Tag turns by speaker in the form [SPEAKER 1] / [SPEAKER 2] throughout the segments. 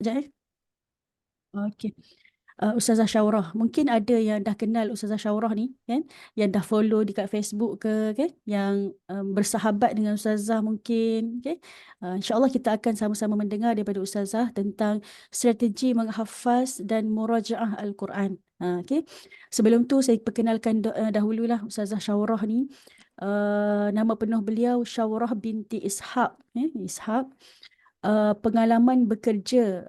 [SPEAKER 1] Sekejap Okey. Ustazah Syaurah. Mungkin ada yang dah kenal Ustazah Syaurah ni kan, yang dah follow dekat Facebook ke kan, yang bersahabat dengan Ustazah mungkin, okay. InsyaAllah kita akan sama-sama mendengar daripada Ustazah tentang strategi menghafaz dan murajaah Al-Quran. Okay. Sebelum tu saya perkenalkan dahululah Ustazah Syaurah ni. Nama penuh beliau Syaurah binti Ishaq. Ishaq. Pengalaman bekerja.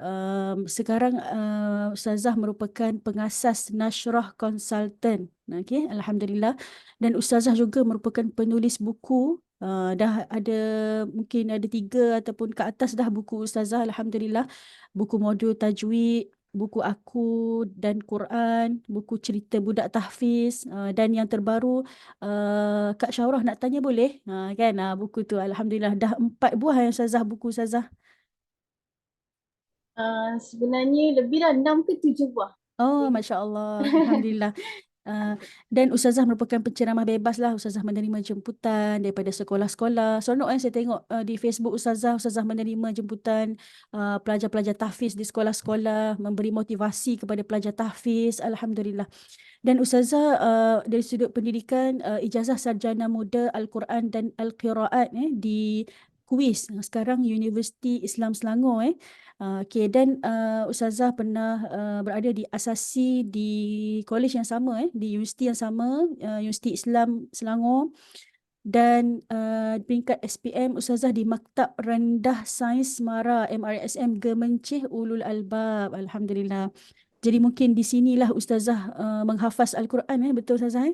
[SPEAKER 1] Sekarang Ustazah merupakan pengasas Nashrah Consultant. Okey, Alhamdulillah. Dan Ustazah juga merupakan penulis buku. Dah ada, mungkin ada 3 ataupun ke atas dah buku Ustazah, Alhamdulillah. Buku modul tajwid, buku aku dan Quran, buku cerita budak tahfiz, dan yang terbaru, Kak Syaurah nak tanya boleh? Kan, buku tu Alhamdulillah dah 4 buah yang Ustazah, buku Ustazah.
[SPEAKER 2] Sebenarnya lebih dah 6 ke 7 buah.
[SPEAKER 1] Oh,
[SPEAKER 2] Jadi,
[SPEAKER 1] Masya Allah. Alhamdulillah. Uh, dan Ustazah merupakan penceramah bebas lah. Ustazah menerima jemputan daripada sekolah-sekolah. Seronok saya tengok di Facebook Ustazah. Ustazah menerima jemputan pelajar-pelajar tahfiz di sekolah-sekolah. Memberi motivasi kepada pelajar tahfiz. Alhamdulillah. Dan Ustazah dari sudut pendidikan, ijazah sarjana muda Al-Quran dan Al-Qiraat di KUIS, sekarang Universiti Islam Selangor. Okay. Dan Ustazah pernah berada di asasi di college yang sama, di universiti yang sama, Universiti Islam Selangor. Dan peringkat SPM Ustazah di Maktab Rendah Sains Semara MRSM Gemencih Ulul Albab. Alhamdulillah. Jadi mungkin di sinilah Ustazah menghafaz Al-Quran, betul Ustazah?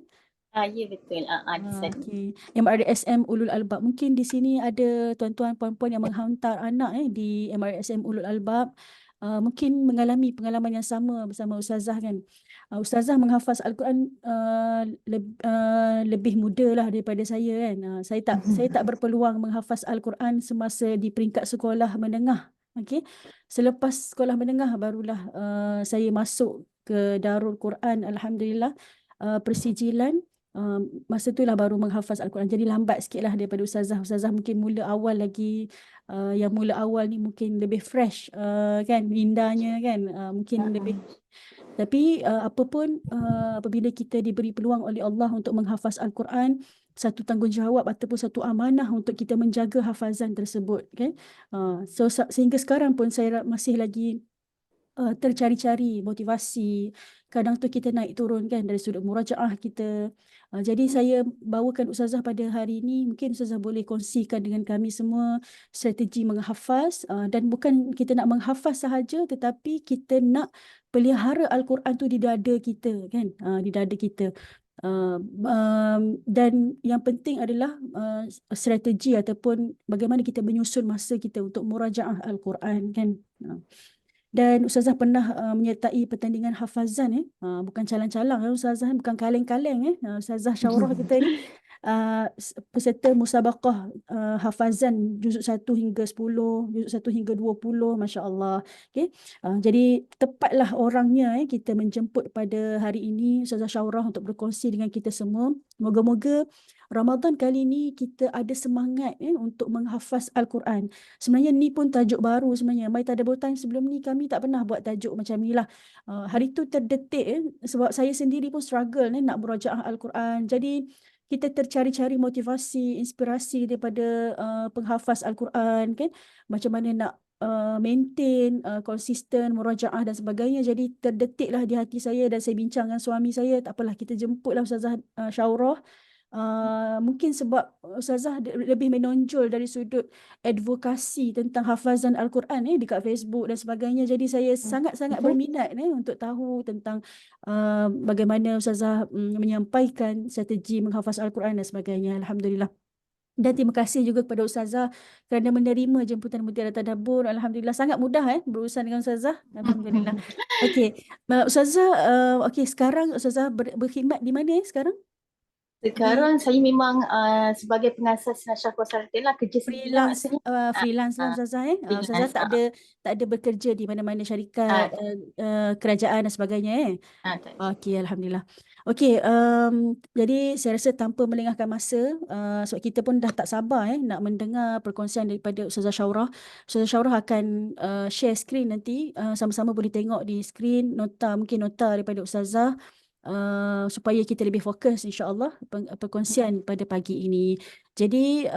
[SPEAKER 2] ya betul. Di sana.
[SPEAKER 1] Okey. MRSM Ulul Albab. Mungkin di sini ada tuan-tuan puan-puan yang menghantar anak di MRSM Ulul Albab. Mungkin mengalami pengalaman yang sama bersama Ustazah kan. Ustazah menghafaz Al-Quran lebih muda lah daripada saya kan. Saya tak berpeluang menghafaz Al-Quran semasa di peringkat sekolah menengah. Okey. Selepas sekolah menengah barulah saya masuk ke Darul Quran, Alhamdulillah. Persijilan. Masa itulah baru menghafaz Al-Quran. Jadi lambat sikit lah daripada Ustazah. Ustazah mungkin mula awal lagi, yang mula awal ni mungkin lebih fresh, kan, indahnya kan, mungkin lebih. Tapi apa pun, apabila kita diberi peluang oleh Allah untuk menghafaz Al-Quran, satu tanggungjawab ataupun satu amanah untuk kita menjaga hafazan tersebut kan. Sehingga sekarang pun saya masih lagi tercari-cari motivasi. Kadang tu kita naik turun kan dari sudut murajaah kita. Jadi saya bawakan Ustazah pada hari ini. Mungkin Ustazah boleh kongsikan dengan kami semua strategi menghafaz. Dan bukan kita nak menghafaz sahaja, tetapi kita nak pelihara Al-Quran tu di dada kita kan. Di dada kita. Dan yang penting adalah strategi ataupun bagaimana kita menyusun masa kita untuk murajaah Al-Quran kan. Dan Ustazah pernah menyertai pertandingan hafazan. Bukan calang-calang, Ustazah, bukan kaleng-kaleng. Ustazah Syaurah kita ni peserta musabaqah hafazan juzuk 1 hingga 10, juzuk 1 hingga 20, Masya Allah. Okay. Jadi tepatlah orangnya kita menjemput pada hari ini Ustazah Syaurah untuk berkongsi dengan kita semua. Moga-moga Ramadan kali ini kita ada semangat untuk menghafaz Al-Quran. Sebenarnya ni pun tajuk baru sebenarnya. My Tadabbur Time sebelum ni kami tak pernah buat tajuk macam ni lah. Hari tu terdetik sebab saya sendiri pun struggle nak murajaah Al-Quran. Jadi kita tercari-cari motivasi, inspirasi daripada penghafaz Al-Quran kan. Macam mana nak maintain konsisten murajaah dan sebagainya. Jadi terdetiklah di hati saya dan saya bincang dengan suami saya, tak apalah kita jemputlah Ustazah Syaurah. Mungkin sebab Ustazah lebih menonjol dari sudut advokasi tentang hafazan Al-Quran dekat Facebook dan sebagainya. Jadi saya sangat-sangat berminat untuk tahu tentang bagaimana Ustazah menyampaikan strategi menghafaz Al-Quran dan sebagainya. Alhamdulillah. Dan terima kasih juga kepada Ustazah kerana menerima jemputan Mutiara Tadabbur. Alhamdulillah, sangat mudah berurusan dengan Ustazah. Alhamdulillah. Okey, Ustazah, okey, sekarang Ustazah berkhidmat di mana sekarang?
[SPEAKER 2] Sekarang saya memang sebagai pengasas nasyah konsultan lah, kerja sendiri lah
[SPEAKER 1] freelance
[SPEAKER 2] maksudnya.
[SPEAKER 1] freelance lah
[SPEAKER 2] Ah,
[SPEAKER 1] Ustazah Ustazah
[SPEAKER 2] freelance.
[SPEAKER 1] tak ada bekerja di mana-mana syarikat
[SPEAKER 2] Tak ada.
[SPEAKER 1] kerajaan dan sebagainya
[SPEAKER 2] Tak ada.
[SPEAKER 1] Okey, Alhamdulillah. Okey, jadi saya rasa tanpa melengahkan masa, sebab kita pun dah tak sabar nak mendengar perkongsian daripada Ustazah Syaurah. Ustazah Syaurah akan share skrin nanti, sama-sama boleh tengok di skrin mungkin nota daripada Ustazah, supaya kita lebih fokus insya-Allah perkongsian pada pagi ini. Jadi,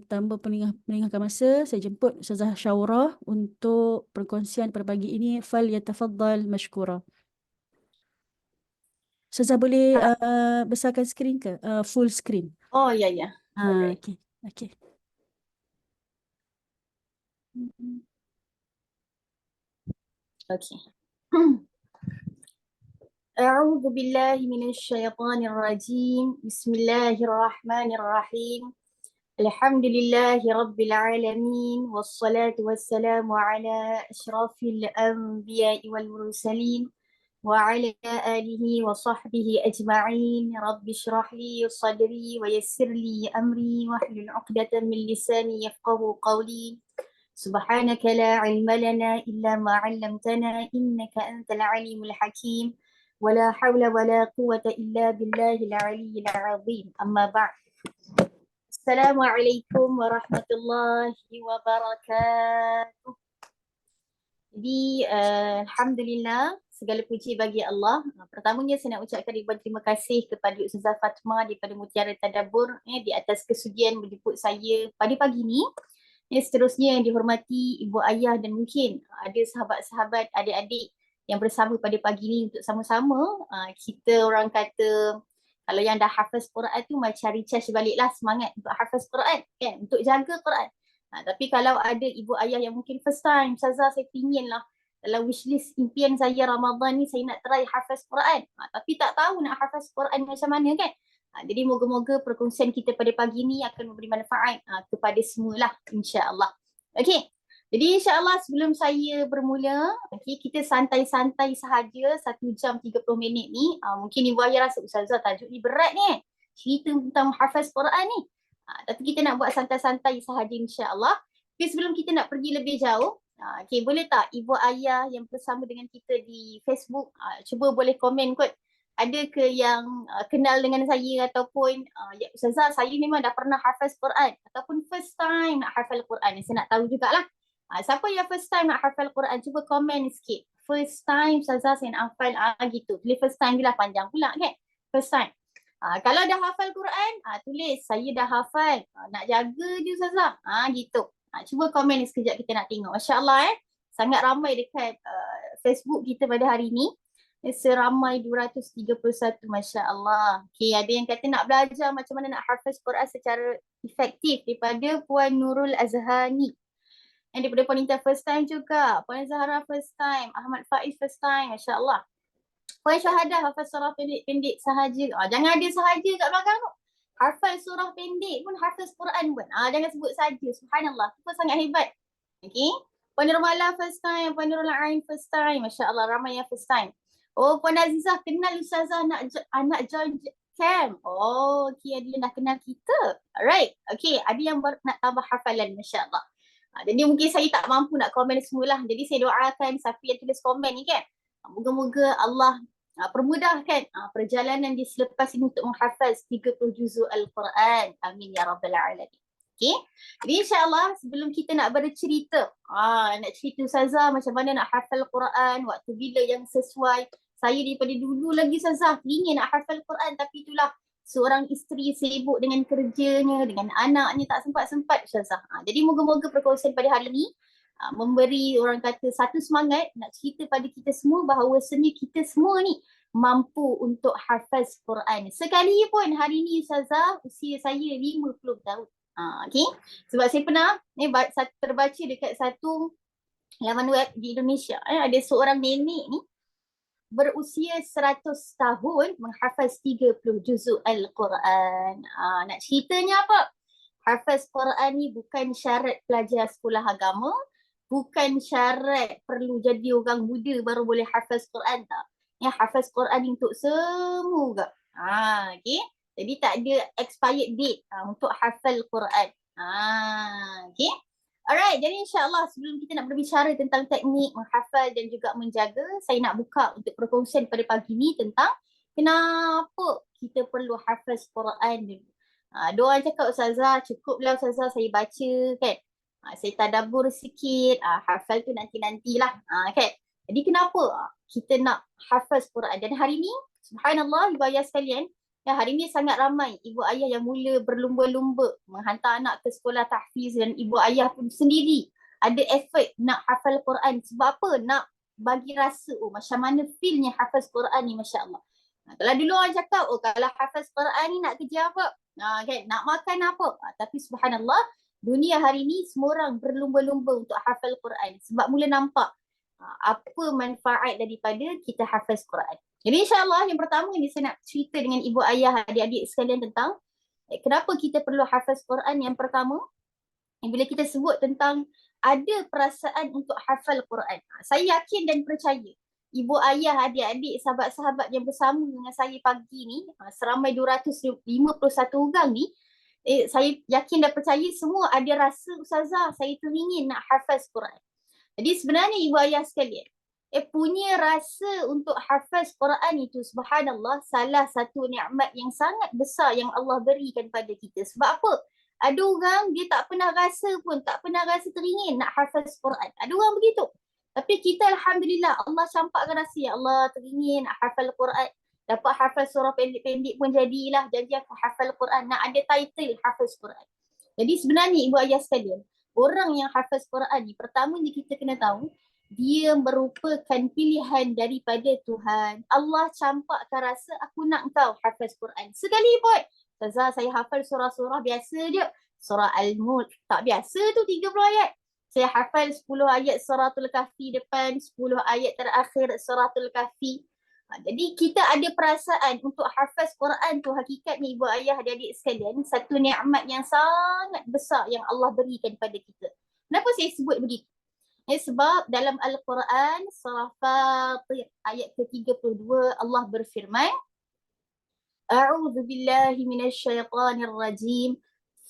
[SPEAKER 1] tanpa melengahkan masa, saya jemput Ustazah Syaurah untuk perkongsian pada pagi ini. Fal yatafaddal mashkura. Ustazah boleh besarkan skrin ke? Full screen.
[SPEAKER 2] Oh ya ya. Alright.
[SPEAKER 1] Okey. Okey.
[SPEAKER 2] Okay. أعوذ بالله من الشيطان الرجيم. بسم الله الرحمن الرحيم. الحمد لله رب العالمين والصلاة والسلام على أشرف الأنبياء والمرسلين وعلى آله وصحبه أجمعين. رب اشرح لي صدري ويسر لي أمري واحلل عقدة من لساني يفقه قولي. سبحانك لا علم لنا إلا ما علمتنا إنك أنت العليم الحكيم. ولا حول ولا قوة إلا بالله العلي العظيم. أما بعد. Assalamualaikum warahmatullahi wabarakatuh. Jadi, Alhamdulillah, segala puji bagi Allah. Pertamanya saya nak ucapkan ribuan terima kasih kepada Ustazah Fatma daripada Mutiara Tadabbur di atas kesudian menjemput saya pada pagi ni. Seterusnya yang dihormati ibu ayah dan mungkin ada sahabat-sahabat, adik-adik yang bersama pada pagi ni untuk sama-sama kita orang kata kalau yang dah hafaz Quran tu macam recharge baliklah semangat untuk hafaz Quran kan, untuk jaga Quran. Tapi kalau ada ibu ayah yang mungkin first time, Ustazah saya pingin lah dalam wishlist impian saya Ramadan ni saya nak try hafaz Quran. Tapi tak tahu nak hafaz Quran macam mana kan. Jadi moga-moga perkongsian kita pada pagi ni akan memberi manfaat kepada semualah insya-Allah. Okey. Jadi insya-Allah sebelum saya bermula, kita santai-santai sahaja 1 jam 30 minit ni. Mungkin ibu ayah rasa Ustazah tajuk ni berat ni. Cerita tentang hafaz Quran ni. Tapi kita nak buat santai-santai sahaja insya-Allah. Okay, sebelum kita nak pergi lebih jauh, boleh tak ibu ayah yang bersama dengan kita di Facebook cuba boleh komen kot. Ada ke yang kenal dengan saya ataupun ya Ustazah saya memang dah pernah hafaz Quran ataupun first time nak hafal Quran. Saya nak tahu jugalah. Siapa yang first time nak hafal Quran, cuba komen sikit. First time Ustazah saya nak hafal gitu. Tulis first time je lah, panjang pula kan. First time. Kalau dah hafal Quran, tulis saya dah hafal. Nak jaga je Ustazah. Gitu. Cuba komen sekejap kita nak tengok. Masya-Allah sangat ramai dekat Facebook kita pada hari ni. Seramai 231, Masya-Allah. Okay, ada yang kata nak belajar macam mana nak hafaz Quran secara efektif daripada Puan Nurul Azhani. Yang daripada Puan Inta first time juga. Puan Zahra first time. Ahmad Faiz first time. Masya-Allah. Puan Syahadah hafaz surah pendek-pendek sahaja. Jangan ada sahaja kat belakang tu. Hafaz surah pendek pun hafaz Quran pun. Jangan sebut saja. Subhanallah. Itu pun sangat hebat. Okay. Puan Nurul Mala first time. Puan Nurul Ain first time. Masya-Allah. Ramai yang first time. Oh, Puan Azizah kenal Ustazah nak join camp. Oh, okay. Ada yang dah kenal kita. Alright. Okay. Ada yang nak tambah hafalan. Masya-Allah. Jadi mungkin saya tak mampu nak komen semualah. Jadi saya doakan siapa yang tulis komen ni kan. Moga-moga Allah permudahkan perjalanan di selepas ini untuk menghafaz 30 juzuk Al-Quran. Amin ya Rabbal Alamin. Okay. Jadi insyaAllah sebelum kita nak bercerita. Nak cerita Ustazah macam mana nak hafal Quran. Waktu bila yang sesuai. Saya daripada dulu lagi Ustazah ingin nak hafal Quran. Tapi itulah seorang isteri sibuk dengan kerjanya, dengan anaknya tak sempat-sempat Ustazah. Jadi moga-moga perkongsian pada hari ini memberi orang kata satu semangat nak cerita pada kita semua bahawasanya kita semua ni mampu untuk hafaz Quran. Sekali pun hari ni Ustazah usia saya 50 tahun. Okay. Sebab saya pernah terbaca dekat satu laman web di Indonesia. Ada seorang nenek ni berusia 100 tahun menghafaz 30 juzuk Al-Quran. Nak ceritanya apa? Hafaz Quran ni bukan syarat pelajar sekolah agama, bukan syarat perlu jadi orang muda baru boleh hafaz Quran tak. Hafaz Quran untuk semua juga. Okay. Jadi tak ada expired date untuk hafal Quran. Okay. Alright, jadi insyaAllah sebelum kita nak berbicara tentang teknik menghafal dan juga menjaga, saya nak buka untuk perkongsian pada pagi ni tentang kenapa kita perlu hafaz Quran dulu. Ada orang cakap, Ustazah, cukuplah Ustazah saya baca kan. Saya tadabbur sikit, hafal tu nanti-nantilah kan. Jadi kenapa kita nak hafaz Quran? Dan hari ni, subhanallah, ibu ayah sekalian, ya, hari ni sangat ramai ibu ayah yang mula berlumba-lumba menghantar anak ke sekolah tahfiz dan ibu ayah pun sendiri ada effort nak hafal Quran. Sebab apa? Nak bagi rasa, macam mana feelnya hafaz Quran ni, Masya Allah. Kalau dulu orang cakap, kalau hafaz Quran ni nak kerja apa? Kan? Nak makan apa? Tapi subhanallah, dunia hari ni semua orang berlumba-lumba untuk hafal Quran. Sebab mula nampak apa manfaat daripada kita hafaz Quran. Jadi insyaAllah yang pertama ni saya nak cerita dengan ibu ayah, adik-adik sekalian tentang kenapa kita perlu hafaz Quran. Yang pertama, bila kita sebut tentang ada perasaan untuk hafal Quran, saya yakin dan percaya ibu ayah, adik-adik, sahabat-sahabat yang bersama dengan saya pagi ni, seramai 251 orang ni, saya yakin dan percaya semua ada rasa, Ustazah, saya teringin nak hafaz Quran. Jadi sebenarnya ibu ayah sekalian, punya rasa untuk hafaz Quran itu, subhanallah, salah satu nikmat yang sangat besar yang Allah berikan pada kita. Sebab apa? Ada orang dia tak pernah rasa pun, tak pernah rasa teringin nak hafaz Quran. Ada orang begitu. Tapi kita alhamdulillah, Allah campakkan rasa, ya Allah teringin nak hafal Quran. Dapat hafaz surah pendek-pendek pun jadilah, jadi aku hafal Quran. Nak ada title hafaz Quran. Jadi sebenarnya ibu ayah sekalian, orang yang hafaz Quran ni, pertamanya kita kena tahu, dia merupakan pilihan daripada Tuhan. Allah campakkan rasa, aku nak kau hafaz Quran. Sekali pun, Ustazah, saya hafal surah-surah biasa je. Surah Al-Mulk, tak biasa tu 30 ayat. Saya hafal 10 ayat suratul Kahfi depan, 10 ayat terakhir suratul Kahfi. Jadi kita ada perasaan untuk hafaz Quran tu, hakikatnya ibu ayah dan adik sekalian, satu nikmat yang sangat besar yang Allah berikan pada kita. Kenapa saya sebut begitu? Sebab dalam Al-Quran surah Fatir ayat ke-32 Allah berfirman, A'udzu billahi minasyaitonir rajim.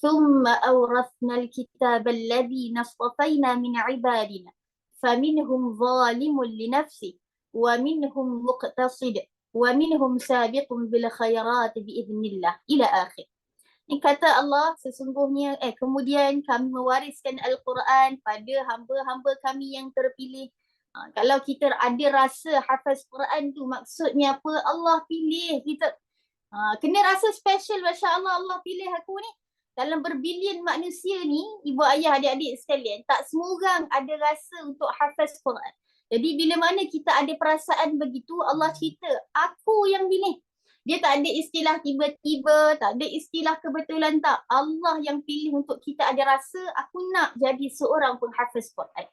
[SPEAKER 2] Thumma awrathna al-kitaba alladhina astafaina min ibadina. Faminhum zalimun li nafsihi wa minhum muqtasid wa minhum sabiqun bil khairat biidznillah ila akhir. Ini kata Allah, sesungguhnya kemudian kami mewariskan Al-Quran pada hamba-hamba kami yang terpilih. Kalau kita ada rasa hafaz Quran tu maksudnya apa? Allah pilih kita. Kena rasa special, Masya Allah, Allah pilih aku ni. Dalam berbilion manusia ni, ibu ayah adik-adik sekalian, tak semua orang ada rasa untuk hafaz Quran. Jadi bila mana kita ada perasaan begitu, Allah cerita, aku yang pilih. Dia tak ada istilah tiba-tiba, tak ada istilah kebetulan, tak. Allah yang pilih untuk kita ada rasa, aku nak jadi seorang penghafiz Quran.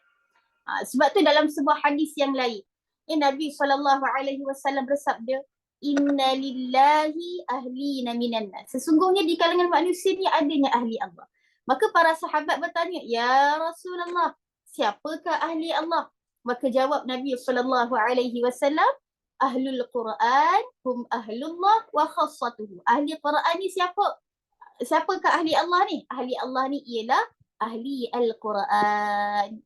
[SPEAKER 2] Sebab tu dalam sebuah hadis yang lain, Nabi SAW bersabda, Inna lillahi ahlina minan nas. Sesungguhnya di kalangan manusia ni adanya ahli Allah. Maka para sahabat bertanya, Ya Rasulullah, siapakah ahli Allah? Maka jawab Nabi SAW, Ahlul Quran hum ahlullah wa khassatuhu. Ahli Quran ni siapa? Siapakah ahli Allah ni? Ahli Allah ni ialah ahli Al-Quran.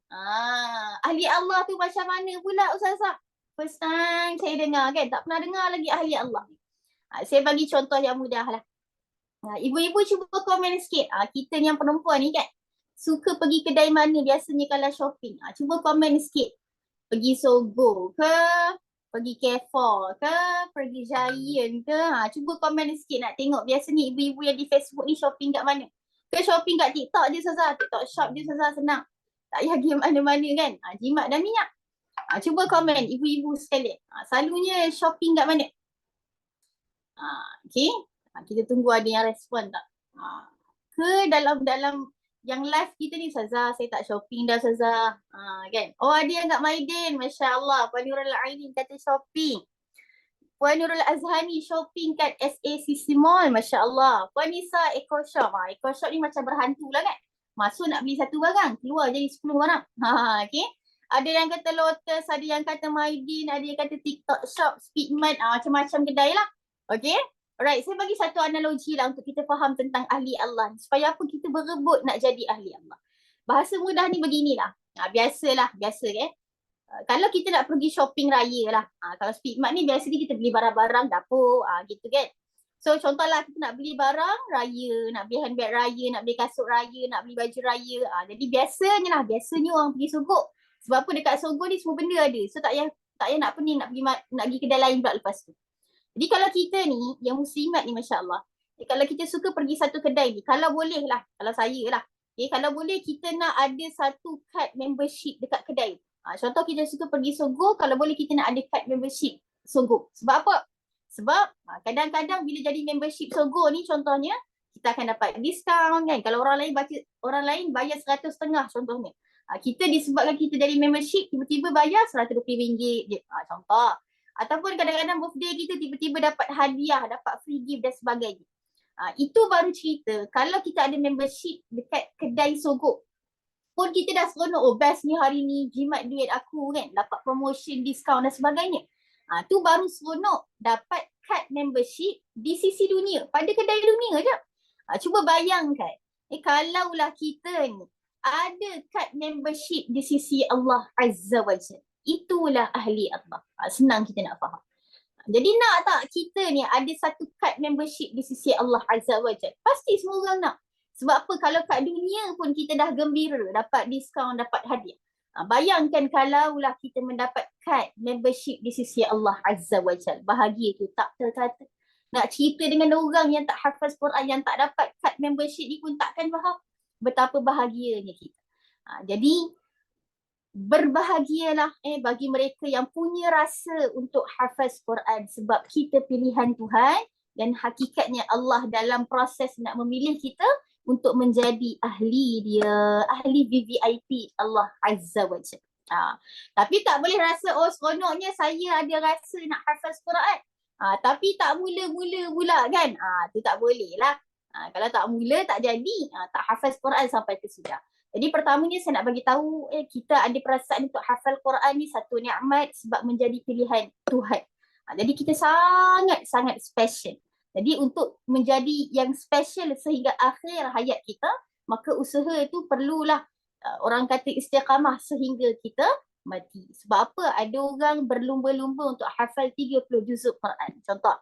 [SPEAKER 2] Ahli Allah tu macam mana pula, Ustazah? First time saya dengar kan, tak pernah dengar lagi ahli Allah. Saya bagi contoh yang mudah lah. Ibu-ibu cuba komen sikit. Kita yang perempuan ni kan, suka pergi kedai mana biasanya kalau shopping? Cuba komen sikit. Pergi Sogo ke? Pergi Carrefour ke? Pergi Giant ke? Cuba komen sikit nak tengok biasanya ibu-ibu yang di Facebook ni shopping kat mana? Ke shopping kat TikTok je, Ustazah? TikTok shop je, Ustazah, senang. Tak payah pergi mana-mana kan? Jimat dan minyak. Cuba komen ibu-ibu sekalian. Selalunya shopping kat mana? Okay. Kita tunggu ada yang respon tak? Ke dalam yang live kita ni, Ustazah, saya tak shopping dah, Ustazah. Kan? Oh, ada yang kat Maiden. Masya Allah. Puan Nurul Ainin kata shopping. Puan Nurul Azhani shopping kat SACC Mall. Masya Allah. Puan Nisa Eco Shop. Eco Shop ni macam berhantu lah kan? Masuk nak beli satu barang, keluar jadi 10 barang. Okay. Ada yang kata Lotus, ada yang kata Maiden, ada yang kata TikTok Shop, Speedmart, macam-macam kedai lah. Okay. Alright, saya bagi satu analogi lah untuk kita faham tentang ahli Allah. Supaya apa kita berebut nak jadi ahli Allah. Bahasa mudah ni beginilah. Biasalah, biasa kalau kita nak pergi shopping raya lah. Kalau Speedmart ni biasanya kita beli barang-barang dapur gitu kan. So contohlah kita nak beli barang raya, nak beli handbag raya, nak beli kasut raya, nak beli baju raya. Jadi biasanya orang pergi Sogok. Sebab apa dekat Sogok ni semua benda ada. So tak payah nak pening nak pergi kedai lain pula lepas tu. Jadi kalau kita ni yang muslimat ni masya-Allah, kalau kita suka pergi satu kedai ni, kalau boleh lah, kalau saya lah, kalau boleh kita nak ada satu kad membership dekat kedai. Contoh kita suka pergi Sogo, kalau boleh kita nak ada kad membership Sogo. Sebab apa? Sebab kadang-kadang bila jadi membership Sogo ni contohnya, kita akan dapat diskaun kan. Kalau orang lain bayar 100 setengah contohnya. Kita disebabkan kita jadi membership, tiba-tiba bayar RM120 je. Contoh. Ataupun kadang-kadang birthday kita tiba-tiba dapat hadiah, dapat free gift dan sebagainya. Itu baru cerita. Kalau kita ada membership dekat kedai Sogok, pun kita dah seronok, oh best ni hari ni, jimat duit aku kan, dapat promotion, diskaun dan sebagainya. Tu baru seronok dapat kad membership di sisi dunia, pada kedai dunia je. Cuba bayangkan, kalaulah kita ni ada kad membership di sisi Allah Azza wa Jalla, itulah ahli Allah. Senang kita nak faham. Jadi nak tak kita ni ada satu kad membership di sisi Allah Azza wa Jalla? Pasti semua orang nak. Sebab apa? Kalau kat dunia pun kita dah gembira, dapat diskaun, dapat hadiah. Bayangkan kalaulah kita mendapat kad membership di sisi Allah Azza wa Jalla. Bahagia tu tak terkata. Nak cerita dengan orang yang tak hafaz Quran, yang tak dapat kad membership ni pun takkan faham betapa bahagianya kita. Jadi berbahagialah bagi mereka yang punya rasa untuk hafaz Quran, sebab kita pilihan Tuhan dan hakikatnya Allah dalam proses nak memilih kita untuk menjadi ahli dia, ahli VVIP Allah Azza wa Jalla. Tapi tak boleh rasa seronoknya saya ada rasa nak hafaz Quran. Tapi tak mula-mula pula kan. Tu tak boleh lah. Kalau tak mula tak jadi, tak hafaz Quran sampai ke sudah. Jadi pertamanya saya nak bagi tahu kita ada perasaan untuk hafal Quran ni satu nikmat sebab menjadi pilihan Tuhan. Jadi kita sangat-sangat special. Jadi untuk menjadi yang special sehingga akhir hayat kita, maka usaha itu perlulah orang kata istiqamah sehingga kita mati. Sebab apa? Ada orang berlumba-lumba untuk hafal 30 juzuk Quran. Contoh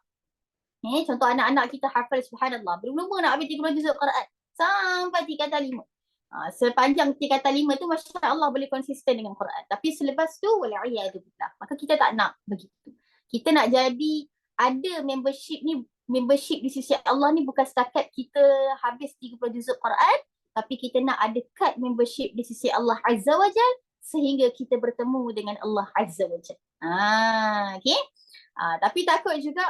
[SPEAKER 2] anak-anak kita hafal subhanallah, berlumba nak habis 30 juzuk Quran sampai tingkatan 5. Sepanjang tingkatan 5 tu Masya Allah boleh konsisten dengan Quran. Tapi selepas tu wal'iyadzubillah, maka kita tak nak begitu. Kita nak jadi ada membership di sisi Allah ni bukan setakat kita habis 30 juzuk Quran, tapi kita nak ada kad membership di sisi Allah Azza wa Jal sehingga kita bertemu dengan Allah Azza wa Jal. Okay? Tapi takut juga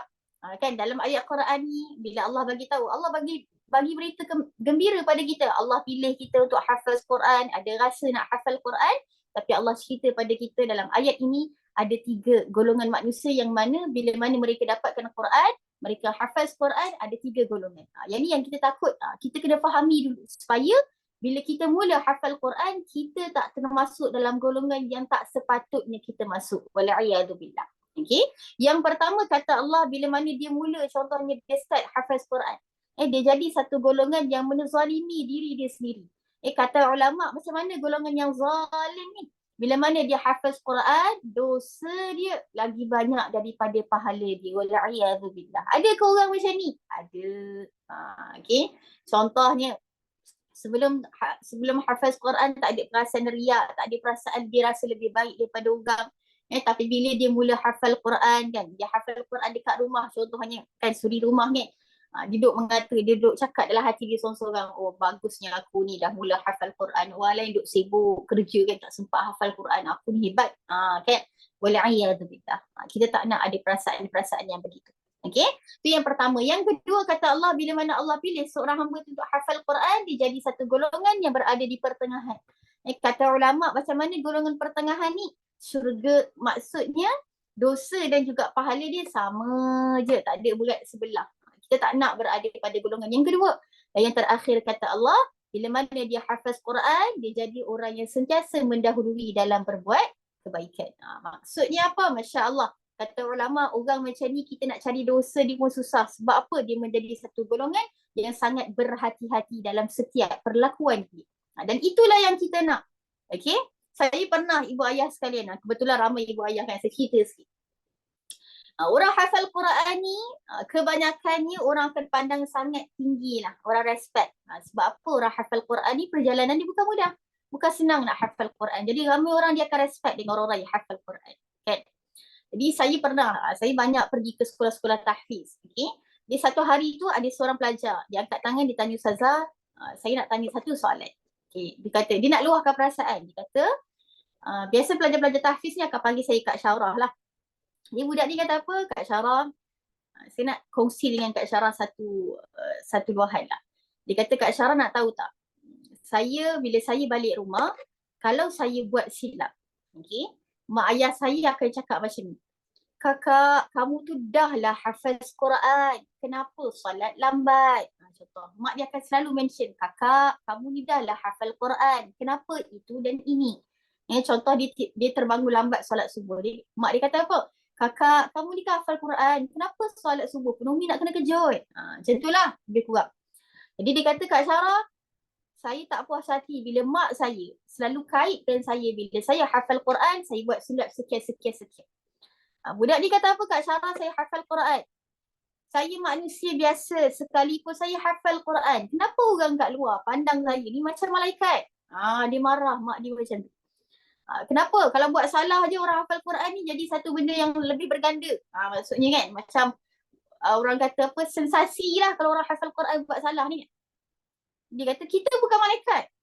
[SPEAKER 2] kan dalam ayat Quran ni bila Allah bagi tahu, Allah bagi berita gembira pada kita. Allah pilih kita untuk hafaz Quran, ada rasa nak hafal Quran, tapi Allah cerita pada kita dalam ayat ini ada 3 golongan manusia yang mana bila mana mereka dapatkan Quran, mereka hafaz Quran, ada 3 golongan. Yang ni yang kita takut. Kita kena fahami dulu supaya bila kita mula hafal Quran, kita tak termasuk dalam golongan yang tak sepatutnya kita masuk. Wal'iyadzubillah. Okay? Yang pertama kata Allah bila mana dia mula, contohnya dia start hafaz Quran, dia jadi satu golongan yang menzalimi diri dia sendiri. Kata ulama, macam mana golongan yang zalim ni? Bila mana dia hafaz Quran, dosa dia lagi banyak daripada pahala dia. Wal'iyadzubillah. Ada ke orang macam ni? Ada. Okay. Contohnya, sebelum hafaz Quran tak ada perasaan riak, tak ada perasaan dia rasa lebih baik daripada orang. Tapi bila dia mula hafal Quran kan, dia hafal Quran dekat rumah contohnya, kan suri rumah kan, dia duduk cakap dalam hati dia seorang-seorang, oh bagusnya aku ni dah mula hafal Quran, orang lain duduk sibuk kerja kan, tak sempat hafal Quran, aku ni hebat kan. Wal'iyadzubillah. Kita tak nak ada perasaan-perasaan yang begitu. Okay, itu yang pertama. Yang kedua kata Allah, bila mana Allah pilih seorang hamba untuk hafal Quran, dia jadi satu golongan yang berada di pertengahan. Kata ulama, macam mana golongan pertengahan ni? Syurga maksudnya dosa dan juga pahala dia sama je, tak ada berat sebelah. Kita tak nak berada pada golongan yang kedua. Dan yang terakhir kata Allah, bila mana dia hafaz Quran, dia jadi orang yang sentiasa mendahului dalam berbuat kebaikan. Maksudnya apa? Masya Allah. kata ulama, orang macam ni kita nak cari dosa dia pun susah. Sebab apa? Dia menjadi satu golongan yang sangat berhati-hati dalam setiap perlakuan dia. Dan itulah yang kita nak. Okay? Saya pernah ibu ayah sekalian, kebetulan ramai ibu ayah kan, saya cerita sikit. Orang hafal Quran ni, kebanyakannya orang akan pandang sangat tinggi lah. Orang respect. Sebab apa orang hafal Quran ni, perjalanan dia bukan mudah. Bukan senang nak hafal Quran. Jadi ramai orang dia akan respect dengan orang-orang yang hafal Quran. Kan? Jadi saya banyak pergi ke sekolah-sekolah tahfiz. Okay? Di satu hari tu ada seorang pelajar. Dia angkat tangan, dia tanya Ustazah, saya nak tanya satu soalan. Okay. Dia kata, dia nak luahkan perasaan. Dia kata, biasa pelajar-pelajar tahfiz ni akan panggil saya Kak Syarah lah. Dia budak ni kata apa? Kak Syarah, saya nak kongsi dengan Kak Syarah satu luahan lah. Dia kata, Kak Syarah nak tahu tak? Bila saya balik rumah, kalau saya buat silap, okay, mak ayah saya akan cakap macam ni. Kakak, kamu tu dah lah hafiz Quran. Kenapa solat lambat? Contoh, mak dia akan selalu mention, kakak, kamu ni dah lah hafal Quran. Kenapa itu dan ini? Contoh dia terbangun lambat solat subuh. Mak dia kata apa? Kakak, kamu ni kan hafal Quran. Kenapa solat subuh? Umi nak kena kejut. Macam itulah lebih kurang. Jadi dia kata, Kak Syarah, saya tak puas hati bila mak saya selalu kaitkan saya bila saya hafal Quran, saya buat silap sekian. Budak ni kata apa? Kak Syarah, saya hafal Quran. Saya manusia biasa, sekalipun saya hafal Quran. Kenapa orang kat luar pandang saya ni macam malaikat? Dia marah, mak dia macam tu. Kenapa? Kalau buat salah je orang hafal Quran ni jadi satu benda yang lebih berganda. Maksudnya kan, macam orang kata apa, sensasi lah kalau orang hafal Quran buat salah ni. Dia kata, kita bukan malaikat.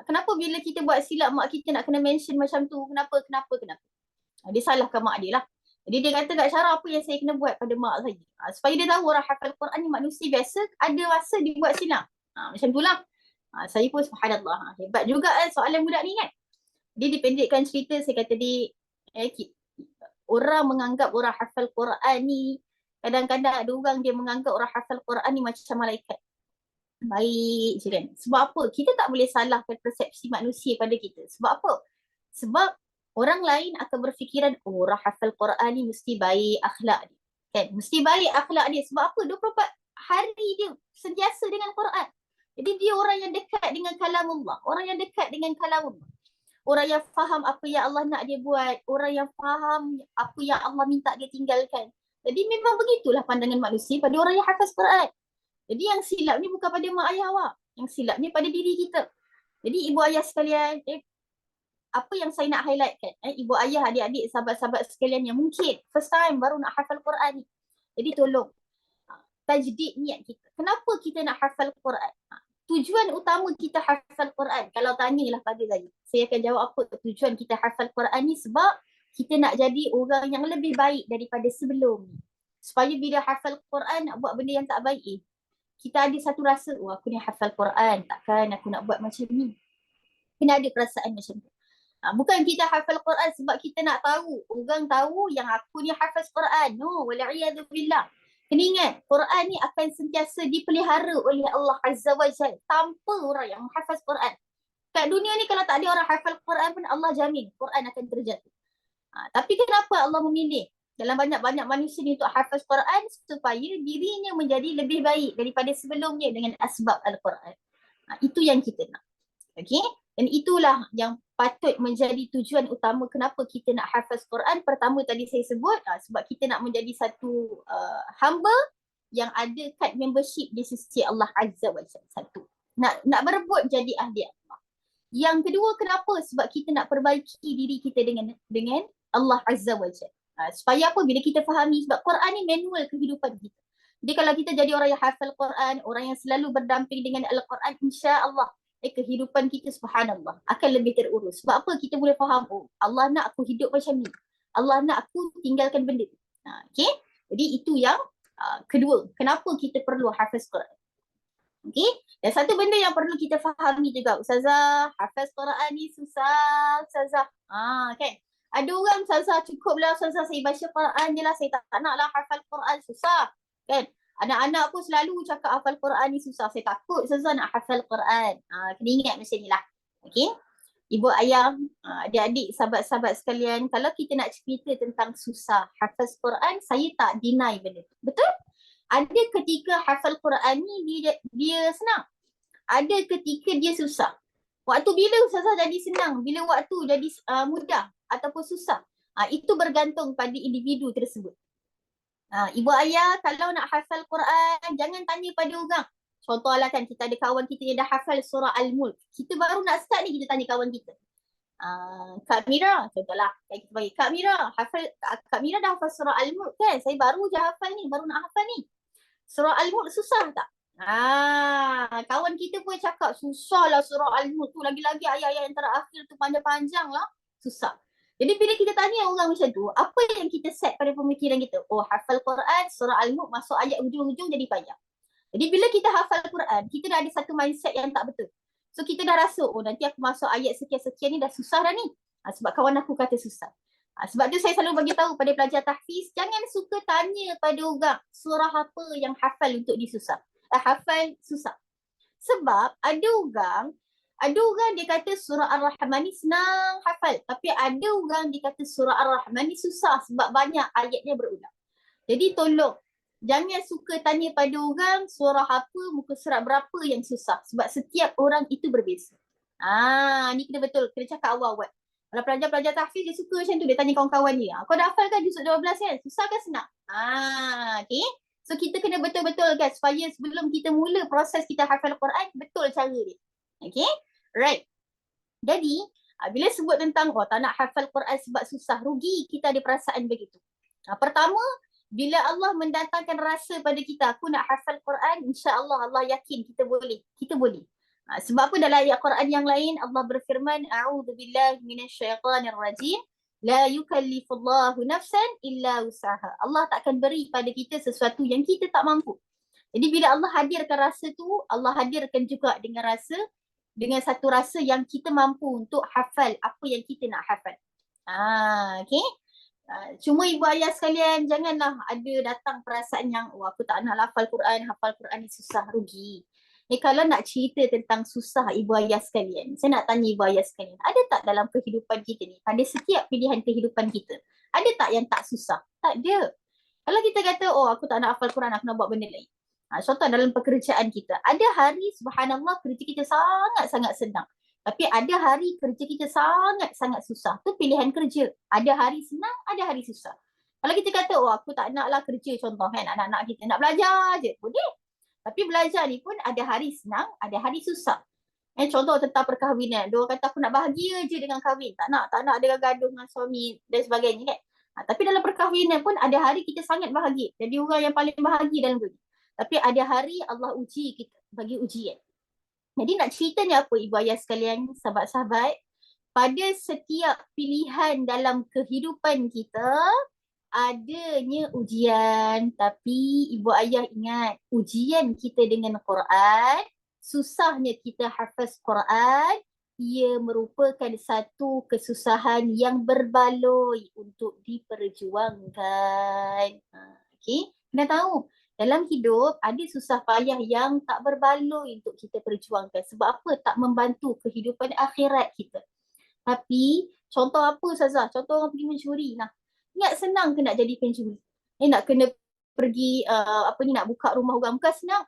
[SPEAKER 2] Kenapa bila kita buat silap mak kita nak kena mention macam tu? Kenapa? Dia salahkan mak dia lah. Jadi dia kata, Kak Syarah, apa yang saya kena buat pada mak saya? Supaya dia tahu orang hafal Quran ni manusia biasa, ada masa dia buat silap. Macam tu lah. Saya pun subhanallah. Hebat juga soalan budak ni kan. Dia dipendekkan cerita, saya kata orang menganggap orang hafal Quran ni, kadang-kadang ada orang dia menganggap orang hafal Quran ni macam malaikat. Baik je kan. Sebab apa? Kita tak boleh salahkan persepsi manusia pada kita. Sebab apa? Sebab orang lain akan berfikiran, orang hafal Quran ni mesti baik akhlak dia. Kan? Mesti baik akhlak dia. Sebab apa? 24 hari dia sentiasa dengan Quran. Jadi dia orang yang dekat dengan kalamullah. Orang yang dekat dengan kalamullah. Orang yang faham apa yang Allah nak dia buat. Orang yang faham apa yang Allah minta dia tinggalkan. Jadi memang begitulah pandangan manusia pada orang yang hafaz Quran. Jadi yang silap ni bukan pada mak ayah awak. Yang silap ni pada diri kita. Jadi ibu ayah sekalian, apa yang saya nak highlightkan, ibu ayah, adik-adik, sahabat-sahabat sekalian yang mungkin first time baru nak hafal Quran ni. Jadi tolong tajdid niat kita. Kenapa kita nak hafal Quran? Tujuan utama kita hafal Quran, kalau tanyalah pada saya akan jawab apa tujuan kita hafal Quran ni, sebab kita nak jadi orang yang lebih baik daripada sebelum ni. Supaya bila hafal Quran nak buat benda yang tak baik, kita ada satu rasa, aku ni hafal Quran, takkan aku nak buat macam ni. Kena ada perasaan macam tu. Bukan kita hafal Quran sebab kita nak tahu, orang tahu yang aku ni hafaz Quran. No, wala'iyadzubillah. Kena ingat, Quran ni akan sentiasa dipelihara oleh Allah Azza wa Jalla tanpa orang yang hafaz Quran. Kat dunia ni kalau tak ada orang hafal Quran pun Allah jamin Quran akan terjatuh. Tapi kenapa Allah memilih dalam banyak-banyak manusia ni untuk hafaz Quran? Supaya dirinya menjadi lebih baik daripada sebelumnya dengan asbab Al-Quran. Itu yang kita nak. Okay? Dan itulah yang patut menjadi tujuan utama kenapa kita nak hafaz Quran. Pertama tadi saya sebut, sebab kita nak menjadi satu hamba yang ada kad membership di sisi Allah Azza wa Jalla. Satu. Nak berebut jadi ahli Allah. Yang kedua, kenapa? Sebab kita nak perbaiki diri kita dengan Allah Azza wa Jalla. Supaya apa? Bila kita fahami, sebab Quran ni manual kehidupan kita. Jadi kalau kita jadi orang yang hafal Quran, orang yang selalu berdamping dengan Al-Quran, insya-Allah kehidupan kita subhanallah akan lebih terurus. Sebab apa? Kita boleh faham, Allah nak aku hidup macam ni. Allah nak aku tinggalkan benda ni. Okay? Jadi itu yang kedua. Kenapa kita perlu hafaz Quran? Okay? Dan satu benda yang perlu kita fahami juga, Ustazah, hafaz Quran ni susah, Ustazah. Kan? Ada orang, Ustazah, cukuplah Ustazah saya baca Quran je lah, saya tak naklah hafal Quran, susah. Kan? Anak-anak pun selalu cakap hafal Quran ni susah. Saya takut Ustazah nak hafal Quran. Kena ingat macam ni lah. Okay? ibu ayah, adik-adik, sahabat-sahabat sekalian, kalau kita nak cerita tentang susah hafaz Quran, saya tak deny benda tu. Betul? Ada ketika hafal Quran ni dia senang. Ada ketika dia susah. Waktu bila Ustazah jadi senang, bila waktu jadi mudah ataupun susah. Itu bergantung pada individu tersebut. Ibu ayah kalau nak hafal Quran, jangan tanya pada orang. Contohlah kan kita ada kawan kita yang dah hafal surah Al-Mulk. Kita baru nak start ni kita tanya kawan kita. Kak Mira, contohlah. Kita bagi Kak Mira, Kak Mira dah hafal surah Al-Mulk kan? Saya baru je hafal ni, baru nak hafal ni. Surah Al-Mulk susah tak? Kawan kita pun cakap susah lah surah Al-Mulk tu. Lagi-lagi ayat-ayat yang terakhir tu panjang-panjang lah. Susah. Jadi bila kita tanya orang macam tu, apa yang kita set pada pemikiran kita? Oh, hafal Quran, surah Al-Mulk masuk ayat hujung-hujung jadi payah. Jadi bila kita hafal Quran, kita dah ada satu mindset yang tak betul. So kita dah rasa, oh nanti aku masuk ayat sekian-sekian ni dah susah dah ni. Sebab kawan aku kata susah. Sebab tu saya selalu bagi tahu pada pelajar tahfiz, jangan suka tanya pada orang surah apa yang hafal untuk disusah. Hafal susah. Sebab ada orang dia kata surah Ar-Rahman ni senang hafal. Tapi ada orang dia kata surah Ar-Rahman ni susah sebab banyak ayatnya berulang. Jadi tolong, jangan suka tanya pada orang surah apa, muka surat berapa yang susah. Sebab setiap orang itu berbeza. Ni kena betul, kena cakap awal-awal. Kalau pelajar-pelajar tahfiz dia suka macam tu, dia tanya kawan-kawan dia. Kau dah hafal kan juzuk 12 kan? Susah kan senang? Okay. So kita kena betul-betul guys supaya sebelum kita mula proses kita hafal Quran, betul cara dia. Okay. Right. Jadi, bila sebut tentang tak nak hafal Quran sebab susah, rugi kita ada perasaan begitu. Pertama, bila Allah mendatangkan rasa pada kita, aku nak hafal Quran, insya-Allah Allah yakin kita boleh. Kita boleh. Sebab apa dalam ayat Quran yang lain Allah berfirman, a'udzubillahi minasyaitonirrajim, la yukallifullahu nafsan illa usaha. Allah takkan beri pada kita sesuatu yang kita tak mampu. Jadi bila Allah hadirkan rasa tu, Allah hadirkan juga dengan satu rasa yang kita mampu untuk hafal apa yang kita nak hafal. Okay. Cuma ibu ayah sekalian, janganlah ada datang perasaan yang aku tak nak hafal Quran ni susah, rugi. Kalau nak cerita tentang susah ibu ayah sekalian, saya nak tanya ibu ayah sekalian, ada tak dalam kehidupan kita ni, pada setiap pilihan kehidupan kita, ada tak yang tak susah? Tak ada. Kalau kita kata, aku tak nak hafal Quran, aku nak buat benda lain. Contoh dalam pekerjaan kita, ada hari subhanallah kerja kita sangat-sangat senang. Tapi ada hari kerja kita sangat-sangat susah. Tu pilihan kerja. Ada hari senang, ada hari susah. Kalau kita kata, aku tak naklah kerja contoh kan, anak-anak kita nak belajar je, boleh. Tapi belajar ni pun ada hari senang, ada hari susah. Contoh tentang perkahwinan. Dia orang kata aku nak bahagia je dengan kahwin. Tak nak ada gaduh dengan suami dan sebagainya kan. Tapi dalam perkahwinan pun ada hari kita sangat bahagia. Jadi orang yang paling bahagia dalam dunia. Tapi ada hari Allah uji kita, bagi ujian. Jadi nak cerita ni apa ibu ayah sekalian, sahabat-sahabat, pada setiap pilihan dalam kehidupan kita, adanya ujian. Tapi ibu ayah ingat, ujian kita dengan Quran, susahnya kita hafaz Quran, ia merupakan satu kesusahan yang berbaloi untuk diperjuangkan. Okay, kena tahu. Dalam hidup ada susah payah yang tak berbaloi untuk kita perjuangkan. Sebab apa? Tak membantu kehidupan akhirat kita. Tapi contoh apa Ustazah? Contoh orang pergi mencuri. Ingat senang ke nak jadi pencuri? Nak kena pergi nak buka rumah orang. Bukan senang.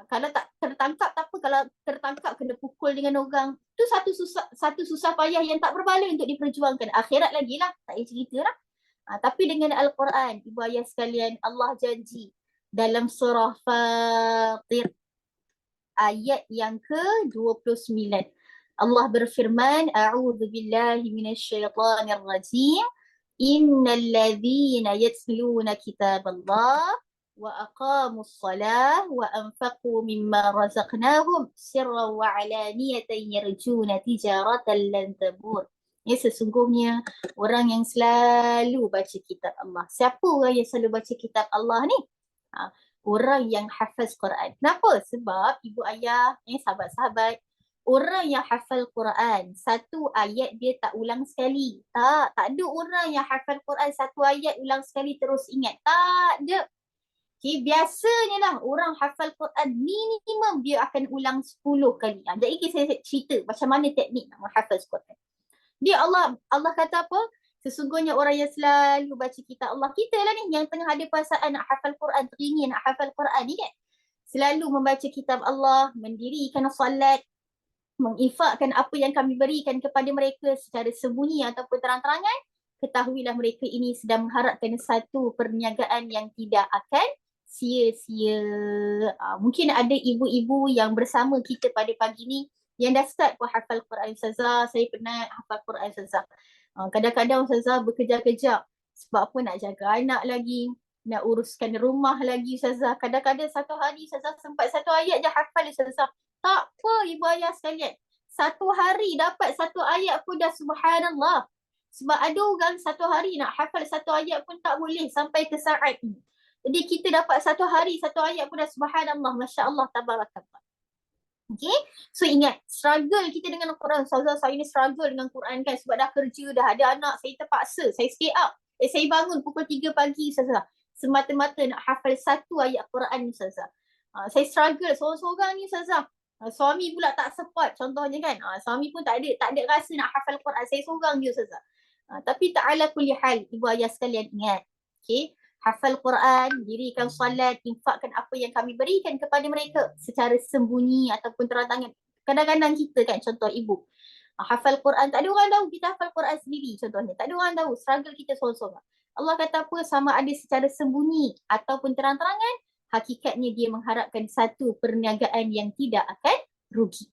[SPEAKER 2] Kalau tak tertangkap tak apa. Kalau tertangkap kena pukul dengan orang. Tu satu susah payah yang tak berbaloi untuk diperjuangkan. Akhirat lagi lah. Tak payah cerita lah. Tapi dengan Al-Quran, ibu ayah sekalian, Allah janji dalam surah Fatir ayat yang ke-29. Allah berfirman, a'udzubillahi minasyaitonirrajim, innal ladzina yatluna kitaballah wa aqamus salah wa anfaqu mimma razaqnahum sirran wa alaniyatan yarjuna tijaratan lan tabur. Sesungguhnya orang yang selalu baca kitab Allah. Siapa orang yang selalu baca kitab Allah ni? Orang yang hafaz Quran. Kenapa? Sebab ibu ayah, sahabat-sahabat, orang yang hafal Quran, satu ayat dia tak ulang sekali. Tak ada orang yang hafal Quran satu ayat ulang sekali terus ingat. Tak ada. Okay, biasanya lah orang hafal Quran minimum dia akan ulang 10 kali. Jadi saya cerita macam mana teknik nak menghafaz Quran. Dia Allah kata apa? Sesungguhnya orang yang selalu baca kitab Allah, kita lah ni yang tengah ada perasaan nak hafal Quran, teringin nak hafal Quran ni kan. Selalu membaca kitab Allah, mendirikan solat, menginfakkan apa yang kami berikan kepada mereka secara sembunyi ataupun terang-terangan, ketahuilah mereka ini sedang mengharapkan satu perniagaan yang tidak akan sia-sia. Mungkin ada ibu-ibu yang bersama kita pada pagi ni yang dah start pun hafal Quran. Ustazah, saya pernah hafal Quran Ustazah. Kadang-kadang Ustazah bekerja-kerja sebab apa, nak jaga anak lagi, nak uruskan rumah lagi Ustazah. Kadang-kadang satu hari Ustazah sempat satu ayat je hafal Ustazah. Tak apa ibu ayah sekalian. Satu hari dapat satu ayat pun dah subhanallah. Sebab ada orang satu hari nak hafal satu ayat pun tak boleh sampai ke saat ini. Jadi kita dapat satu hari satu ayat pun dah subhanallah, masya-Allah, tabarakallah. Okay, so ingat struggle kita dengan Al-Quran. Ustazah, saya ni struggle dengan Quran kan sebab dah kerja, dah ada anak, saya terpaksa, saya stay up. Saya bangun pukul 3 pagi Ustazah. Semata-mata nak hafal satu ayat Quran Ustazah. Saya struggle seorang-seorang ni Ustazah. Suami pula tak support contohnya kan. Suami pun tak ada rasa nak hafal Quran. Saya seorang je Ustazah. Tapi ta'ala kulli hal, ibu ayah sekalian ingat. Okay, hafal Quran, dirikan solat, infakkan apa yang kami berikan kepada mereka secara sembunyi ataupun terang-terangan. Kadang-kadang kita kan, contoh ibu, hafal Quran, tak ada orang tahu kita hafal Quran sendiri contohnya. Tak ada orang tahu, struggle kita seorang-seorang. Allah kata apa, sama ada secara sembunyi ataupun terang-terangan, hakikatnya dia mengharapkan satu perniagaan yang tidak akan rugi.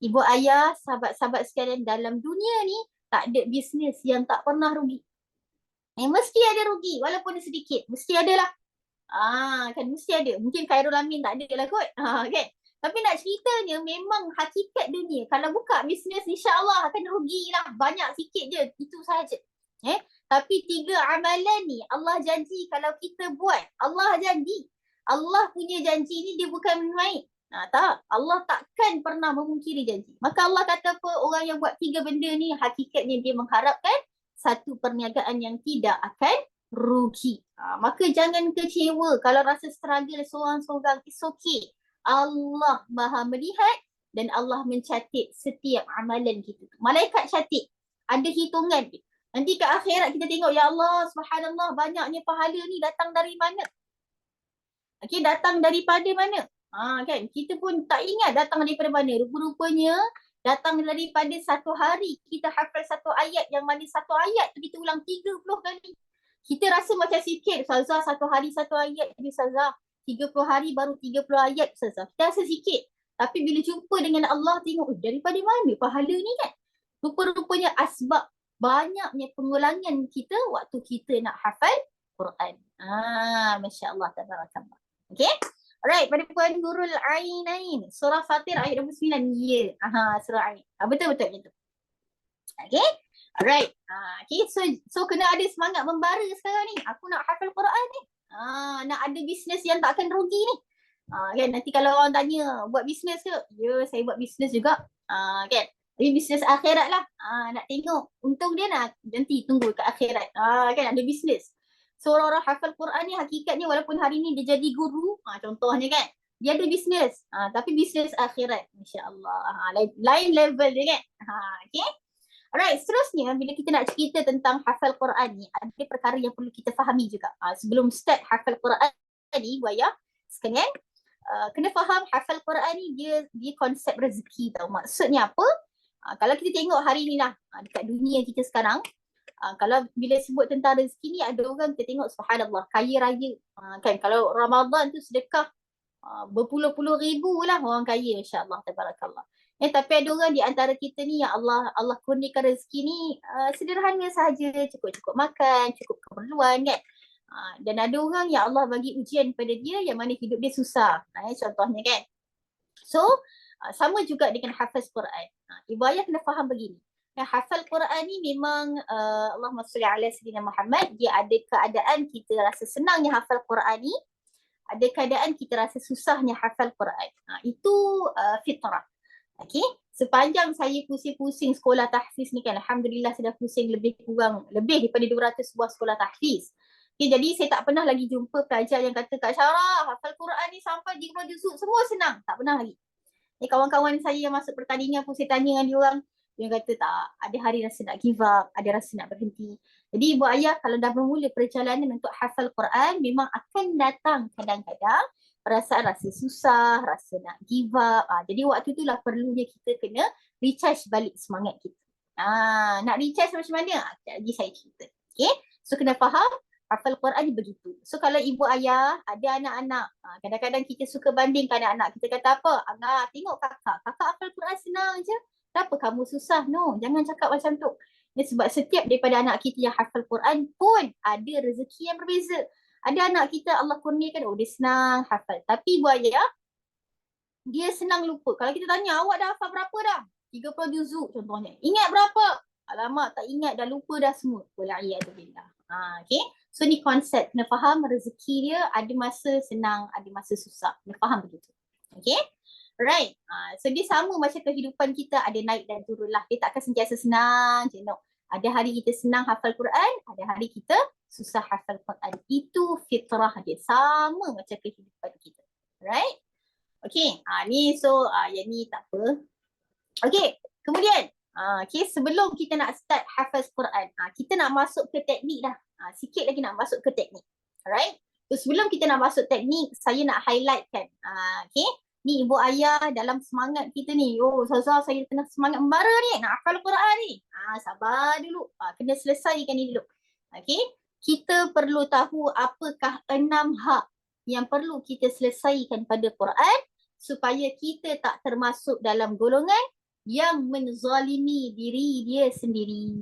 [SPEAKER 2] Ibu ayah, sahabat-sahabat sekalian, dalam dunia ni tak ada bisnes yang tak pernah rugi. Mesti ada rugi walaupun sedikit. Mesti ada lah. Kan mesti ada. Mungkin Khairul Amin tak ada lah kot. Kan? Tapi nak ceritanya memang hakikat dunia. Kalau buka bisnes insya-Allah akan rugi lah. Banyak sikit je. Itu sahaja. Tapi 3 amalan ni Allah janji kalau kita buat. Allah janji. Allah punya janji ni dia bukan main. Tak. Allah takkan pernah memungkiri janji. Maka Allah kata apa? Orang yang buat 3 benda ni hakikatnya dia mengharapkan satu perniagaan yang tidak akan rugi. Maka jangan kecewa kalau rasa struggle seorang-seorang. It's okay. Allah Maha melihat dan Allah mencatat setiap amalan kita. Malaikat catat. Ada hitungan. Nanti ke akhirat kita tengok, ya Allah, subhanallah, banyaknya pahala ni datang dari mana? Okay, datang daripada mana? Kan? Kita pun tak ingat datang daripada mana. Rupa-rupanya datang daripada satu hari kita hafal satu ayat yang mana satu ayat tu kita ulang 30 kali. Kita rasa macam sikit, Ustazah, satu hari satu ayat je Ustazah. 30 hari baru 30 ayat Ustazah. Kita rasa sikit. Tapi bila jumpa dengan Allah tengok, daripada mana pahala ni kan? Rupa-rupanya asbab banyaknya pengulangan kita waktu kita nak hafal Quran. Masya Allah, tabarakallah. Okay? Alright, pada Puan Nurul Ainain, surah Fatir ayat 29. Ya. Surah Ain. Betul-betul macam tu. Okay? Alright. Okay, so kena ada semangat membara sekarang ni. Aku nak hafal Quran ni. Nak ada bisnes yang tak akan rugi ni. Kan, nanti kalau orang tanya, buat bisnes ke? Ya, saya buat bisnes juga. Kan? Tapi bisnes akhirat lah. Nak tengok. Untung dia nak nanti tunggu ke akhirat. Kan, ada bisnes. So orang-orang hafal Quran ni hakikatnya walaupun hari ni dia jadi guru, contohnya kan, dia ada bisnes, tapi bisnes akhirat, masya-Allah. Lain level dia kan. Okay. Alright, seterusnya bila kita nak cerita tentang hafal Quran ni, ada perkara yang perlu kita fahami juga. Sebelum start hafal Quran ni, buaya sekalian, kena faham hafal Quran ni dia konsep rezeki tau. Maksudnya apa? Kalau kita tengok hari ni lah, dekat dunia kita sekarang, kalau bila sebut tentang rezeki ni, ada orang kita tengok subhanallah kaya raya. Kan kalau Ramadan tu sedekah berpuluh-puluh ribu lah orang kaya, masya-Allah, tabarakallah. Tapi ada orang di antara kita ni yang Allah kurniakan rezeki ni sederhana sahaja, cukup-cukup makan, cukup keperluan kan. Dan ada orang yang Allah bagi ujian pada dia yang mana hidup dia susah. Contohnya kan. So sama juga dengan hafaz Quran. Ibu ayah kena faham begini. Hafal Quran ni memang Allahumma salli ala sayyidina Muhammad, dia ada keadaan kita rasa senangnya hafal Quran ni, ada keadaan kita rasa susahnya hafal Quran. Itu fitrah. Okay, sepanjang saya pusing-pusing sekolah tahfiz ni kan, alhamdulillah sudah pusing lebih daripada 200 buah sekolah tahfiz. Okay, jadi saya tak pernah lagi jumpa pelajar yang kata, Kak Syarah, hafal Quran ni sampai 30 juzuk, semua senang. Tak pernah lagi. Kawan-kawan saya yang masuk pertandingan pun saya tanya dengan dia orang, dia kata tak, ada hari rasa nak give up, ada rasa nak berhenti. Jadi ibu ayah kalau dah bermula perjalanan untuk hafal Quran, memang akan datang kadang-kadang perasaan rasa susah, rasa nak give up. Jadi waktu itulah perlunya kita kena recharge balik semangat kita. Nak recharge macam mana? Sekejap lagi saya cerita. Okay? So kena faham hafal Quran ni begitu. So kalau ibu ayah ada anak-anak, kadang-kadang kita suka bandingkan anak-anak. Kita kata apa? Angah, tengok kakak. Kakak hafal Quran senang je. Kenapa kamu susah? No, jangan cakap macam tu. Sebab setiap daripada anak kita yang hafal Quran pun ada rezeki yang berbeza. Ada anak kita Allah kurniakan, dia senang hafal. Tapi ibu ayah, dia senang lupa. Kalau kita tanya, awak dah hafal berapa dah? 30 juzuk contohnya. Ingat berapa? Alamak, tak ingat, dah lupa dah semua. Wala'iyatubillah. Okay. So ni konsep, kena faham rezeki dia ada masa senang, ada masa susah. Kena faham begitu. Okay. Right. So dia sama macam kehidupan kita, ada naik dan turun lah. Dia takkan sentiasa senang je. No. Ada hari kita senang hafal Quran, ada hari kita susah hafal Quran. Itu fitrah dia. Sama macam kehidupan kita. Right. Okay. Ni so yang ni tak apa. Okay. Kemudian. Okay, sebelum kita nak start hafaz Quran, kita nak masuk ke teknik dah. Sikit lagi nak masuk ke teknik. Alright. So, sebelum kita nak masuk teknik, saya nak highlightkan. Okay. Ni ibu ayah dalam semangat kita ni. Ustazah, saya tengah semangat membara ni. Nak hafal Quran ni. Sabar dulu. Kena selesaikan ni dulu. Okay. Kita perlu tahu apakah 6 hak yang perlu kita selesaikan pada Quran supaya kita tak termasuk dalam golongan yang menzalimi diri dia sendiri.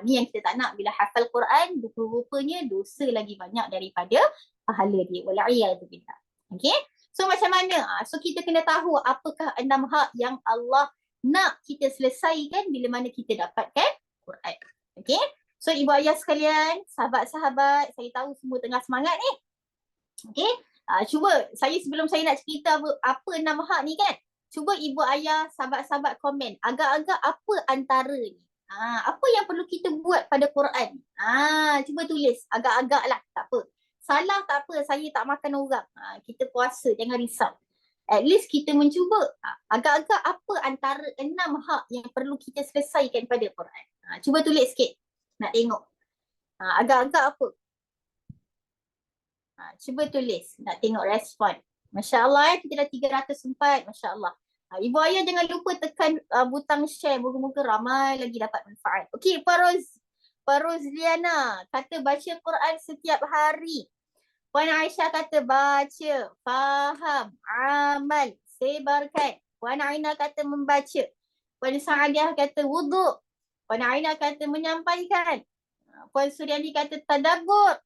[SPEAKER 2] Ni yang kita tak nak. Bila hafal Quran, rupa-rupanya dosa lagi banyak daripada pahala dia. Wala'iyatubillah. Okay. So macam mana? So kita kena tahu apakah 6 hak yang Allah nak kita selesaikan bila mana kita dapatkan Quran. Okay. So ibu ayah sekalian, sahabat-sahabat, saya tahu semua tengah semangat ni. Okay. Cuba saya sebelum saya nak cerita apa 6 hak ni kan, cuba ibu ayah, sahabat-sahabat komen. Agak-agak apa antara ni? Apa yang perlu kita buat pada Quran? Cuba tulis. Agak-agak lah. Tak apa. Salah tak apa. Saya tak makan orang. Kita puasa. Jangan risau. At least kita mencuba. Agak-agak apa antara 6 hak yang perlu kita selesaikan pada Quran? Cuba tulis sikit. Nak tengok. Agak-agak apa? Cuba tulis. Nak tengok respon. Masya Allah kita dah 304. Masya Allah. Ibu ayah jangan lupa tekan butang share. Moga-moga ramai lagi dapat manfaat. Okey, Pak Rozliana kata baca Quran setiap hari. Puan Aisyah kata baca, faham, amal, sebarkan. Puan Aina kata membaca. Puan Saadiah kata wuduk. Puan Aina kata menyampaikan. Puan Suryani kata tadabbur.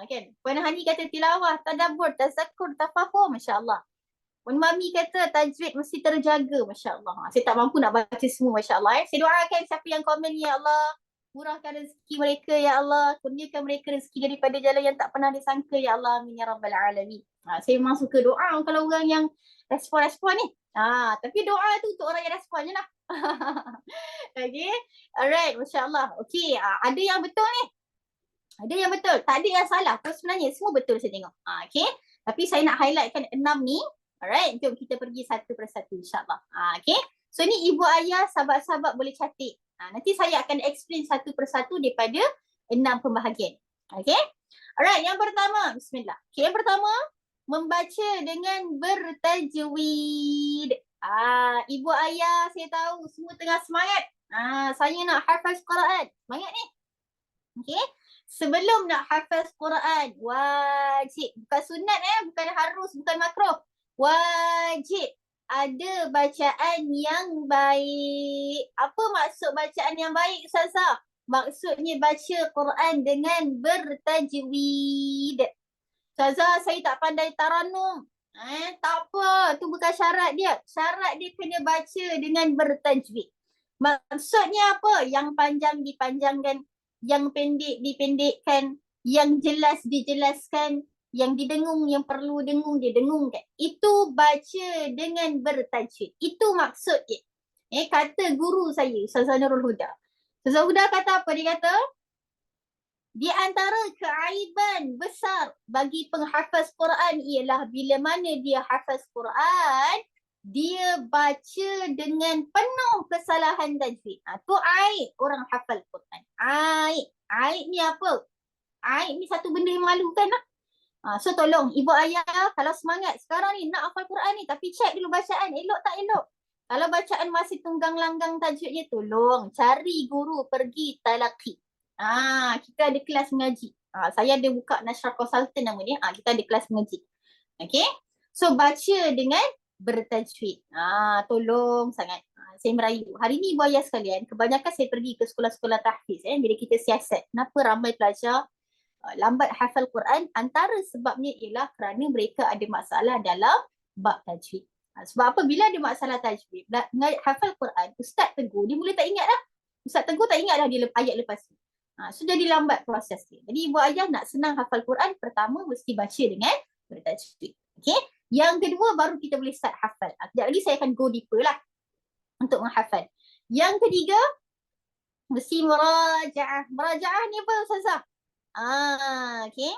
[SPEAKER 2] Kan? Puan Hani kata tilawah, tadabbur, tazakur, tafahum. Masya Allah. Puan Mami kata tajwid mesti terjaga. Masya Allah. Saya tak mampu nak baca semua. Masya Allah. Saya doakan siapa yang komen ni, ya Allah, murahkan rezeki mereka, ya Allah. Kurniakan mereka rezeki daripada jalan yang tak pernah disangka, ya Allah. Amin ya Rabbal Alamin. Saya memang suka doa kalau orang yang respon-respon ni. Tapi doa tu untuk orang yang respon je lah. Okay. Alright. Masya Allah. Okay. Ada yang betul ni. Ada yang betul. Tak ada yang salah pun sebenarnya. Semua betul saya tengok. Okay. Tapi saya nak highlightkan 6 ni. Alright. Jom kita pergi satu persatu insyaAllah. Okay. So ni ibu ayah, sahabat-sahabat boleh catat. Nanti saya akan explain satu persatu daripada 6 pembahagian. Okay. Alright. Yang pertama. Bismillah. Okay. Yang pertama. Membaca dengan bertajwid. Ibu ayah saya tahu semua tengah semangat. Saya nak hafaz Quran. Semangat ni. Okay. Sebelum nak hafaz Quran, wajib. Bukan sunat bukan harus, bukan makruh. Wajib ada bacaan yang baik. Apa maksud bacaan yang baik, Ustazah? Maksudnya baca Quran dengan bertajwid. Ustazah, saya tak pandai taranum. Tak apa, tu bukan syarat dia. Syarat dia kena baca dengan bertajwid. Maksudnya apa? Yang panjang dipanjangkan, yang pendek dipendekkan, yang jelas dijelaskan, yang didengung, yang perlu dengung, dia dengungkan. Itu baca dengan bertajwid. Itu maksud dia. Kata guru saya, Ustazah Nurul Huda. Ustazah Huda kata apa? Dia kata, Di antara keaiban besar bagi penghafaz Quran ialah bila mana dia hafaz Quran, dia baca dengan penuh kesalahan tajwid. Tu aib orang hafal Quran. Aib. Aib ni apa? Aib ni satu benda yang malukan lah. So tolong ibu ayah kalau semangat sekarang ni nak hafal Quran ni, tapi check dulu bacaan elok tak elok. Kalau bacaan masih tunggang langgang tajwidnya, tolong cari guru, pergi talaqi. Kita ada kelas mengaji. Saya ada buka Nasrah Consultant nama dia. Kita ada kelas mengaji. Okay. So baca dengan bertajwid. Tolong sangat. Saya merayu. Hari ni ibu ayah sekalian, kebanyakan saya pergi ke sekolah-sekolah tahfiz. Bila kita siasat, kenapa ramai pelajar lambat hafal Quran? Antara sebabnya ialah kerana mereka ada masalah dalam bab tajwid. Sebab apa? Bila ada masalah tajwid, hafal Quran, Ustaz tegur, dia mula tak ingat dah. Ustaz tegur tak ingat dah dia ayat lepas tu. So jadi lambat proses dia. Jadi ibu ayah nak senang hafal Quran, pertama mesti baca dengan bertajwid. Okay? Yang kedua baru kita boleh start hafal. Sekejap lagi saya akan go deeper lah untuk menghafal. Yang ketiga, mesti merajaah. Merajaah ni apa Ustazah? Okay.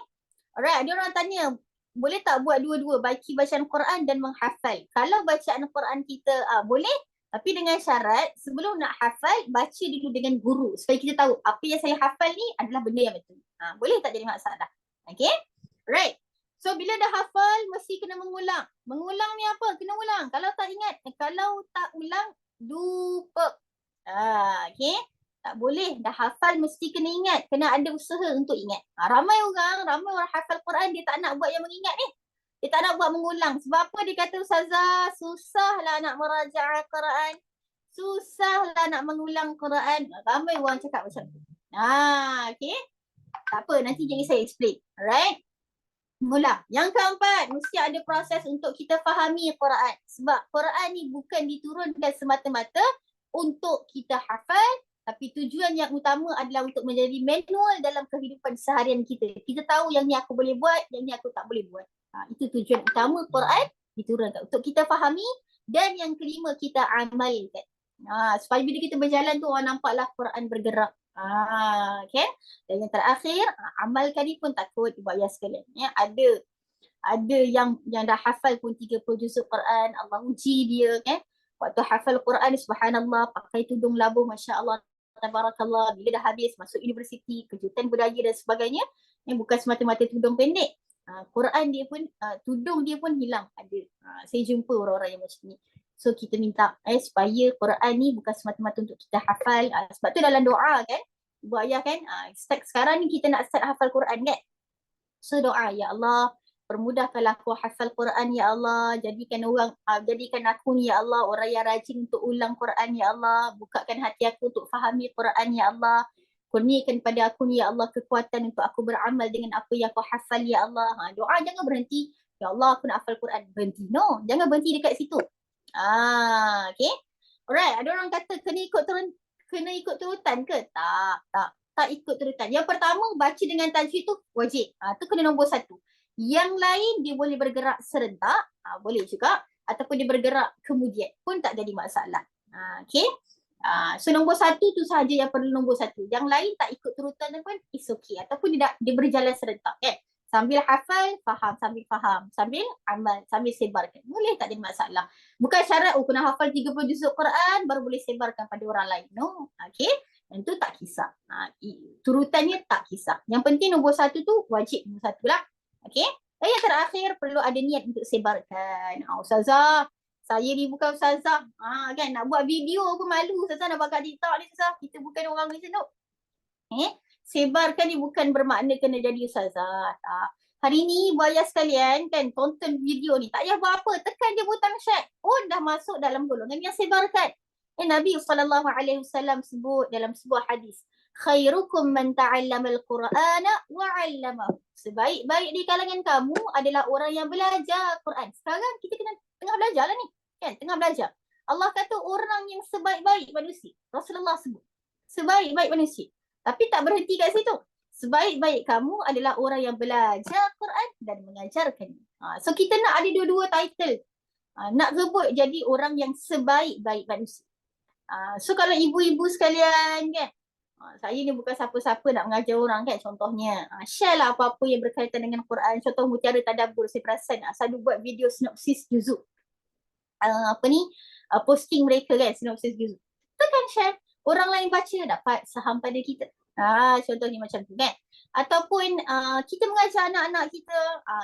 [SPEAKER 2] Alright, ada orang tanya, boleh tak buat dua-dua, baiki bacaan Quran dan menghafal? Kalau bacaan Quran kita boleh, tapi dengan syarat sebelum nak hafal, baca dulu dengan guru supaya kita tahu apa yang saya hafal ni adalah benda yang betul. Boleh tak jadi masalah? Okay. Right. So bila dah hafal, mesti kena mengulang. Mengulang ni apa? Kena ulang. Kalau tak ingat, kalau tak ulang, lupa. Okay. Tak boleh. Dah hafal mesti kena ingat. Kena ada usaha untuk ingat. Ramai orang hafal Quran, dia tak nak buat yang mengingat ni. Dia tak nak buat mengulang. Sebab apa dia kata, Ustazah, susahlah nak merajaah Quran. Susahlah nak mengulang Quran. Ramai orang cakap macam tu. Okay. Tak apa, nanti jadi saya explain. Alright. Mengulang. Yang keempat, mesti ada proses untuk kita fahami Quran. Sebab Quran ni bukan diturunkan semata-mata untuk kita hafal, tapi tujuan yang utama adalah untuk menjadi manual dalam kehidupan seharian kita. Kita tahu yang ni aku boleh buat, yang ni aku tak boleh buat. Itu tujuan utama Quran diturunkan. Untuk kita fahami, dan yang kelima kita amalkan. Supaya bila kita berjalan tu orang nampaklah Quran bergerak. Okay. Dan yang terakhir, amalkan ni pun takut ibu ayah sekalian. Ada yang dah hafal pun 30 juzuk Quran, Allah uji dia kan. Waktu hafal Quran, subhanallah, pakai tudung labuh, masya-Allah, tabarakallah, bila dah habis masuk universiti, kejutan budaya dan sebagainya, bukan semata-mata tudung pendek. Quran dia pun, tudung dia pun hilang. Ada. Saya jumpa orang-orang yang macam ni. So kita minta supaya Quran ni bukan semata-mata untuk kita hafal. Sebab tu dalam doa kan, ibu ayah kan, sekarang ni kita nak start hafal Quran kan. So doa, ya Allah, permudahkanlah aku hafal Quran ya Allah, jadikan aku ni ya Allah orang yang rajin untuk ulang Quran ya Allah, bukakan hati aku untuk fahami Quran ya Allah, kurniakan pada aku ni ya Allah kekuatan untuk aku beramal dengan apa yang aku hafal ya Allah. Doa jangan berhenti, ya Allah aku nak hafal Quran, berhenti. No, jangan berhenti dekat situ. Okay. Alright, ada orang kata kena ikut turutan ke? Tak ikut turutan. Yang pertama, baca dengan tajwid tu wajib. Tu kena nombor 1. Yang lain dia boleh bergerak serentak, boleh juga, ataupun dia bergerak kemudian pun tak jadi masalah. Okay. So nombor 1 tu sahaja yang perlu nombor 1. Yang lain tak ikut turutan pun is okay. Ataupun dia berjalan serentak kan. Sambil hafal, faham, sambil amal, sambil sebarkan. Boleh tak jadi masalah. Bukan syarat kena hafal 30 juzuk Quran baru boleh sebarkan pada orang lain. No. Okay. Yang tu tak kisah. Turutannya tak kisah. Yang penting nombor 1 tu wajib nombor 1 lah. Okay. Dan yang terakhir perlu ada niat untuk sebarkan. Ustazah, saya ni bukan ustazah. Kan nak buat video pun malu. Ustazah nak buat kat TikTok ni ustazah. Kita bukan orang Malaysia tu. Sebarkan ni bukan bermakna kena jadi ustazah. Tak. Hari ni ibu ayah sekalian kan tonton video ni. Tak payah buat apa. Tekan je butang share. Dah masuk dalam golongan yang sebarkan. Nabi SAW sebut dalam sebuah hadis. Khairukum man ta'allamal Qur'ana wa 'allamahu. Sebaik-baik di kalangan kamu adalah orang yang belajar Quran. Sekarang kita tengah belajar lah ni. Kan, tengah belajar. Allah kata orang yang sebaik-baik manusia. Rasulullah sebut. Sebaik-baik manusia. Tapi tak berhenti kat situ. Sebaik-baik kamu adalah orang yang belajar Quran dan mengajarkan. So kita nak ada dua-dua title. Nak rebut jadi orang yang sebaik-baik manusia. So kalau ibu-ibu sekalian kan, Saya ni bukan siapa-siapa nak mengajar orang kan, contohnya. Share lah apa-apa yang berkaitan dengan Quran. Contoh Mutiara Tadabbur, saya perasan selalu buat video sinopsis juzuk. Posting mereka kan, sinopsis juzuk. Tekan share, orang lain baca dapat saham pada kita. Contohnya macam tu kan. Ataupun kita mengajar anak-anak kita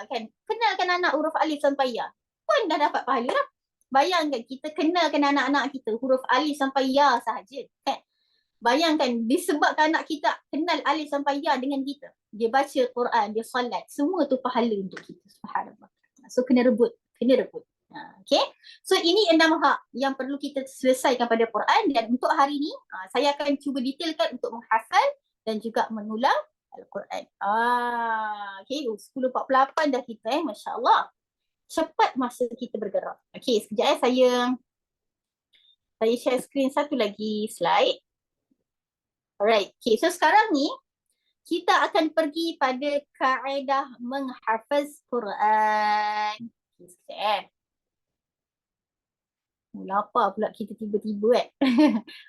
[SPEAKER 2] kan, kenalkan anak huruf alif sampai ya, pun dah dapat pahala lah. Bayangkan kita kenalkan anak-anak kita huruf alif sampai ya sahaja kan. Bayangkan disebabkan anak kita kenal alif sampai ya dengan kita, dia baca Quran, dia solat, semua tu pahala untuk kita. Subhanallah. So kena rebut. Okay. So ini 6 hak yang perlu kita selesaikan pada Quran, dan untuk hari ni saya akan cuba detailkan untuk menghafal dan juga mengulang Al-Quran. Okay, 10.48 dah kita Masya Allah. Cepat masa kita bergerak. Okay, sekejap saya share screen satu lagi slide. Alright, okay, so sekarang ni kita akan pergi pada kaedah menghafaz Quran. Okay, lapar pula kita tiba-tiba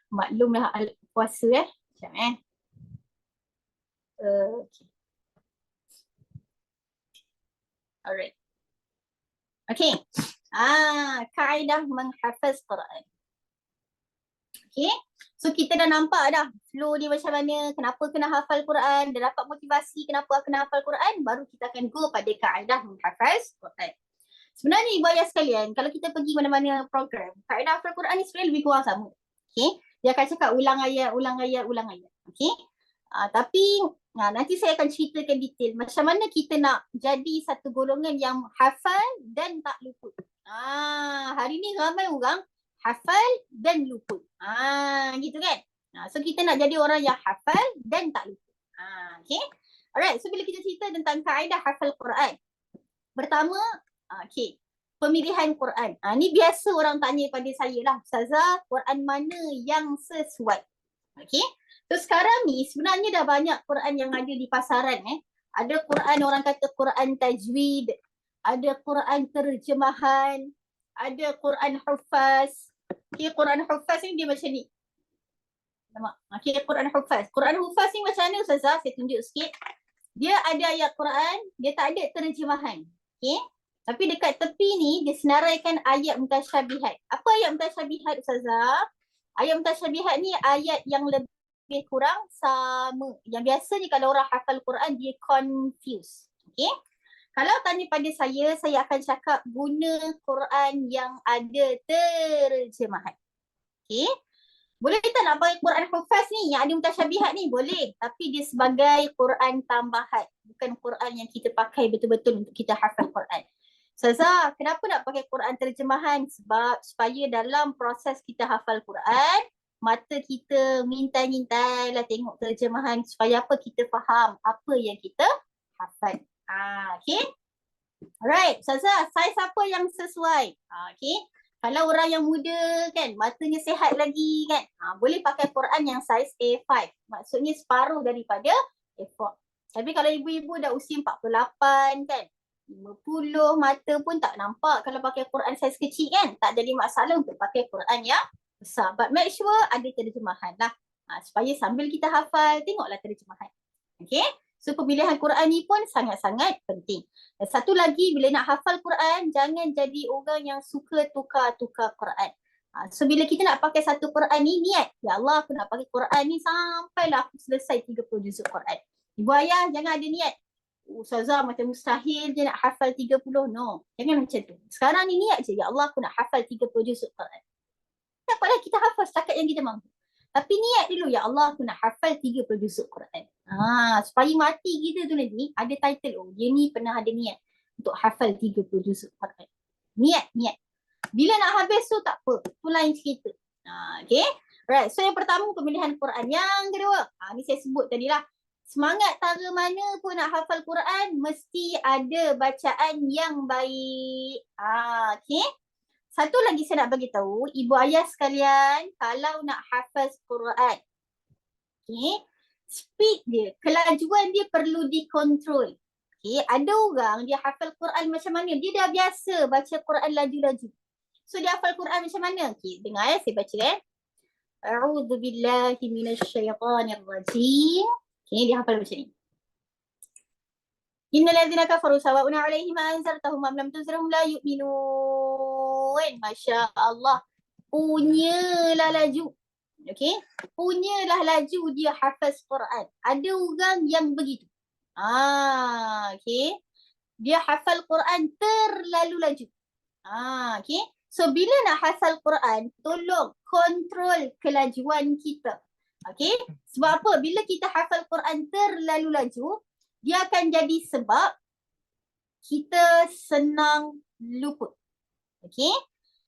[SPEAKER 2] Maklumlah puasa Sekejap okay. Alright. Okay. Kaedah menghafaz Quran. Okay. So kita dah nampak dah flow dia macam mana, kenapa kena hafal Quran, dah dapat motivasi kenapa kena hafal Quran, baru kita akan go pada kaedah menghafaz Quran. Sebenarnya ibu ayah sekalian, kalau kita pergi mana-mana program, kaedah hafal Quran ni sebenarnya lebih kurang sama. Okay. Dia akan cakap ulang ayat. Okay. Tapi nanti saya akan ceritakan detail macam mana kita nak jadi satu golongan yang hafal dan tak luput. Hari ni ramai orang hafal dan luput. Gitu kan. So kita nak jadi orang yang hafal dan tak luput. Okay. Alright, so bila kita cerita tentang kaedah hafal Quran, pertama, okay, pemilihan Quran. Ni biasa orang tanya pada saya lah, Ustazah, Quran mana yang sesuai? Okay. So sekarang ni sebenarnya dah banyak Quran yang ada di pasaran. Ada Quran orang kata Quran tajwid, ada Quran terjemahan, ada Quran hufaz. Okay, Quran hufaz ni dia macam ni. Okay, Quran hufaz. Quran hufaz ni macam mana Ustazah? Saya tunjuk sikit. Dia ada ayat Quran, dia tak ada terjemahan. Okay. Tapi dekat tepi ni dia senaraikan ayat mutasyabihat. Apa ayat mutasyabihat Ustazah? Ayat mutasyabihat ni ayat yang lebih kurang sama. Yang biasanya kalau orang hafal Quran dia confuse. Okay. Kalau tanya pada saya akan cakap guna Quran yang ada terjemahan. Okay. Boleh tak nak pakai Quran hufaz ni yang ada mutasyabihat ni? Boleh. Tapi dia sebagai Quran tambahan. Bukan Quran yang kita pakai betul-betul untuk kita hafal Quran. Ustazah, kenapa nak pakai Quran terjemahan? Sebab supaya dalam proses kita hafal Quran, mata kita mintai-mintai lah tengok terjemahan supaya apa kita faham apa yang kita hafal. Okay. Alright, Ustazah, saiz apa yang sesuai? Okay. Kalau orang yang muda kan, matanya sihat lagi kan, boleh pakai Quran yang saiz A5. Maksudnya separuh daripada A4. Tapi kalau ibu-ibu dah usia 48 kan, 50 mata pun tak nampak kalau pakai Quran saiz kecil kan, tak jadi masalah untuk pakai Quran yang besar. But make sure ada terjemahan lah. Supaya sambil kita hafal, tengoklah terjemahan. Okay. So pemilihan Quran ni pun sangat-sangat penting. Dan satu lagi, bila nak hafal Quran, jangan jadi orang yang suka tukar-tukar Quran. So bila kita nak pakai satu Quran ni, niat. Ya Allah, aku nak pakai Quran ni sampailah aku selesai 30 juzuk Quran. Ibu ayah jangan ada niat. Ustazah macam mustahil je nak hafal 30. No, jangan macam tu. Sekarang ni niat je. Ya Allah, aku nak hafal 30 juzuk Quran. Tak apalah kita hafal setakat yang kita mampu. Tapi niat dulu, ya Allah aku nak hafal 30 juzuk Quran. Supaya mati kita tu nanti ada title, dia ni pernah ada niat untuk hafal 30 juzuk Quran. Niat. Bila nak habis tu tak apa, tu lain cerita. Okay. Right, so yang pertama pemilihan Quran. Yang kedua, ni saya sebut tadi lah. Semangat tara mana pun nak hafal Quran, mesti ada bacaan yang baik. Okay. Satu lagi saya nak bagi tahu, ibu ayah sekalian, kalau nak hafaz Quran, okay, speed dia, kelajuan dia perlu dikontrol. Okay, ada orang dia hafal Quran macam mana? Dia dah biasa baca Quran laju-laju. So dia hafal Quran macam mana? Okay, dengar saya baca A'udzu billahi minasyaitonir rajim. Okay, dia hafal macam ni. Innal ladzina kafaru sawa'un 'alaihim anzartahum am lam tunzirhum la yu'minun. Masya-Allah. Punyalah laju. Okey. Punyalah laju dia hafaz Quran. Ada orang yang begitu. Okey. Dia hafal Quran terlalu laju. Okey. So bila nak hafal Quran, tolong kontrol kelajuan kita. Okey? Sebab apa? Bila kita hafal Quran terlalu laju, dia akan jadi sebab kita senang luput. Okey?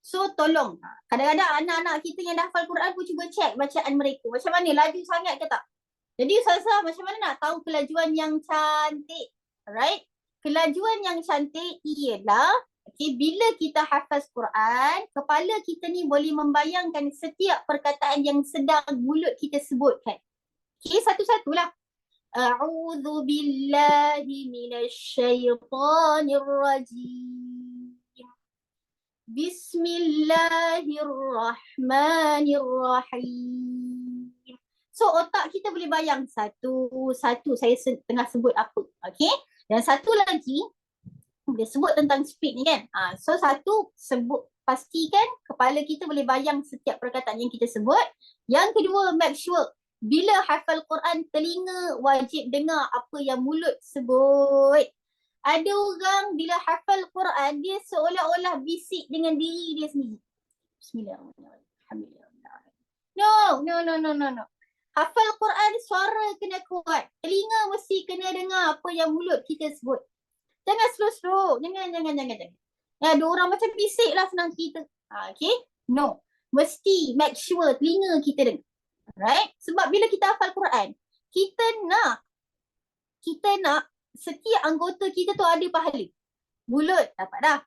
[SPEAKER 2] So tolong. Kadang-kadang anak-anak kita yang dah hafal Quran pun cuba check bacaan mereka. Macam mana? Laju sangat ke tak? Jadi Ustazah, macam mana nak tahu kelajuan yang cantik? Alright? Kelajuan yang cantik ialah bila kita hafaz Quran, kepala kita ni boleh membayangkan setiap perkataan yang sedang mulut kita sebutkan. Satu-satulah. A'udzu billahi minasyaitonir rajim. Bismillahirrahmanirrahim. So otak kita boleh bayang satu-satu saya tengah sebut apa. Okey? Dan satu lagi dia sebut tentang speed ni kan. So satu sebut pastikan kepala kita boleh bayang setiap perkataan yang kita sebut. Yang kedua, make sure bila hafal Quran, telinga wajib dengar apa yang mulut sebut. Ada orang bila hafal Quran, dia seolah-olah bisik dengan diri dia sendiri. Bismillahirrahmanirrahim. No. Hafal Quran, suara kena kuat. Telinga mesti kena dengar apa yang mulut kita sebut. Jangan slow-slow. Jangan. Ada orang macam bisik lah senang kita. Okay? No. Mesti make sure telinga kita dengar. Right? Sebab bila kita hafal Quran, kita nak setiap anggota kita tu ada pahala. Mulut dapat dah.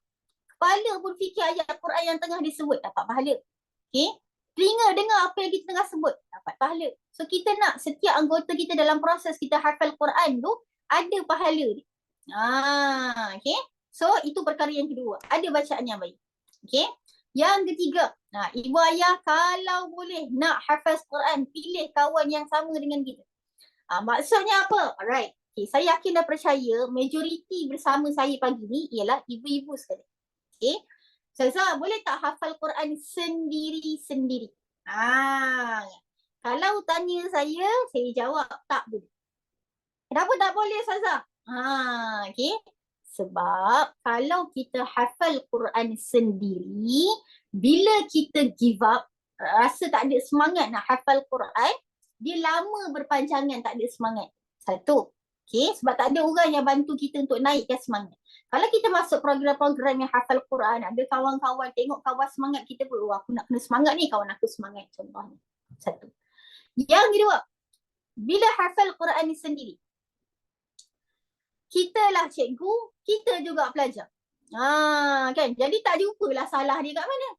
[SPEAKER 2] Kepala pun fikir ayat Quran yang tengah disebut, dapat pahala. Okay? Telinga dengar apa yang kita tengah sebut, dapat pahala. So kita nak setiap anggota kita dalam proses kita hafal Quran tu ada pahala ni. Okay? So itu perkara yang kedua. Ada bacaan yang baik. Okay? Yang ketiga, ibu ayah kalau boleh nak hafaz Quran, pilih kawan yang sama dengan kita. Maksudnya apa? Alright. Okay, saya yakin dan percaya majoriti bersama saya pagi ni ialah ibu-ibu sekali. Okay. Ustazah, boleh tak hafal Quran sendiri-sendiri? Kalau tanya saya jawab tak boleh. Kenapa tak boleh Ustazah? Okay. Sebab kalau kita hafal Quran sendiri, bila kita give up, rasa tak ada semangat nak hafal Quran, dia lama berpanjangan tak ada semangat. Satu. Okay, sebab tak ada orang yang bantu kita untuk naikkan semangat. Kalau kita masuk program-program yang hafal Quran, ada kawan-kawan tengok kawan semangat kita pun, aku nak kena semangat ni, kawan aku semangat contohnya. Satu. Yang kedua, bila hafal Quran ni sendiri, kita lah cikgu, kita juga pelajar. Kan? Jadi tak jumpalah salah dia kat mana.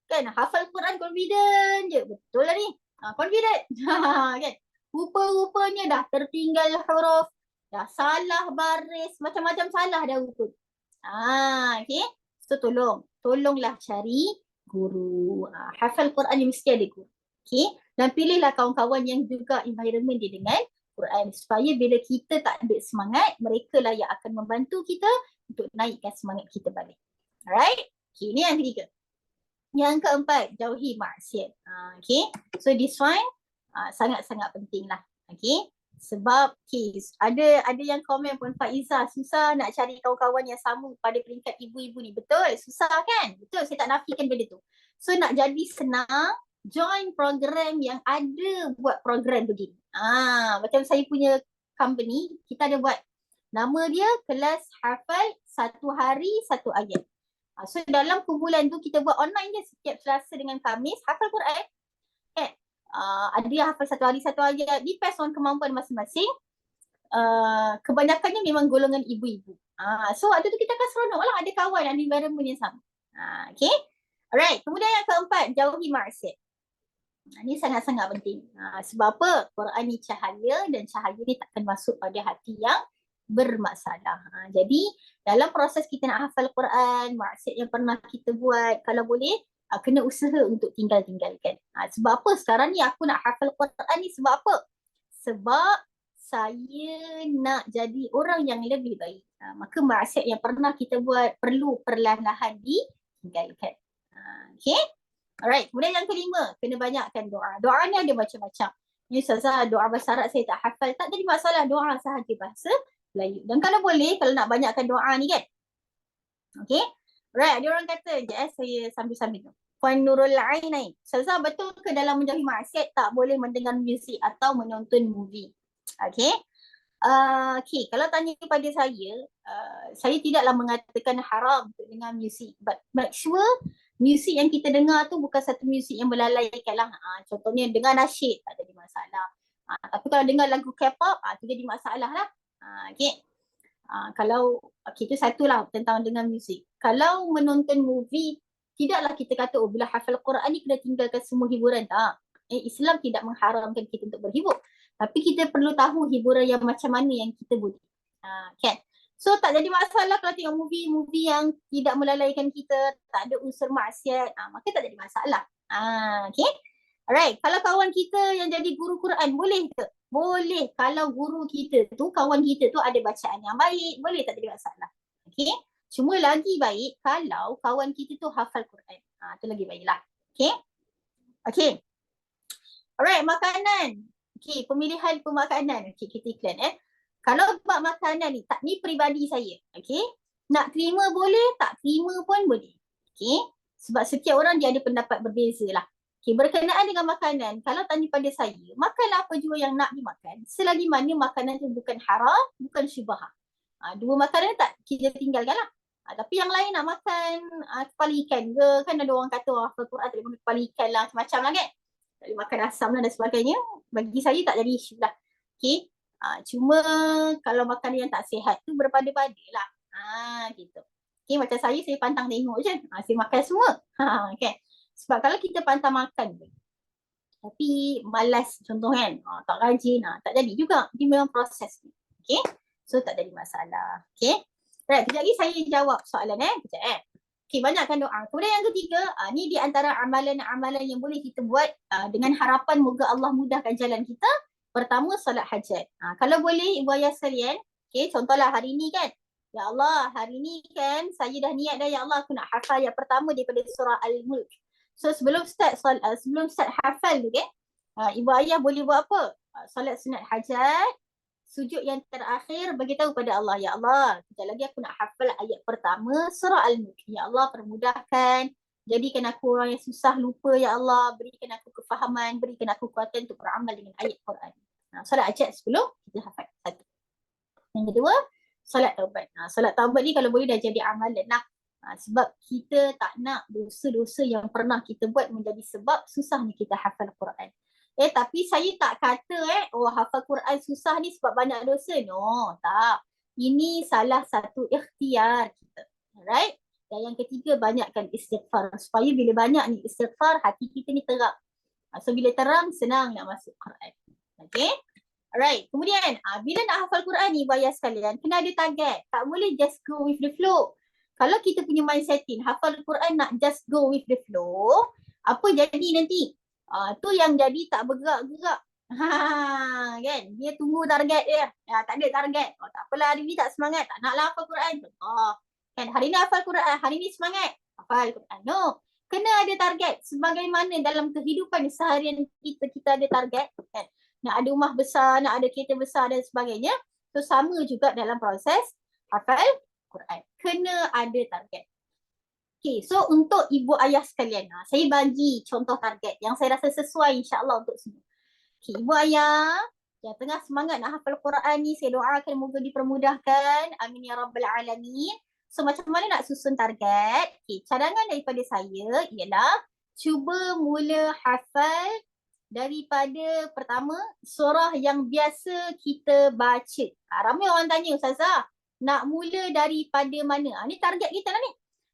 [SPEAKER 2] Kan? Hafal Quran confident je. Betul lah ni. Confident. Kan? Rupa-rupanya dah tertinggal huruf, dah salah baris, macam-macam salah dah rupa. Okay. So tolonglah cari guru. Hafal Quran ni mesti ada guru. Okay. Dan pilihlah kawan-kawan yang juga environment dia dengan Quran, supaya bila kita tak ada semangat, mereka lah yang akan membantu kita untuk naikkan semangat kita balik. Alright? Okay, ini yang ketiga. Yang keempat, jauhi maksiat. Okay, so this one sangat-sangat penting lah. Okay, sebab ada yang komen pun, Faiza, susah nak cari kawan-kawan yang sama pada peringkat ibu-ibu ni. Betul, susah kan? Betul, saya tak nafikan benda tu. So nak jadi senang, join program yang ada buat program begini. Macam saya punya company, kita ada buat, nama dia kelas hafal 1 hari 1 ayat. So dalam kumpulan tu kita buat online je setiap Selasa dengan Khamis, hafal Quran. Ada yang hafal 1 hari 1 ayat, depends on kemampuan masing-masing. Kebanyakannya memang golongan ibu-ibu. So waktu tu kita akan seronok lah, ada kawan, ada environment yang sama. Okay. Alright, kemudian yang keempat, jauhi maksiat. Ini sangat-sangat penting. Sebab apa? Quran ni cahaya, dan cahaya ni takkan masuk pada hati yang bermasalah. Jadi dalam proses kita nak hafal Quran, maksiat yang pernah kita buat, kalau boleh kena usaha untuk tinggalkan. Sebab apa sekarang ni aku nak hafal Quran ni, sebab apa? Sebab saya nak jadi orang yang lebih baik. Maka maksiat yang pernah kita buat perlu perlahan-lahan ditinggalkan. Okay. Alright, kemudian yang kelima, kena banyakkan doa. Doa ni ada macam-macam. Ni Ustazah, doa bahasa Arab saya tak hafal, tak jadi masalah, doa sahaja bahasa Melayu. Dan kalau boleh, kalau nak banyakkan doa ni kan. Okay. Alright, ada orang kata, saya sambil-sambil tu. Puan Nurul Ainain. Ustazah, betul ke dalam menjauhi maksiat tak boleh mendengar muzik atau menonton movie? Okay. Okay, kalau tanya kepada saya tidaklah mengatakan haram untuk dengar muzik. But make sure muzik yang kita dengar tu bukan satu muzik yang melalaikan lah. Contohnya dengar nasyid, tak jadi masalah. Tapi kalau dengar lagu K-pop, tu jadi masalah lah. Okay. Kalau itu satulah tentang dengar muzik. Kalau menonton movie, tidaklah kita kata bila hafal Quran ni kena tinggalkan semua hiburan. Tak. Islam tidak mengharamkan kita untuk berhibur. Tapi kita perlu tahu hiburan yang macam mana yang kita boleh. Kan? So tak jadi masalah kalau tengok movie yang tidak melalaikan kita, tak ada unsur maksiat, maka tak jadi masalah. Okay? Alright, kalau kawan kita yang jadi guru Quran, boleh ke? Boleh. Kalau guru kita tu, kawan kita tu ada bacaan yang baik, boleh, tak jadi masalah. Okay? Cuma lagi baik kalau kawan kita tu hafal Quran. Tu lagi baiklah. Okay? Okay. Alright, makanan. Okay, pemilihan pemakanan. Okay, kita iklan Kalau bab makanan ni, ni peribadi saya. Okay. Nak terima boleh, tak terima pun boleh. Okay. Sebab setiap orang dia ada pendapat berbeza lah. Okay, berkenaan dengan makanan, kalau tanya pada saya, makanlah apa jua yang nak dimakan. Selagi mana makanan tu bukan haram, bukan syubhah. Dua makanan tak kita tinggalkan lah. Tapi yang lain nak makan kepala ikan ke, kan ada orang kata hafal Quran tak boleh makan kepala ikan lah, macam-macam lah kan. Tak boleh makan asam lah dan sebagainya. Bagi saya tak jadi isu lah. Okay. Cuma kalau makanan yang tak sihat tu berpada-pada lah. Gitu. Okay, macam saya pantang tengok je. Saya makan semua. Okay. Sebab kalau kita pantang makan tapi malas contoh kan, tak rajin, tak jadi juga. Dia memang proses. Okay. So tak jadi masalah. Okay. Right, kejap lagi saya jawab soalan kejap Okay, banyakkan doa. Kemudian yang ketiga, ni di antara amalan-amalan yang boleh kita buat dengan harapan moga Allah mudahkan jalan kita. Pertama, solat hajat. Kalau boleh, ibu ayah sekalian, okay, contohlah hari ni kan, ya Allah, hari ni kan saya dah niat dah, ya Allah, aku nak hafal yang pertama daripada surah Al-Mulk. So sebelum start hafal tu kan, ibu ayah boleh buat apa? Solat sunat hajat, sujud yang terakhir beritahu pada Allah, ya Allah, sekejap lagi aku nak hafal ayat pertama surah Al-Mulk. Ya Allah, permudahkan, jadikan aku orang yang susah lupa, ya Allah, berikan aku kefahaman, berikan aku kekuatan untuk beramal dengan ayat Quran. Solat hajat sebelum kita hafal. Satu. Yang kedua, solat taubat. Solat taubat ni kalau boleh dah jadi amalan lah. Sebab kita tak nak dosa-dosa yang pernah kita buat menjadi sebab susahnya kita hafal Quran. Tapi saya tak kata hafal Quran susah ni sebab banyak dosa. No, tak. Ini salah satu ikhtiar kita. Alright? Dan yang ketiga, banyakkan istighfar. Supaya bila banyak ni istighfar, hati kita ni terang. So bila terang, senang nak masuk Quran. Okay? Alright. Kemudian, bila nak hafal Quran ni, bayar sekalian, kena ada target. Tak boleh just go with the flow. Kalau kita punya mindsetin, hafal Quran nak just go with the flow, apa jadi nanti? Tu yang jadi tak bergerak-gerak. Kan? Dia tunggu target dia. Tak ada target. Tak apalah, hari ni tak semangat. Tak naklah hafal Quran. Kan? Hari ni hafal Quran. Hari ni semangat. Hafal Quran. No. Kena ada target. Sebagaimana dalam kehidupan seharian kita ada target. Kan? Nak ada rumah besar, nak ada kereta besar dan sebagainya. So sama juga dalam proses hafal Quran. Kena ada target. Okay, so untuk ibu ayah sekalian, saya bagi contoh target yang saya rasa sesuai insya-Allah untuk semua. Okay, ibu ayah yang tengah semangat nak hafal Quran ni, saya doakan moga dipermudahkan. Amin ya rabbal alamin. So macam mana nak susun target? Okay, cadangan daripada saya ialah cuba mula hafal daripada pertama surah yang biasa kita baca. Ramai orang tanya, Ustazah, nak mula daripada mana? Ni target kita lah ni.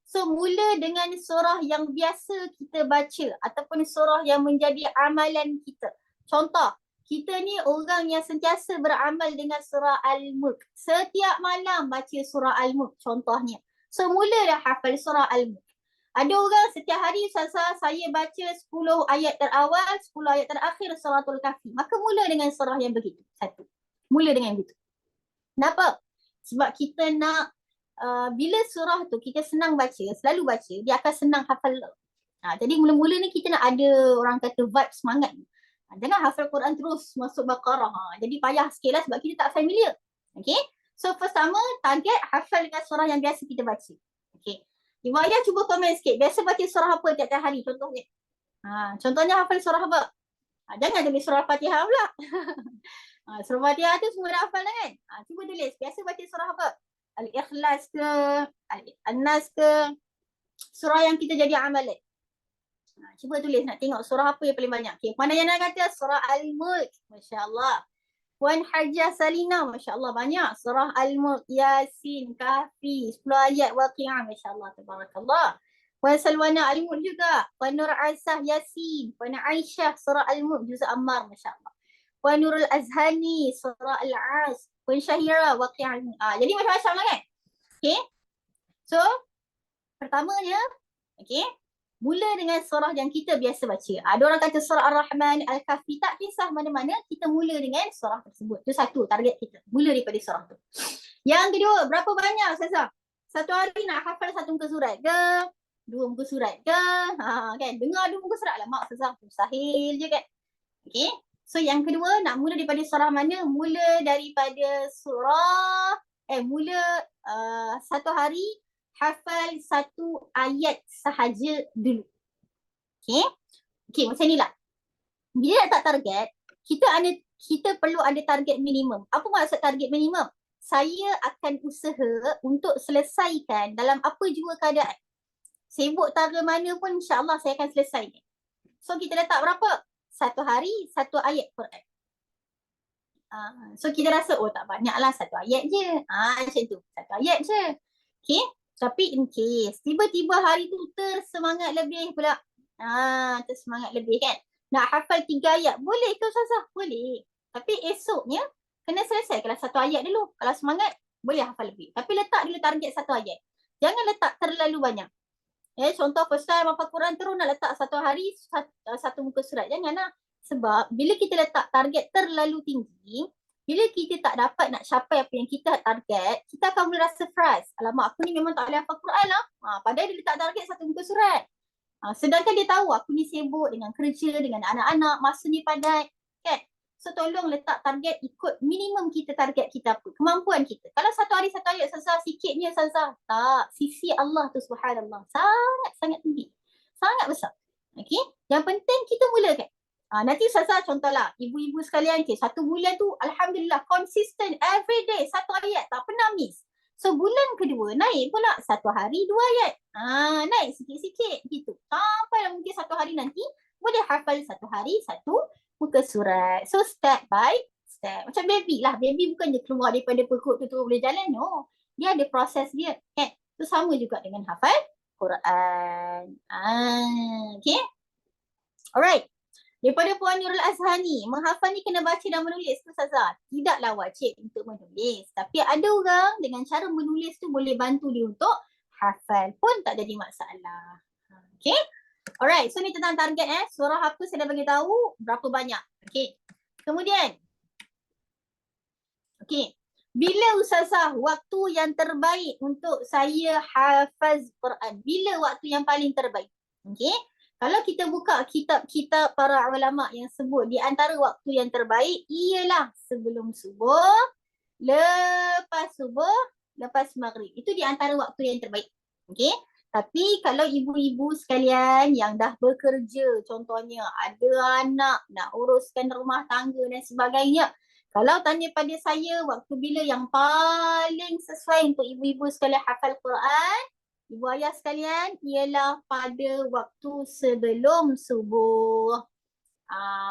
[SPEAKER 2] So mula dengan surah yang biasa kita baca ataupun surah yang menjadi amalan kita. Contoh, kita ni orang yang sentiasa beramal dengan surah Al-Mulk. Setiap malam baca surah Al-Mulk contohnya. So mula dah hafal surah Al-Mulk. Ada orang setiap hari Ustazah saya baca 10 ayat terawal, 10 ayat terakhir suratul kahfi. Maka mula dengan surah yang begitu. Satu. Mula dengan begitu. Kenapa? Sebab kita nak bila surah tu kita senang baca, selalu baca, dia akan senang hafal. Jadi mula-mula ni kita nak ada orang kata vibe semangat. Jangan hafal Quran terus masuk Baqarah. Jadi payah sikit lah sebab kita tak familiar. Okay. So pertama target hafal dengan surah yang biasa kita baca. Okay. Ibu Ayah cuba komen sikit. Biasa baca surah apa tiap-tiap hari contohnya? Contohnya hafal surah apa? Jangan tulis surah Fatihah pula. Surah Fatihah tu semua dah hafal dah kan? Cuba tulis. Biasa baca surah apa? Al-Ikhlas ke? Al-Nas ke? Surah yang kita jadi amalan. Cuba tulis nak tengok surah apa yang paling banyak. Okay. Mana yang nak kata? Surah Al-Mulk. Masya Allah. Puan Hajjah Salina. Masya Allah banyak. Surah Al-Mulk, Yasin, Kahfi, 10 ayat, Waqi'ah. Masya Allah. Tabarakallah. Puan Salwana Al-Mulk juga. Puan Nur Asah Yasin. Puan Aisyah Surah Al-Mulk, Juz Ammar. Masya Allah. Puan Nurul Azhani Surah Al-As. Puan Syahira Waqi'ah. Jadi macam-macam lah kan. Okay. So, pertamanya, okay, mula dengan surah yang kita biasa baca. Ada orang kata surah Ar-Rahman, Al-Kahfi, tak kisah mana-mana, kita mula dengan surah tersebut. Itu satu target kita. Mula daripada surah tu. Yang kedua, berapa banyak Ustazah? Satu hari nak hafal satu muka surat ke? 2 muka surat ke? Kan? Dengar 2 muka surat lah mak Ustazah. Mustahil je kan? Okay. So yang kedua, nak mula daripada surah mana? Mula daripada surah, satu hari hafal satu ayat sahaja dulu. Okay. Okay, macam ni lah. Bila nak tak target, kita perlu ada target minimum. Apa maksud target minimum? Saya akan usaha untuk selesaikan dalam apa jua keadaan. Sibuk tara mana pun insyaAllah saya akan selesaikan. So kita letak berapa? Satu hari, satu ayat Quran. So kita rasa, oh tak banyak lah, satu ayat je. Macam tu, satu ayat je. Okay. Tapi in case tiba-tiba hari tu tersemangat lebih pula. Tersemangat lebih kan. Nak hafal 3 ayat. Boleh ke Ustazah? Boleh. Tapi esoknya kena selesai kalau satu ayat dulu. Kalau semangat boleh hafal lebih. Tapi letak dulu target satu ayat. Jangan letak terlalu banyak. Contoh first time hafal Quran terus nak letak satu hari satu muka surat. Janganlah. Sebab bila kita letak target terlalu tinggi, bila kita tak dapat nak capai apa yang kita target, kita akan mula rasa frust. Alamak, aku ni memang tak boleh hafal Quran lah. Padahal dia letak target satu muka surat. Sedangkan dia tahu aku ni sibuk dengan kerja, dengan anak-anak, masa ni padat. Kan? So tolong letak target ikut minimum kita target kita apa. Kemampuan kita. Kalau satu hari satu ayat Ustazah, sikitnya Ustazah. Tak. Sisi Allah tu subhanallah. Sangat tinggi. Sangat besar. Okay? Yang penting kita mulakan. Nanti Ustazah contohlah, ibu-ibu sekalian, okay, 1 bulan tu Alhamdulillah consistent every day, 1 ayat, tak pernah miss. So bulan kedua naik pula 1 hari 2 ayat. Naik sikit-sikit gitu. Sampai mungkin 1 hari nanti boleh hafal 1 hari 1 muka surat. So step by step. Macam baby lah. Baby bukan je keluar daripada perut tu terus boleh jalan. No. Dia ada proses dia. Kan? So sama juga dengan hafal Quran. Okay. Alright. Daripada Puan Nurul Azhani, menghafal ni kena baca dan menulis tu Ustazah. Tidaklah wajib untuk menulis. Tapi ada orang dengan cara menulis tu boleh bantu dia untuk hafal pun tak jadi masalah. Okay. Alright, so ni tentang target surah apa saya dah bagi tahu berapa banyak. Okay. Kemudian. Okay. Bila Ustazah waktu yang terbaik untuk saya hafaz Quran? Bila waktu yang paling terbaik? Okay. Kalau kita buka kitab-kitab para ulama yang sebut di antara waktu yang terbaik ialah sebelum subuh, lepas subuh, lepas maghrib. Itu di antara waktu yang terbaik. Okay. Tapi kalau ibu-ibu sekalian yang dah bekerja, contohnya ada anak, nak uruskan rumah tangga dan sebagainya. Kalau tanya pada saya waktu bila yang paling sesuai untuk ibu-ibu sekalian hafal Quran, ibu ayah sekalian, ialah pada waktu sebelum subuh.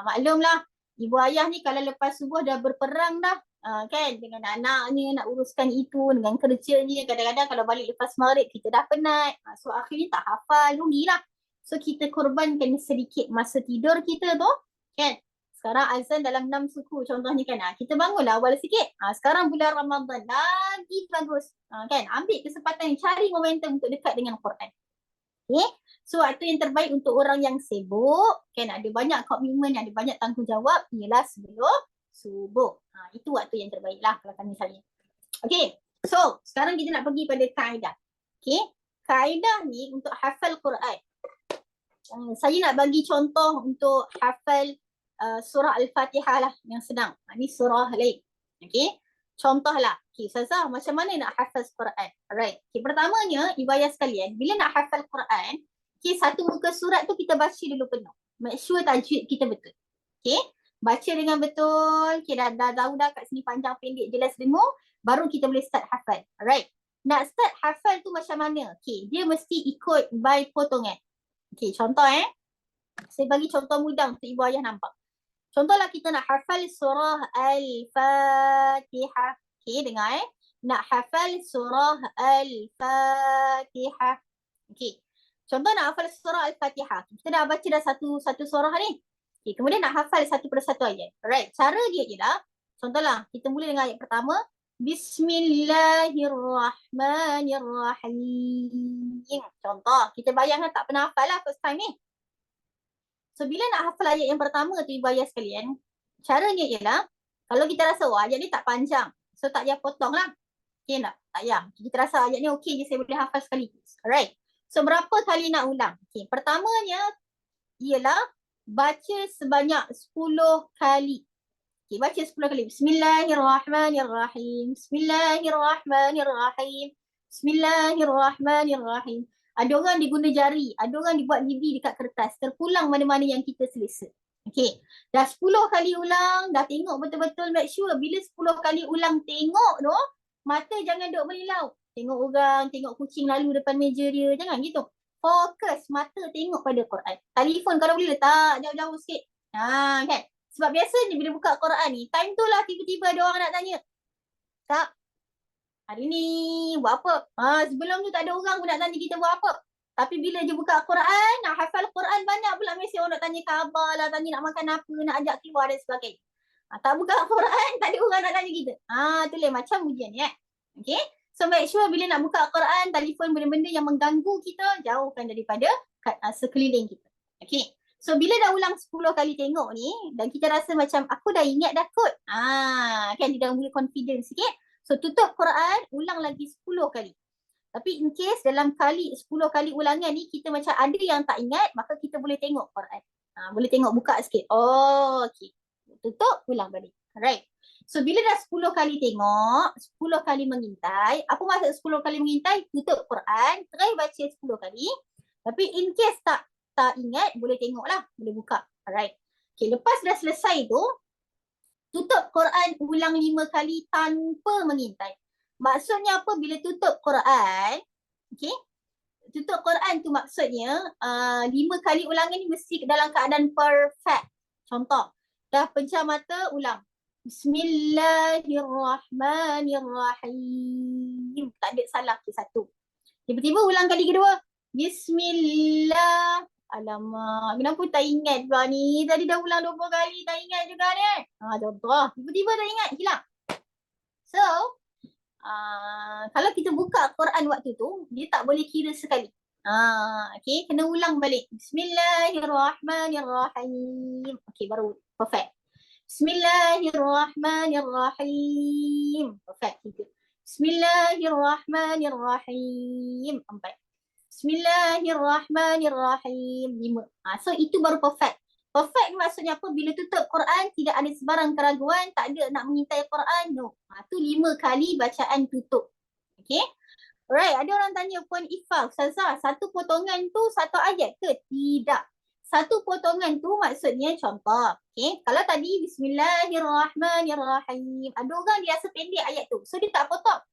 [SPEAKER 2] Maklumlah, ibu ayah ni kalau lepas subuh dah berperang dah. Kan, dengan anaknya nak uruskan itu, dengan kerjanya. Kadang-kadang kalau balik lepas maghrib kita dah penat. So akhirnya tak hafal, rugilah. So kita korbankan sedikit masa tidur kita tu. Kan, sekarang azan dalam 6 suku contohnya kan. Kita bangunlah awal sikit. Sekarang bulan Ramadan lagi bagus. Kan, ambil kesempatan cari momentum untuk dekat dengan Quran. Okay. So waktu yang terbaik untuk orang yang sibuk, kan ada banyak komitmen, ada banyak tanggungjawab, ialah sebelum subuh. Itu waktu yang terbaik lah kalau kami saya. Okay. So sekarang kita nak pergi pada kaedah. Okay. Kaedah ni untuk hafal Quran. Saya nak bagi contoh untuk hafal surah Al-Fatihah lah yang senang. Ni surah lain. Okay. Contohlah. Okay, Ustazah, macam mana nak hafal Quran? Alright. Okay, pertamanya, ibu ayah sekalian, bila nak hafal Quran, okay, satu muka surat tu kita baca dulu penuh. Make sure tajwid kita betul. Okay. Baca dengan betul. Okay, dah tahu dah kat sini panjang, pendek, jelas, dengar. Baru kita boleh start hafal. Alright. Nak start hafal tu macam mana? Okay, dia mesti ikut by potongan. Okay, contoh saya bagi contoh mudah untuk ibu ayah nampak. Contohlah kita nak hafal surah Al-Fatihah. Okay, dengar Nak hafal surah Al-Fatihah. Okay. Contoh nak hafal surah Al-Fatihah. Kita dah baca dah satu surah ni. Okay, kemudian nak hafal satu persatu ayat. Alright, cara dia ialah, contohlah, kita mula dengan ayat pertama. Bismillahirrahmanirrahim. Contoh, kita bayangkan tak pernah hafal lah first time ni. So, bila nak hafal ayat yang pertama tu, ibu ayah sekalian, caranya ialah, kalau kita rasa, ayat ni tak panjang, so tak payah potong lah. Okay tak? Tak payah. Kita rasa ayat ni okey je, saya boleh hafal sekali. Alright. So, berapa kali nak ulang? Okay, pertamanya ialah baca sebanyak 10 kali. Okay, baca 10 kali. Bismillahirrahmanirrahim. Bismillahirrahmanirrahim. Bismillahirrahmanirrahim. Ada orang diguna jari, ada orang dibuat gigi dekat kertas. Terpulang mana-mana yang kita selesa. Okay. Dah 10 kali ulang, dah tengok betul-betul, make sure bila 10 kali ulang tengok tu, mata jangan duk melilau. Tengok orang, tengok kucing lalu depan meja dia. Jangan gitu. Fokus mata tengok pada Quran. Telefon kalau boleh letak jauh-jauh sikit. Kan? Sebab biasanya bila buka Quran ni, time tu lah tiba-tiba ada orang nak tanya. Kak, hari ni buat apa? Sebelum tu tak ada orang pun nak tanya kita buat apa. Tapi bila je buka Quran, nak hafal Quran, banyak pula mesti orang nak tanya khabar lah, tanya nak makan apa, nak ajak keluar dan sebagainya. Tak buka Quran, tak ada orang nak tanya kita. Tu lain macam ujian ni. Okay. So make sure bila nak buka Quran, telefon benda-benda yang mengganggu kita, jauhkan daripada sekeliling kita. Okay. So bila dah ulang 10 kali tengok ni, dan kita rasa macam aku dah ingat dah kot. Kan dia dah mula confidence sikit. So tutup Quran, ulang lagi 10 kali. Tapi in case dalam 10 kali ulangan ni, kita macam ada yang tak ingat, maka kita boleh tengok Quran. Boleh tengok buka sikit. Okay. Tutup, ulang balik. Alright. So bila dah 10 kali tengok, 10 kali mengintai. Apa maksud 10 kali mengintai? Tutup Quran, try baca 10 kali. Tapi in case tak ingat, boleh tengok lah. Boleh buka. Alright. Okay, lepas dah selesai tu, tutup Quran ulang 5 kali tanpa mengintai. Maksudnya apa? Bila tutup Quran, okay, tutup Quran tu maksudnya 5 kali ulangan ni mesti dalam keadaan perfect. Contoh, dah pejam mata, ulang. Bismillahirrahmanirrahim. Tak ada salah ke satu. Tiba-tiba ulang kali kedua. Bismillah. Alamak, kenapa tak ingat pula ni? Tadi dah ulang 20 kali, tak ingat juga ni. Contoh, tiba-tiba tak ingat, hilang. So, kalau kita buka Quran waktu tu, dia tak boleh kira sekali. Okay, kena ulang balik. Bismillahirrahmanirrahim. Okay, baru perfect. Bismillahirrahmanirrahim. Perfect. 3. Bismillahirrahmanirrahim. 4. Bismillahirrahmanirrahim. 5. So itu baru perfect. Perfect maksudnya apa? Bila tutup Quran, tidak ada sebarang keraguan, tak ada nak mengintai Quran. No. Tu 5 kali bacaan tutup. Okay. Alright, ada orang tanya Puan Ifah, Ustazah, satu potongan tu satu ayat ke? Tidak. Satu potongan tu maksudnya contoh. Okay. Kalau tadi Bismillahirrahmanirrahim, ada orang dia rasa pendek ayat tu. So dia tak potong.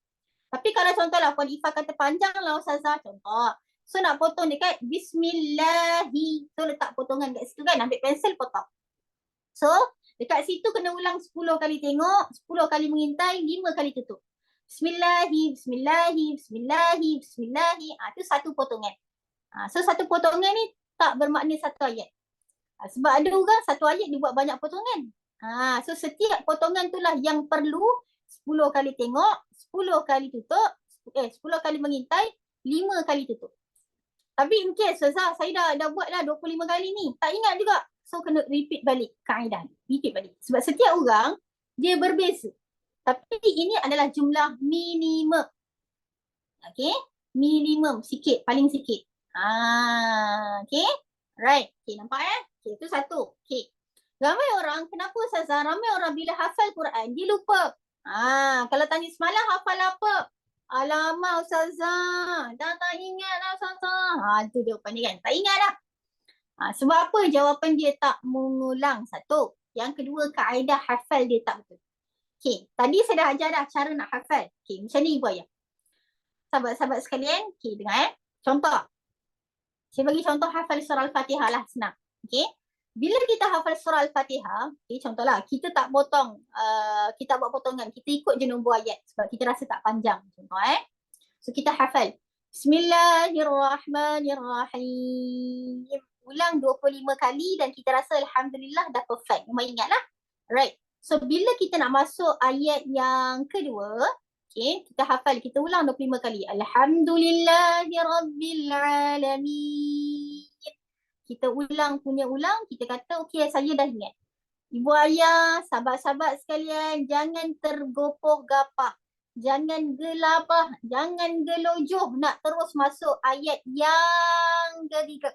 [SPEAKER 2] Tapi kalau contohlah Puan Ifah kata panjang lah Ustazah, contoh. So nak potong dekat Bismillahi. So letak potongan kat situ kan. Ambil pensel potong. So dekat situ kena ulang 10 kali tengok. 10 kali mengintai. 5 kali tutup. Bismillahi, Bismillahi, Bismillahi, Bismillahi. Itu satu potongan. So satu potongan ni tak bermakna satu ayat. Sebab ada orang satu ayat dia buat banyak potongan. So setiap potongan itulah yang perlu 10 kali tengok. 10 kali tutup. 10 kali mengintai. 5 kali tutup. Tapi mungkin Ustazah, saya dah buat dah 25 kali ni. Tak ingat juga. So kena repeat balik kaedah. Repeat balik. Sebab setiap orang dia berbeza. Tapi ini adalah jumlah minimum. Okay. Minimum sikit. Paling sikit. Okay. Right. Okay, nampak Okay, itu satu. Okay. Ramai orang, kenapa Ustazah? Ramai orang bila hafal Quran, dia lupa. Kalau tanya semalam hafal apa? Alamak Ustazah, dah tak ingat lah Ustazah. Itu jawapan dia kan. Tak ingat dah. Sebab apa? Jawapan dia tak mengulang. Satu. Yang kedua, kaedah hafal dia tak betul. Okay. Tadi saya dah ajar dah cara nak hafal. Okay. Macam ni Ibu Ayah. Sahabat-sahabat sekalian. Okay. Dengar Contoh. Saya bagi contoh hafal surah Al-Fatihah lah. Senang. Okay. Bila kita hafal surah Al-Fatihah, okay, contohlah, kita tak potong, kita buat potongan. Kita ikut je nombor ayat sebab kita rasa tak panjang. Contoh So kita hafal. Bismillahirrahmanirrahim. Ulang 25 kali dan kita rasa Alhamdulillah dah perfect. Memang ingatlah. Right. So bila kita nak masuk ayat yang kedua, okay, kita hafal. Kita ulang 25 kali. Alhamdulillahirrabbilalamin. Kita ulang, kita kata okey saya dah ingat. Ibu ayah, sahabat-sahabat sekalian, jangan tergopoh gapah. Jangan gelabah, jangan gelojoh nak terus masuk ayat yang ketiga.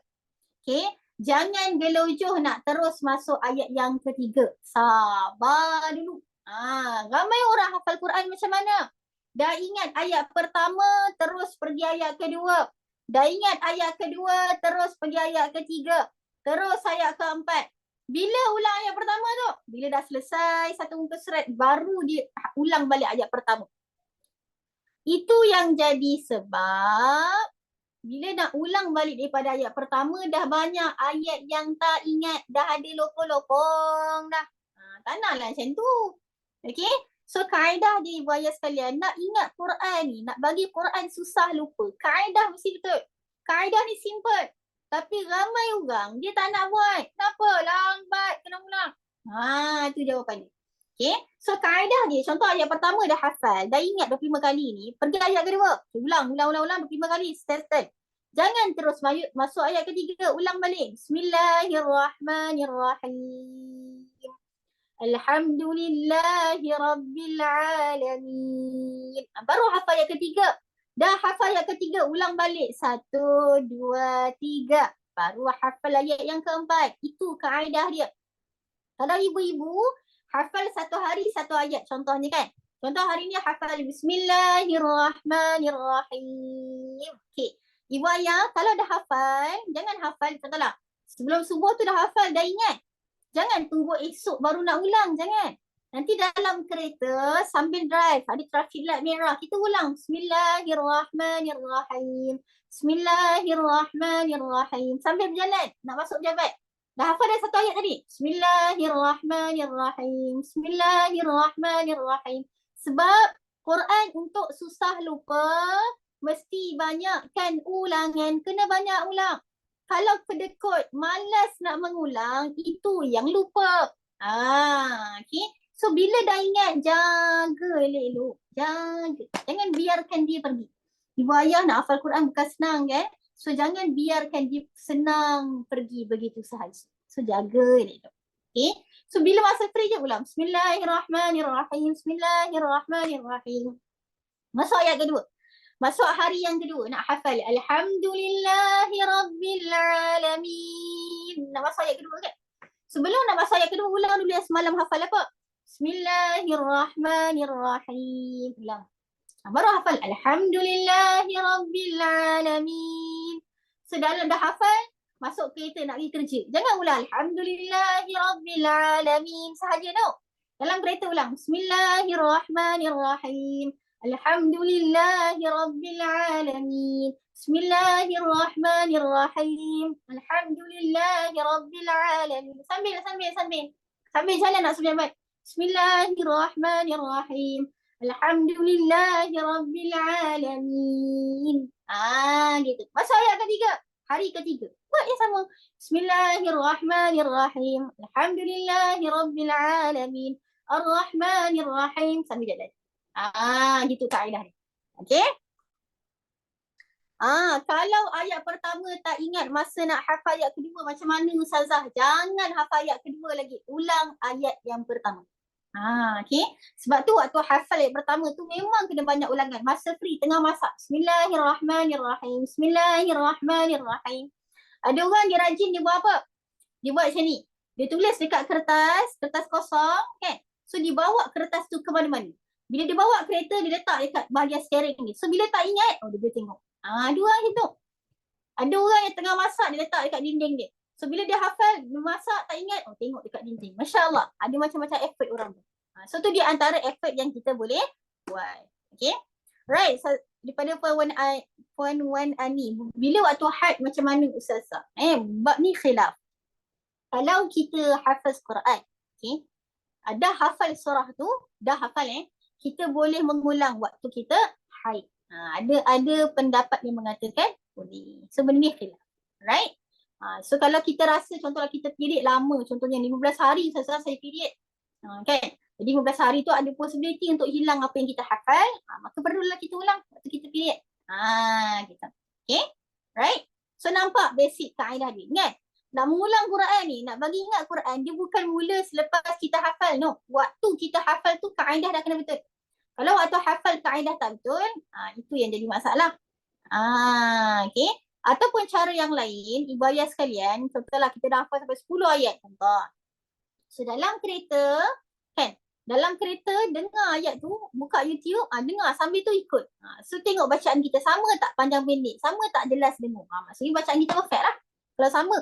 [SPEAKER 2] Okey, jangan gelojoh nak terus masuk ayat yang ketiga. Sabar dulu. Ramai orang hafal Quran macam mana? Dah ingat ayat pertama, terus pergi ayat kedua. Dah ingat ayat kedua, terus pergi ayat ketiga. Terus ayat keempat. Bila ulang ayat pertama tu? Bila dah selesai satu muka surat, baru dia ulang balik ayat pertama. Itu yang jadi sebab bila nak ulang balik daripada ayat pertama, dah banyak ayat yang tak ingat. Dah ada lopong-lopong dah. Tak naklah macam tu. Okay? So kaedah dia Ibu Ayah sekalian, nak ingat Quran ni, nak bagi Quran susah lupa. Kaedah mesti betul. Kaedah ni simple. Tapi ramai orang, dia tak nak buat. Kenapa? Lambat kena ulang. Itu jawapan dia. Okay. So kaedah dia, contoh ayat pertama dah hafal, dah ingat 25 kali ni, pergi ayat kedua. Ulang 25 kali. Start. Jangan terus masuk ayat ketiga, ulang balik. Bismillahirrahmanirrahim. Alhamdulillahi Rabbil Alamin. Baru hafal ayat ketiga. Dah hafal ayat ketiga, ulang balik. 1, 2, 3. Baru hafal ayat yang keempat. Itu kaedah dia. Kalau ibu-ibu hafal satu hari satu ayat contohnya kan. Contoh hari ni hafal Bismillahirrahmanirrahim. Okay. Ibu ayah kalau dah hafal, jangan hafal contohlah. Sebelum subuh tu dah hafal, dah ingat. Jangan tunggu esok baru nak ulang, jangan. Nanti dalam kereta sambil drive, ada traffic light merah, kita ulang. Bismillahirrahmanirrahim. Bismillahirrahmanirrahim. Sambil berjalan, nak masuk pejabat. Dah hafal dah satu ayat tadi. Bismillahirrahmanirrahim. Bismillahirrahmanirrahim. Sebab Quran untuk susah lupa, mesti banyakkan ulangan. Kena banyak ulang. Kalau kedekut, malas nak mengulang, itu yang lupa. Okay. So bila dah ingat, jaga elok-elok. Jaga. Jangan biarkan dia pergi. Ibu ayah nak hafal Quran bukan senang kan? So jangan biarkan dia senang pergi begitu sahaja. So jaga elok-elok. Okay. So bila masa free je ulang. Bismillahirrahmanirrahim. Bismillahirrahmanirrahim. Masuk ayat kedua. Masuk hari yang kedua nak hafal Alhamdulillahi Rabbil Alamin. Nak masuk ayat kedua kan? Sebelum nak masuk ayat kedua, ulang dulu yang semalam hafal apa? Bismillahirrahmanirrahim. Ulang. Baru hafal Alhamdulillahi Rabbil Alamin. So dalam dah hafal, masuk kereta nak pergi kerja. Jangan ulang Alhamdulillahi Rabbil Alamin sahaja tau. Dalam kereta ulang Bismillahirrahmanirrahim. Alhamdulillahi Rabbil Alamin. Bismillahirrahmanirrahim. Alhamdulillahi Rabbil Alamin. Sambil jalan nak sejabat. Bismillahirrahmanirrahim. Alhamdulillahi Rabbil Alamin. Gitu. Masuk ayat ketiga. Hari ketiga. Buat yang sama. Bismillahirrahmanirrahim. Alhamdulillahi Rabbil Alamin. Ar-Rahmanirrahim. Sambil jalan. Gitu kaedah ni. Okay. Kalau ayat pertama tak ingat masa nak hafal ayat kedua macam mana Ustazah? Jangan hafal ayat kedua lagi. Ulang ayat yang pertama. Okay. Sebab tu waktu hafal ayat pertama tu memang kena banyak ulangan. Masa free, tengah masak. Bismillahirrahmanirrahim. Bismillahirrahmanirrahim. Ada orang dia rajin, dia buat apa? Dia buat macam ni. Dia tulis dekat kertas kosong kan. So dia bawa kertas tu ke mana-mana. Bila dia bawa kereta, dia letak dekat bahagian steering ni. So bila tak ingat, dia boleh tengok. Ada orang itu. Ada orang yang tengah masak, dia letak dekat dinding dia. So bila dia hafal, dia masak tak ingat, tengok dekat dinding. Masya Allah, ada macam-macam effort orang tu. So tu dia antara effort yang kita boleh buat. Okay. Right, so daripada puan Wan Ani, bila waktu had macam mana Ustazah? Bab ni khilaf. Kalau kita hafaz Quran, okay, dah hafal surah tu, dah hafal kita boleh mengulang waktu kita haid. Ada pendapat yang mengatakan boleh. So benda ni khilaf. Right? So kalau kita rasa contohnya kita period lama, contohnya 15 hari saya period. Kan? Jadi 15 hari tu ada possibility untuk hilang apa yang kita hafal, maka perlulah kita ulang waktu kita period. Gitu. Okay? Right? So nampak basic kaedah dia. Ingat, nak mengulang Quran ni, nak bagi ingat Quran, dia bukan mula selepas kita hafal. No. Waktu kita hafal tu kaedah dah kena betul. Kalau waktu hafal kaedah tak betul, itu yang jadi masalah. Okay. Ataupun cara yang lain, ibu ayah sekalian, contohlah kita dah hafal sampai 10 ayat. Contoh. So dalam kereta, kan, dalam kereta dengar ayat tu, buka YouTube, dengar sambil tu ikut. So tengok bacaan kita sama tak panjang pendek, sama tak jelas dengar. Maksudnya bacaan kita perfect lah. Kalau sama.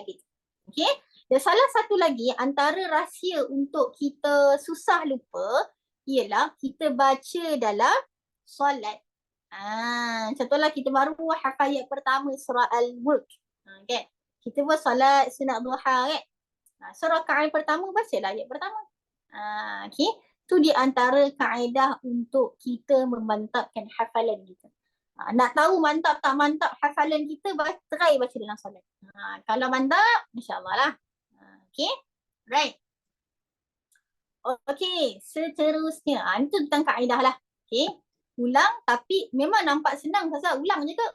[SPEAKER 2] Gitu. Okay. Dan salah satu lagi antara rahsia untuk kita susah lupa ialah kita baca dalam solat. Contohlah kita baru hafal ayat pertama surah Al-Mulk. Okay. Kita buat solat sunat duha kan. Surah rakaat pertama bacalah ayat pertama. Okay. Tu di antara kaedah untuk kita memantapkan hafalan kita. Nak tahu mantap tak mantap hafalan kita, try baca dalam solat. Kalau mantap, insya-Allah lah. Okay. Right. Okay, seterusnya. Itu tentang kaedah lah. Okay. Ulang tapi memang nampak senang Ustazah. Ulang je ke?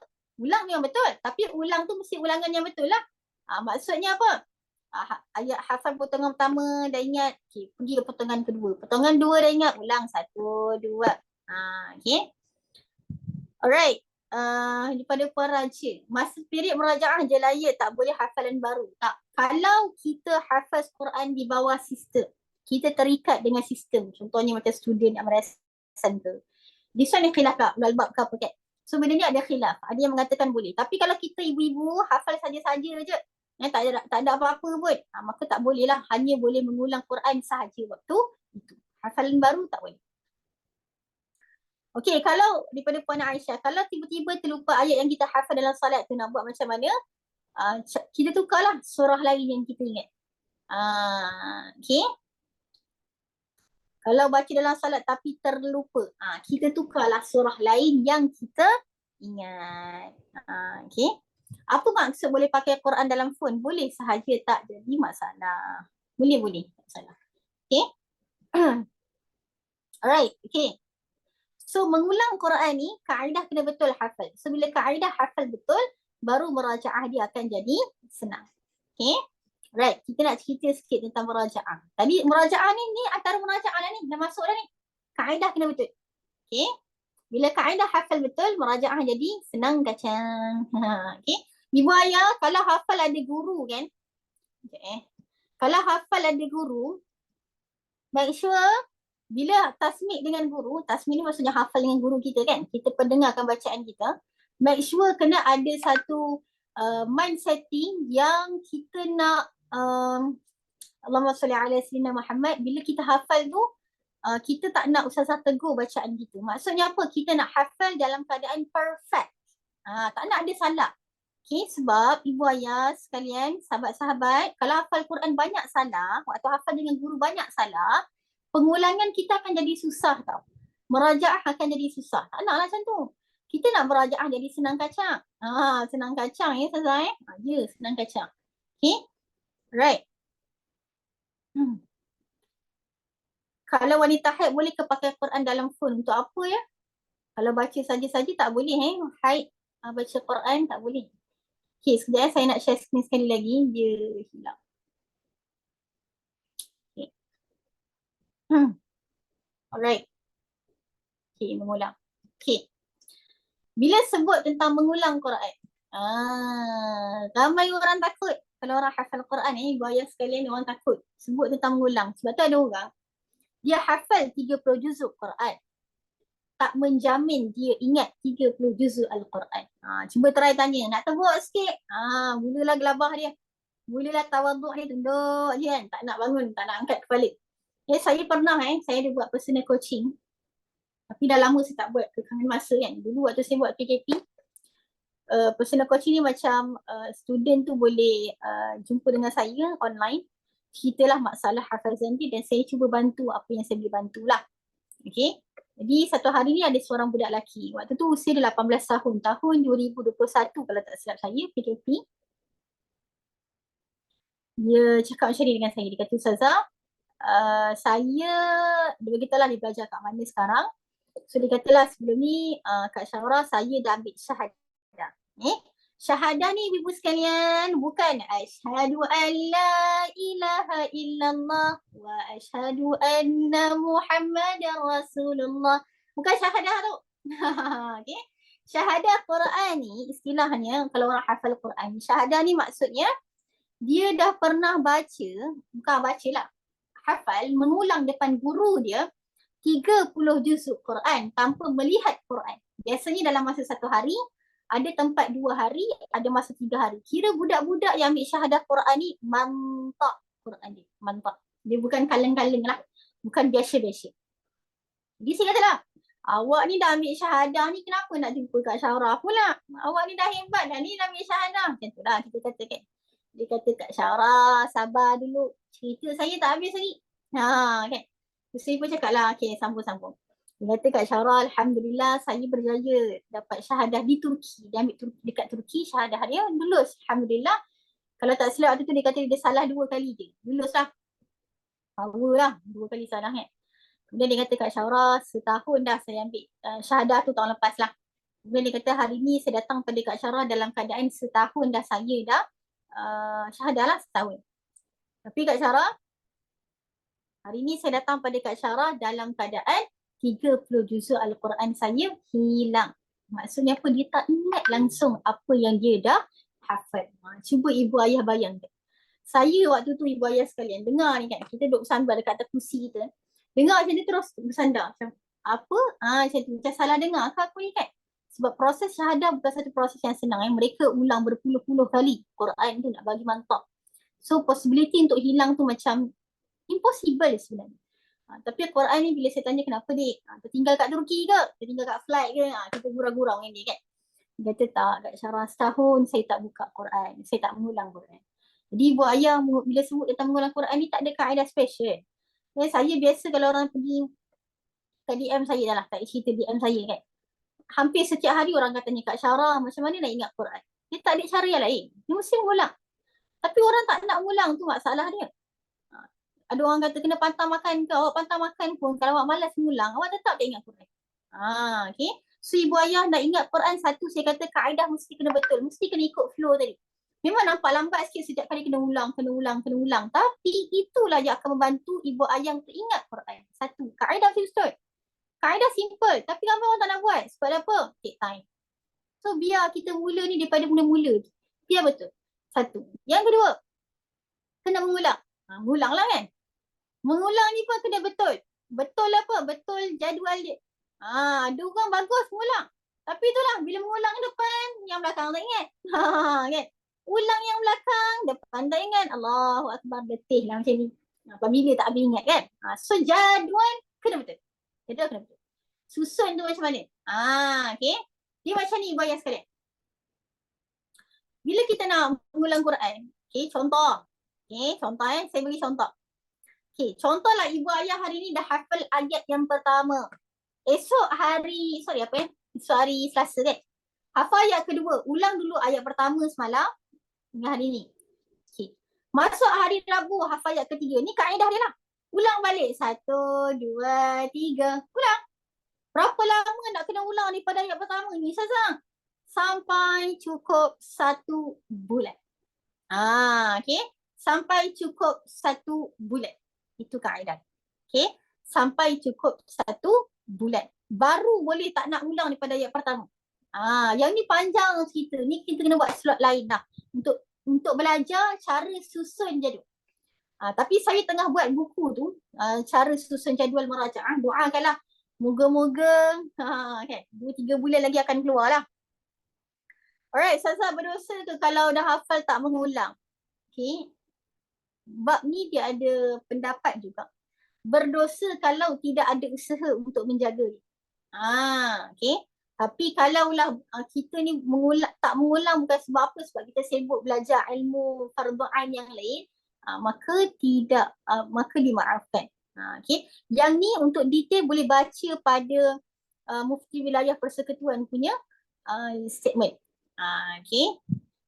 [SPEAKER 2] Ulang memang betul. Tapi ulang tu mesti ulangan yang betul lah. Maksudnya apa? Ayat hafal potongan pertama dah ingat. Okay, pergi ke potongan kedua. Potongan dua dah ingat. Ulang 1, 2. Okay. Alright. Daripada Puan Raja. Masa period merajaah jelaya tak boleh hafalan baru. Tak. Kalau kita hafaz Quran di bawah sistem, kita terikat dengan sistem. Contohnya macam student Amrasan ke. This one yang khilaf tak? Bab ke apa kan? So benda ni ada khilaf. Ada yang mengatakan boleh. Tapi kalau kita ibu-ibu hafal saja-saja je. Tak ada apa-apa pun. Maka tak boleh lah. Hanya boleh mengulang Quran sahaja waktu itu. Hafalan baru tak boleh. Okey, kalau daripada Puan Aisyah, kalau tiba-tiba terlupa ayat yang kita hafal dalam salat tu nak buat macam mana? Kita tukarlah surah lain yang kita ingat. Okey. Kalau baca dalam salat tapi terlupa, kita tukarlah surah lain yang kita ingat. Okey. Apa maksud boleh pakai Quran dalam phone? Boleh sahaja, tak jadi masalah. Boleh, tak masalah. Okey. Alright, okey. So mengulang Quran ni, kaedah kena betul hafal. So bila kaedah hafal betul, baru merajaah dia akan jadi senang. Okay. Right, kita nak cerita sikit tentang merajaah. Tadi merajaah ni antara merajaah lah ni, dah masuk dah ni. Kaedah kena betul. Okay. Bila kaedah hafal betul, merajaah jadi senang kacang. Okay. Ibu ayah, kalau hafal ada guru kan. Okay. Kalau hafal ada guru, make sure bila tasmik dengan guru, tasmik ni maksudnya hafal dengan guru kita kan, kita pendengarkan bacaan kita, make sure kena ada satu mind setting yang kita nak Allahumma salli ala sayyidina Muhammad, bila kita hafal tu, kita tak nak ustazah tegur bacaan kita. Maksudnya apa? Kita nak hafal dalam keadaan perfect. Tak nak ada salah. Okay, sebab ibu ayah sekalian, sahabat-sahabat, kalau hafal Quran banyak salah, waktu hafal dengan guru banyak salah, pengulangan kita akan jadi susah tau. Merajaah akan jadi susah. Tak naklah macam tu. Kita nak merajaah jadi senang kacang. Senang kacang ya Ustazah Ya, senang kacang. Okay. Right. Kalau wanita haid boleh ke pakai Quran dalam phone untuk apa ya? Kalau baca saja-saja tak boleh Haid baca Quran tak boleh. Okay, sekejap saya nak share screen sekali lagi. Dia hilang. Okay. Alright. Okay, mengulang. Okay. Bila sebut tentang mengulang Quran, ramai orang takut. Kalau orang hafal Quran ibu ayah sekalian orang takut sebut tentang mengulang. Sebab tu ada orang dia hafal 30 juzuk Quran, tak menjamin dia ingat 30 juzuk Al-Quran. Cuba try tanya, nak tebuk sikit. Mulalah gelabah dia. Mulalah tawaduk dia, tunduk je kan. Tak nak bangun, tak nak angkat kepala. Saya pernah saya ada buat personal coaching. Tapi dah lama saya tak buat, kekangan masa kan. Dulu waktu saya buat PKP, personal coaching ni macam student tu boleh jumpa dengan saya online. Ceritalah masalah hafazan dia dan saya cuba bantu apa yang saya boleh bantulah. Okay. Jadi satu hari ni ada seorang budak lelaki. Waktu tu usia dia 18 tahun. Tahun 2021 kalau tak silap saya, PKP. Dia cakap macam ni dengan saya. Dia kata, Ustazah, dia beritahulah dia belajar kat mana sekarang. So dia katalah sebelum ni Kak Syara saya dah ambil syahadah. Syahadah ni ibu sekalian bukan asyhadu an la ilaha illallah wa asyhadu anna Muhammadar Rasulullah. Bukan syahadah tu. Okay. Syahadah Quran ni istilahnya kalau orang hafal Quran, syahadah ni maksudnya dia dah pernah baca, bukan baca lah, hafal, mengulang depan guru dia 30 juzuk Quran tanpa melihat Quran. Biasanya dalam masa satu hari, ada tempat 2 hari, ada masa 3 hari. Kira budak-budak yang ambil syahadah Quran ni mantap Quran dia. Mantap. Dia bukan kaleng-kaleng lah. Bukan biasa-biasa. Jadi saya katalah, awak ni dah ambil syahadah ni kenapa nak jumpa Kak Syara pula? Awak ni dah hebat dah ni dah ambil syahadah. Macam tu lah kita kata kan. Dia kata Kak Syara sabar dulu. Cerita saya tak habis lagi. Kan. Saya pun cakap lah, okay, sambung-sambung. Dia kata Kak Syara, Alhamdulillah saya berjaya dapat syahadah di Turki. Dia ambil dekat Turki, syahadah dia lulus. Alhamdulillah. Kalau tak silap waktu tu dia kata dia salah 2 kali je. Lulus lah. Power lah, 2 kali salah kan. Kemudian dia kata Kak Syara, setahun dah saya ambil syahadah tu tahun lepas lah. Kemudian dia kata hari ni saya datang pada Kak Syara dalam keadaan setahun dah saya dah syahadah lah setahun. Tapi Kak Syara, hari ni saya datang pada Kak Syara dalam keadaan 30 juzuk Al-Quran saya hilang. Maksudnya apa? Dia tak ingat langsung apa yang dia dah hafal. Cuba ibu ayah bayangkan. Saya waktu tu ibu ayah sekalian dengar ni kan. Kita duduk bersandar dekat atas kursi kita. Dengar macam dia terus bersandar. Macam apa? Macam tu. Macam salah dengar ke aku ni kan. Sebab proses syahadah bukan satu proses yang senang. Mereka ulang berpuluh-puluh kali Quran tu nak bagi mantap. So possibility untuk hilang tu macam impossible sebenarnya. Tapi Quran ni bila saya tanya kenapa dik, tertinggal kat Turki ke? Tertinggal kat flight ke? Kita gurau-gurau dengan dia kan. Dia kata tak, Kak Syara setahun saya tak buka Quran. Saya tak mengulang Quran. Jadi ibu ayah bila sebut tentang mengulang Quran ni tak ada kaedah special. Saya biasa kalau orang pergi kat DM saya dah lah, kat cerita DM saya kan. Hampir setiap hari orang kata tanya Kak Syara macam mana nak ingat Quran. Dia tak ada cara yang lain. Dia mesti mengulang. Tapi orang tak nak mengulang tu masalah dia. Ada orang kata kena pantang makan ke, awak pantang makan pun kalau awak malas mengulang, awak tetap tak ingat Quran. Okay. So ibu ayah nak ingat Quran satu, saya kata kaedah mesti kena betul, mesti kena ikut flow tadi. Memang nampak lambat sikit setiap kali kena ulang. Tapi itulah yang akan membantu ibu ayah untuk ingat Quran. Satu, kaedah betul. Kaedah simple, tapi ramai orang tak nak buat. Sebab apa? Take time. So biar kita mula ni daripada mula-mula. Biar betul. Satu. Yang kedua, kena mengulang. Mengulang lah kan. Mengulang ni pun kena betul. Betul apa? Betul jadual dia. Ada orang bagus mengulang. Tapi itulah, bila mengulang depan, yang belakang tak ingat. Kan? Ulang yang belakang, depan tak ingat. Allahu Akbar, letih lah macam ni. Apabila tak habis ingat kan. So jadual kena betul. Jadual kena betul. Susun tu macam mana? Okay. Dia macam ni ibu ayah sekalian. Bila kita nak mengulang Quran, okay, contoh. Okay, contoh saya bagi contoh. Okay, contohlah ibu ayah hari ni dah hafal ayat yang pertama. Esok hari Selasa kan? Hafal ayat kedua. Ulang dulu ayat pertama semalam dengan hari ni. Okay. Masuk hari Rabu hafal ayat ketiga. Ni kaedah dia lah. Ulang balik. 1, 2, 3. Ulang. Berapa lama nak kena ulang daripada ayat pertama ni Ustazah? Sampai cukup 1 bulan. Okay. Sampai cukup 1 bulan. Itu kaedah. Okay. Sampai cukup 1 bulan. Baru boleh tak nak ulang daripada ayat pertama. Yang ni panjang cerita. Ni kita kena buat slot lain dah. Untuk belajar cara susun jadual. Tapi saya tengah buat buku tu. Cara susun jadual merajaah. Doakanlah. Moga-moga kan, 2-3 bulan lagi akan keluar lah. Alright, Ustazah berdosa ke kalau dah hafal tak mengulang? Okay. Bab ni dia ada pendapat juga. Berdosa kalau tidak ada usaha untuk menjaga dia. Okay. Tapi kalaulah kita ni tak mengulang bukan sebab apa, sebab kita sibuk belajar ilmu fardhu ain yang lain, maka maka dimaafkan. Okay. Yang ni untuk detail boleh baca pada Mufti Wilayah Persekutuan punya statement. Okay.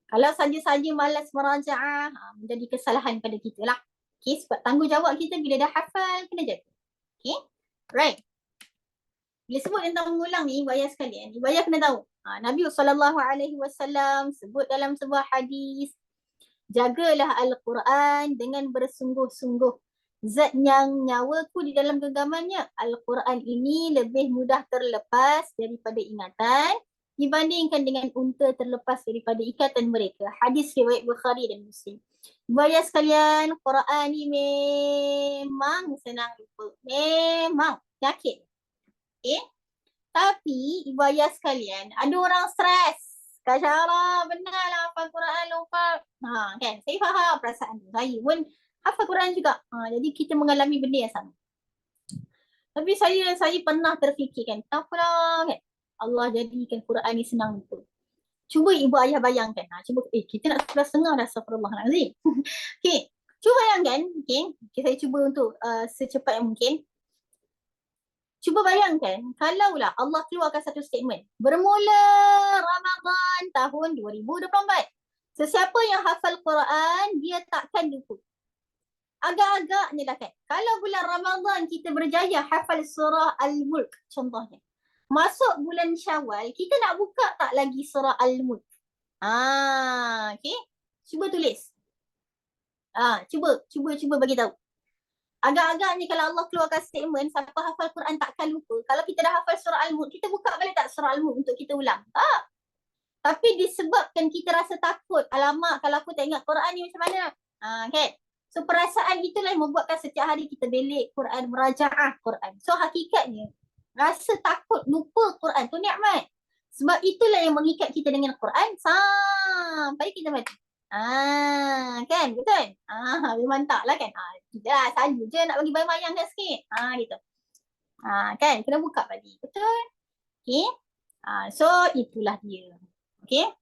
[SPEAKER 2] Kalau saja-saja malas merajaah, menjadi kesalahan pada kita lah. Okay. Sebab tanggungjawab kita bila dah hafal, kena jaga. Okay. Right. Bila sebut tentang mengulang ni, ibu ayah sekalian, ibu ayah kena tahu. Nabi SAW sebut dalam sebuah hadis, jagalah Al-Quran dengan bersungguh-sungguh. Zat yang nyawaku di dalam genggamannya, Al-Quran ini lebih mudah terlepas daripada ingatan dibandingkan dengan unta terlepas daripada ikatan mereka. Hadis riwayat Bukhari dan Muslim. Ibu ayah sekalian, Quran ni memang senang lupa. Memang yakin. Okay. Tapi ibu ayah sekalian, ada orang stres. Kak Syarah, benarlah hafal Quran lupa. Kan, saya faham perasaan tu. Saya pun hafal Quran juga. Jadi kita mengalami benda yang sama. Tapi saya pernah terfikirkan, kenapa kan Allah jadikan Quran ni senang lupa. Cuba ibu ayah bayangkan. Kita nak 11.30 dah, astagfirullahalazim. Okay. Cuba bayangkan, okay, saya cuba untuk secepat yang mungkin. Cuba bayangkan, kalaulah Allah keluarkan satu statement. Bermula Ramadan tahun 2024. Sesiapa yang hafal Quran, dia takkan lupa. Agak-agaknya dah kan. Kalau bulan Ramadan kita berjaya hafal surah Al-Mulk contohnya. Masuk bulan Syawal, kita nak buka tak lagi surah Al-Mulk? Okay. Cuba tulis. Cuba bagi tahu. Agak-agaknya kalau Allah keluarkan statement, siapa hafal Quran takkan lupa. Kalau kita dah hafal surah Al-Mulk, kita buka balik tak surah Al-Mulk untuk kita ulang? Tak. Tapi disebabkan kita rasa takut, alamak kalau aku tak ingat Quran ni macam mana? Kan? So perasaan itulah yang membuatkan setiap hari kita belik Quran, merajaah Quran. So hakikatnya, rasa takut lupa Quran tu nikmat. Sebab itulah yang mengikat kita dengan Quran sampai kita mati. Kan, betul? Memang tak lah kan. Kita lah saja je nak bagi bayang-bayangkan sikit. Gitu. Kan, kena buka tadi. Betul? Okay. So itulah dia. Okay.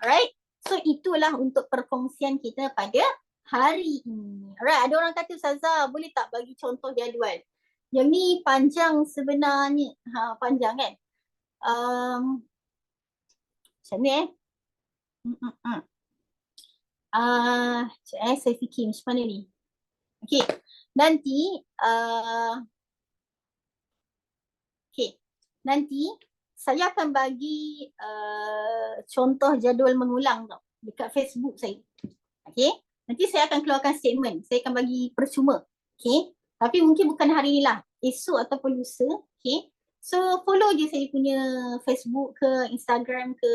[SPEAKER 2] Alright. So itulah untuk perkongsian kita pada hari ini. Alright, ada orang kata, Ustazah boleh tak bagi contoh jadual? Yang ni panjang sebenarnya. Panjang kan? Macam ni saya fikir macam mana ni. Okay. Nanti nanti saya akan bagi contoh jadual mengulang tau dekat Facebook saya. Okay. Nanti saya akan keluarkan statement. Saya akan bagi percuma. Okay. Tapi mungkin bukan hari ni lah. Esok ataupun lusa. Okay. So follow je saya punya Facebook ke Instagram ke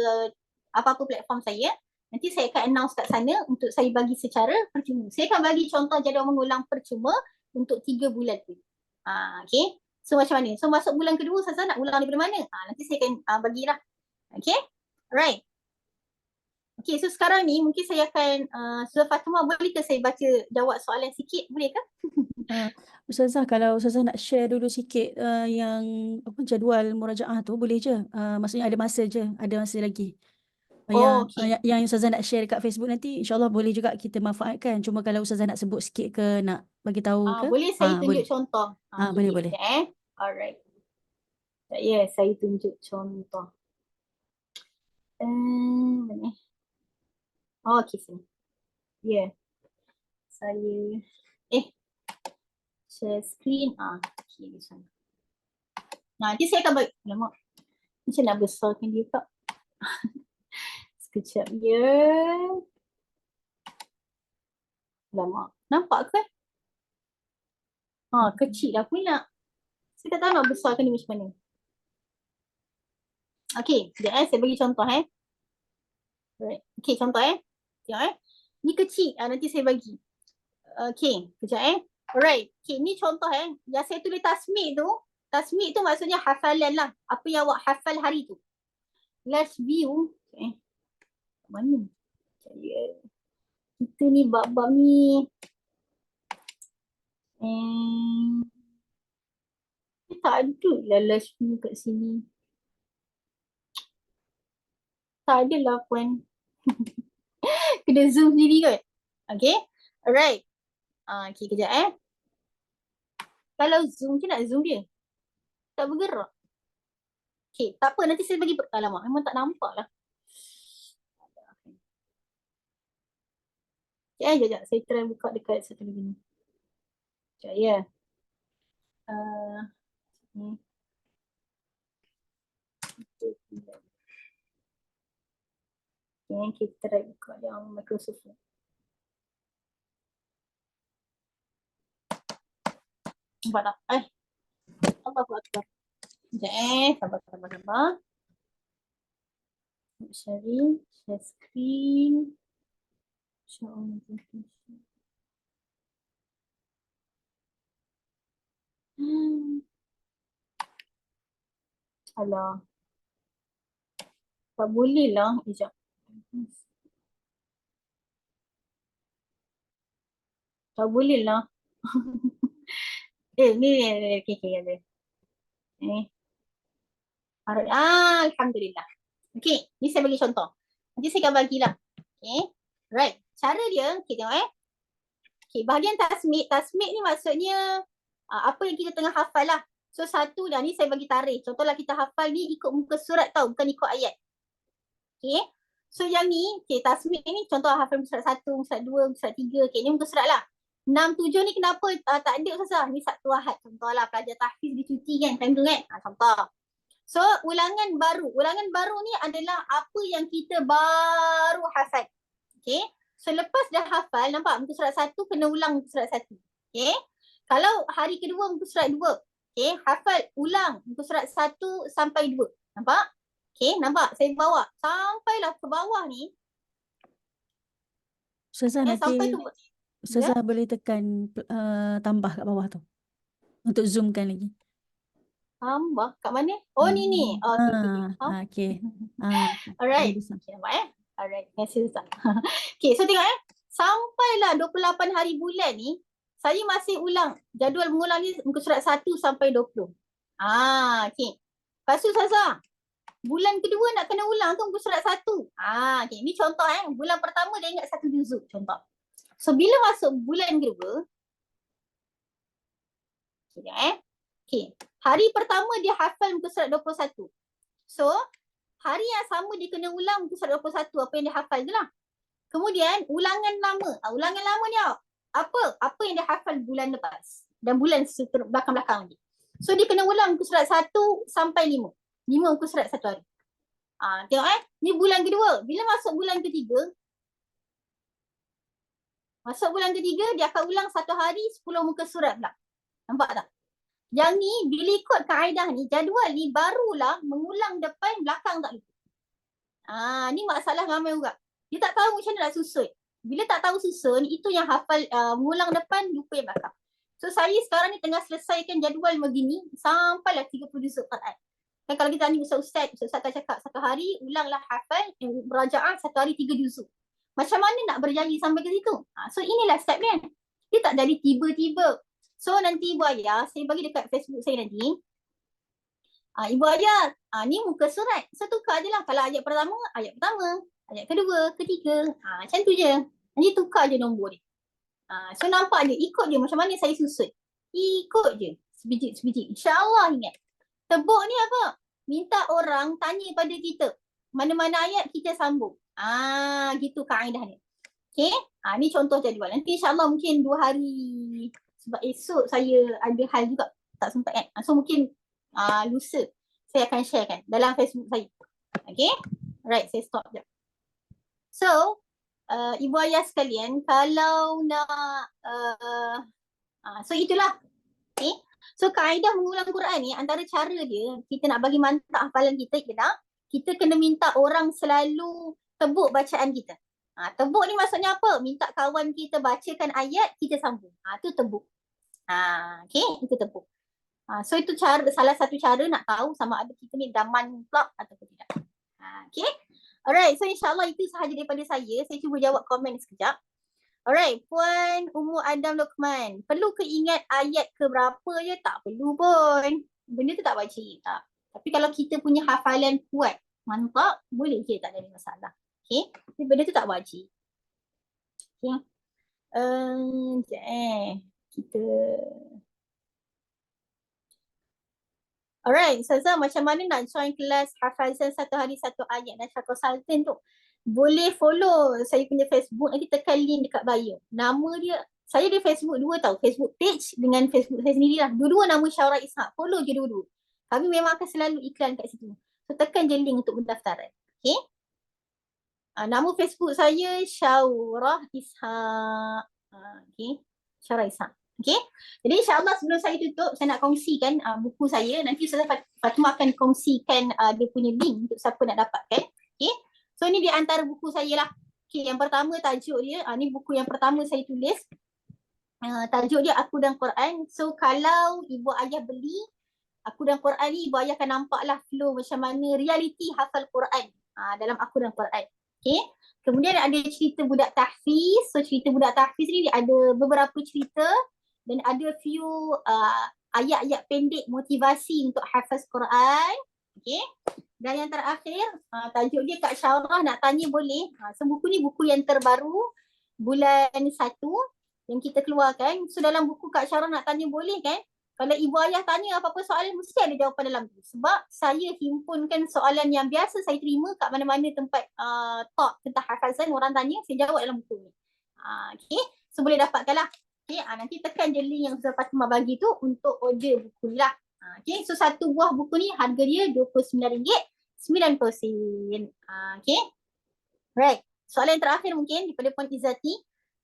[SPEAKER 2] apa-apa platform saya. Nanti saya akan announce kat sana untuk saya bagi secara percuma. Saya akan bagi contoh jadual mengulang percuma untuk 3 bulan tu. Okay. So macam mana? So masuk bulan kedua, Ustazah nak ulang daripada mana? Nanti saya akan bagilah. Okay. Alright. Okay, so sekarang ni mungkin saya akan, Surah Fatimah, boleh ke saya baca jawab soalan sikit? Boleh ke?
[SPEAKER 1] Ustazah, kalau Ustazah nak share dulu sikit yang jadual murajaah tu, boleh je. Maksudnya ada masa je, ada masa lagi.
[SPEAKER 2] Okay.
[SPEAKER 1] Yang Ustazah nak share dekat Facebook nanti, insyaAllah boleh juga kita manfaatkan. Cuma kalau Ustazah nak sebut sikit ke, nak bagi tahu ke?
[SPEAKER 2] Boleh saya tunjuk
[SPEAKER 1] boleh.
[SPEAKER 2] contoh.
[SPEAKER 1] Boleh.
[SPEAKER 2] Alright. Ya, saya tunjuk contoh. Mana? Okay, sini. Ya. Saya share screen. Okay, di sana. Nanti saya akan bagi. Alamak, macam nak besarkan dia tak? Sekejap ya. Alamak, nampak ke? Kecil lah pula. Saya tak tahu nak besarkan dia macam mana. Okay, sekejap saya bagi contoh Right. Okay, contoh Tengok Ni kecil, nanti saya bagi. Okay, sekejap Alright, okay, ni contoh yang saya tulis tasmid tu. Tasmid tu maksudnya hafalan lah. Apa yang awak hafal hari tu. Let's view. Mana? Kita ni bab-bab ni. Tak ada lah let's view kat sini. Tak ada lah puan. Kena zoom sendiri kot. Okay. Alright. Okay, kejap Kalau zoom je nak zoom dia. Tak bergerak. Okay, tak apa. Nanti saya bagi. Alamak, memang tak nampak lah. Sekejap. Saya try buka dekat satu lagi ni. Sekejap Okay, kita try buka yang Microsoft ni. Nampak tak? Allahu Akbar. Sekejap sabar. Share screen. Alah. Tak boleh lah. Sekejap. Tak boleh lah. Ni. Okay. Alhamdulillah. Okay, ni saya bagi contoh. Nanti saya akan bagilah. Okay, right. Cara dia, okay tengok Okay, bahagian tasmid. Tasmid ni maksudnya apa yang kita tengah hafal lah. So satu dah ni saya bagi tarikh. Contohlah kita hafal ni ikut muka surat tau, bukan ikut ayat. Okay, so yang ni, okay, tasmid ni contoh hafal muka surat 1, muka surat 2, muka surat 3. Okay, ni muka surat lah. 6, 7 ni kenapa tak ada Ustazah? Ni Sabtu Ahad. Contohlah pelajar tahfiz dia cuti kan, time tu kan. Contoh. So ulangan baru ni adalah apa yang kita baru hafal. Okay. So lepas dah hafal, nampak muka surat 1 kena ulang muka surat 1. Okay. Kalau hari kedua muka surat 2. Okay. Hafal ulang muka surat 1 sampai 2. Nampak? Okay. Nampak? Saya bawa. Sampailah ke bawah ni.
[SPEAKER 1] Ustazah nanti
[SPEAKER 2] sampai tu.
[SPEAKER 1] Ustazah boleh tekan tambah kat bawah tu. Untuk zoomkan lagi.
[SPEAKER 2] Tambah kat mana? Oh ni.
[SPEAKER 1] Okay.
[SPEAKER 2] Alright. Okay, nampak Alright. Terima kasih Ustaz. Okay, so tengok sampailah 28 hari bulan ni, saya masih ulang. Jadual mengulang ni muka surat 1 sampai 20. Okay. Lepas tu Ustazah, bulan kedua nak kena ulang tu muka surat 1. Okay. Ni contoh bulan pertama dia ingat 1 juzuk. Contoh. So bila masuk bulan kedua, okay. Hari pertama dia hafal muka surat 21. So, hari yang sama dia kena ulang muka surat 21 apa yang dia hafal tu lah. Kemudian, ulangan lama. Ulangan lama ni apa? Apa yang dia hafal bulan lepas. Dan bulan belakang-belakang lagi. So, dia kena ulang muka surat 1 sampai 5. 5 muka surat 1 hari. Tengok ni bulan kedua. Bila masuk bulan ketiga, dia akan ulang 1 hari 10 muka surat pula. Nampak tak? Yang ni, bila ikut kaedah ni, jadual ni barulah mengulang depan, belakang tak lupa. Ni masalah ramai juga. Dia tak tahu macam mana nak susun. Bila tak tahu susun, itu yang hafal mengulang depan, lupa yang belakang. So, saya sekarang ni tengah selesaikan jadual begini, sampailah 30 juzuk Quran. Dan kalau kita tanya Ustaz akan cakap 1 hari, ulanglah hafal, merajaah 1 hari 3 juzuk. Macam mana nak berjaya sampai ke situ? So, inilah step dia. Dia tak jadi tiba-tiba. So nanti Ibu Ayah, saya bagi dekat Facebook saya nanti. Ibu Ayah, ni muka surat. So tukar je lah. Kalau ayat pertama. Ayat kedua, ketiga. Macam tu je. Nanti tukar je nombor dia. So nampak je, ikut je macam mana saya susun. Ikut je. Sebiji. InsyaAllah ingat. Tebuk ni apa? Minta orang tanya pada kita. Mana-mana ayat kita sambung. Gitu kaedah ni. Okay. Ni contoh jadual. Nanti insyaAllah mungkin 2 hari. Sebab esok saya ada hal juga. Tak sempat kan. So mungkin lusa saya akan sharekan dalam Facebook saya. Okay, alright, saya stop je. So ibu ayah sekalian, kalau nak so itulah. Okay, so kaedah mengulang Quran ni, antara cara dia kita nak bagi mantap hafalan kita ialah kita kena minta orang selalu tebuk bacaan kita. Tebuk ni maksudnya apa? Minta kawan kita bacakan ayat, kita sambung. Tu tebuk. Okay, itu tebuk. So itu salah satu cara nak tahu sama ada kita ni daman pula ataupun tidak. Okay. Alright, so insyaAllah itu sahaja daripada saya. Saya cuba jawab komen sekejap. Alright, Puan Ummu Adam Lokman, perlu ke ingat ayat ke berapa je? Tak perlu pun. Benda tu tak wajib, tak. Tapi kalau kita punya hafalan kuat, mantap, boleh je, tak ada masalah. Okay, tapi benda tu tak wajib. Okay. Kita... Alright, Ustazah, macam mana nak join kelas hafazan satu hari satu ayat dan Syarah Sultan tu? Boleh follow saya punya Facebook, nanti tekan link dekat bio. Nama dia, saya ada Facebook dua tau, Facebook page dengan Facebook saya sendiri lah. Dua-dua nama Syaurah Ishak, follow je dua-dua. Kami memang akan selalu iklan kat situ. So tekan je link untuk pendaftaran. Okay. Nama Facebook saya Syaurah Ishak. Okay, Syaurah Ishak. Okay, jadi insyaAllah sebelum saya tutup, saya nak kongsikan buku saya. Nanti Ustazah Fatimah akan kongsikan dia punya link untuk siapa nak dapatkan. Okay, so ni di antara buku saya lah. Okay, yang pertama tajuk dia, ni buku yang pertama saya tulis. Tajuk dia Aku dan Quran. So kalau ibu ayah beli Aku dan Quran ni, ibu ayah akan nampak lah flow macam mana realiti hafal Quran dalam Aku dan Quran. Okay, kemudian ada cerita budak tahfiz. So cerita budak tahfiz ni dia ada beberapa cerita dan ada few ayat-ayat pendek motivasi untuk hafaz Quran. Okay. Dan yang terakhir, tajuk dia Kak Syaurah nak tanya boleh. So buku ni buku yang terbaru bulan 1 yang kita keluarkan. So dalam buku Kak Syaurah nak tanya boleh kan, kalau ibu ayah tanya apa-apa soalan, mesti ada jawapan dalam tu. Sebab saya himpunkan soalan yang biasa saya terima kat mana-mana tempat talk tentang hafazan, orang tanya, saya jawab dalam buku ni. Okay, so boleh dapatkan lah. Okay, nanti tekan je link yang Ustazah Fatimah bagi tu untuk order buku ni lah. Okay, so satu buah buku ni harga dia RM29.90. Okay, right. Soalan yang terakhir mungkin daripada Puan Izzati.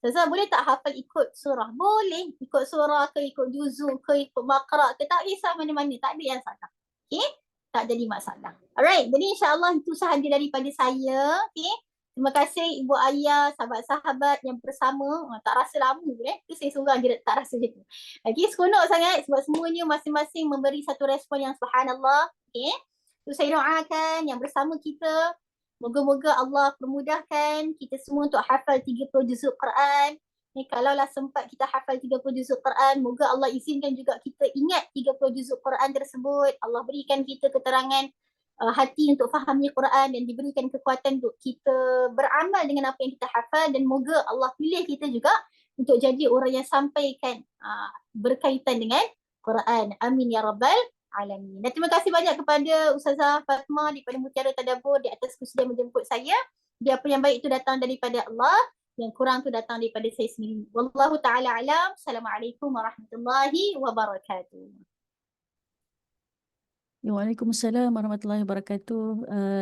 [SPEAKER 2] Ustazah boleh tak hafal ikut surah? Boleh. Ikut surah ke, ikut juzu ke, ikut Baqarah ke, tak kisah mana-mana. Tak ada yang salah. Okay, tak jadi masalah. Alright, jadi insyaAllah itu sahaja daripada saya. Okay, terima kasih ibu ayah, sahabat-sahabat yang bersama. Tak rasa lama tu saya seorang je tak rasa macam tu. Okay, seronok sangat sebab semuanya masing-masing memberi satu respon yang subhanallah. Okay, so saya doakan yang bersama kita, moga-moga Allah permudahkan kita semua untuk hafal 30 juzuk Quran. Kalaulah sempat kita hafal 30 juzuk Quran, moga Allah izinkan juga kita ingat 30 juzuk Quran tersebut. Allah berikan kita keterangan hati untuk fahami Quran dan diberikan kekuatan untuk kita beramal dengan apa yang kita hafal, dan moga Allah pilih kita juga untuk jadi orang yang sampaikan berkaitan dengan Quran. Amin ya rabbal alamin. Dan terima kasih banyak kepada Ustazah Fatimah daripada Mutiara Tadabbur di atas kesudian menjemput saya. Apa yang baik itu datang daripada Allah, yang kurang tu datang daripada saya sendiri. Wallahu ta'ala alam. Assalamualaikum warahmatullahi wabarakatuh.
[SPEAKER 1] Waalaikumsalam warahmatullahi wabarakatuh.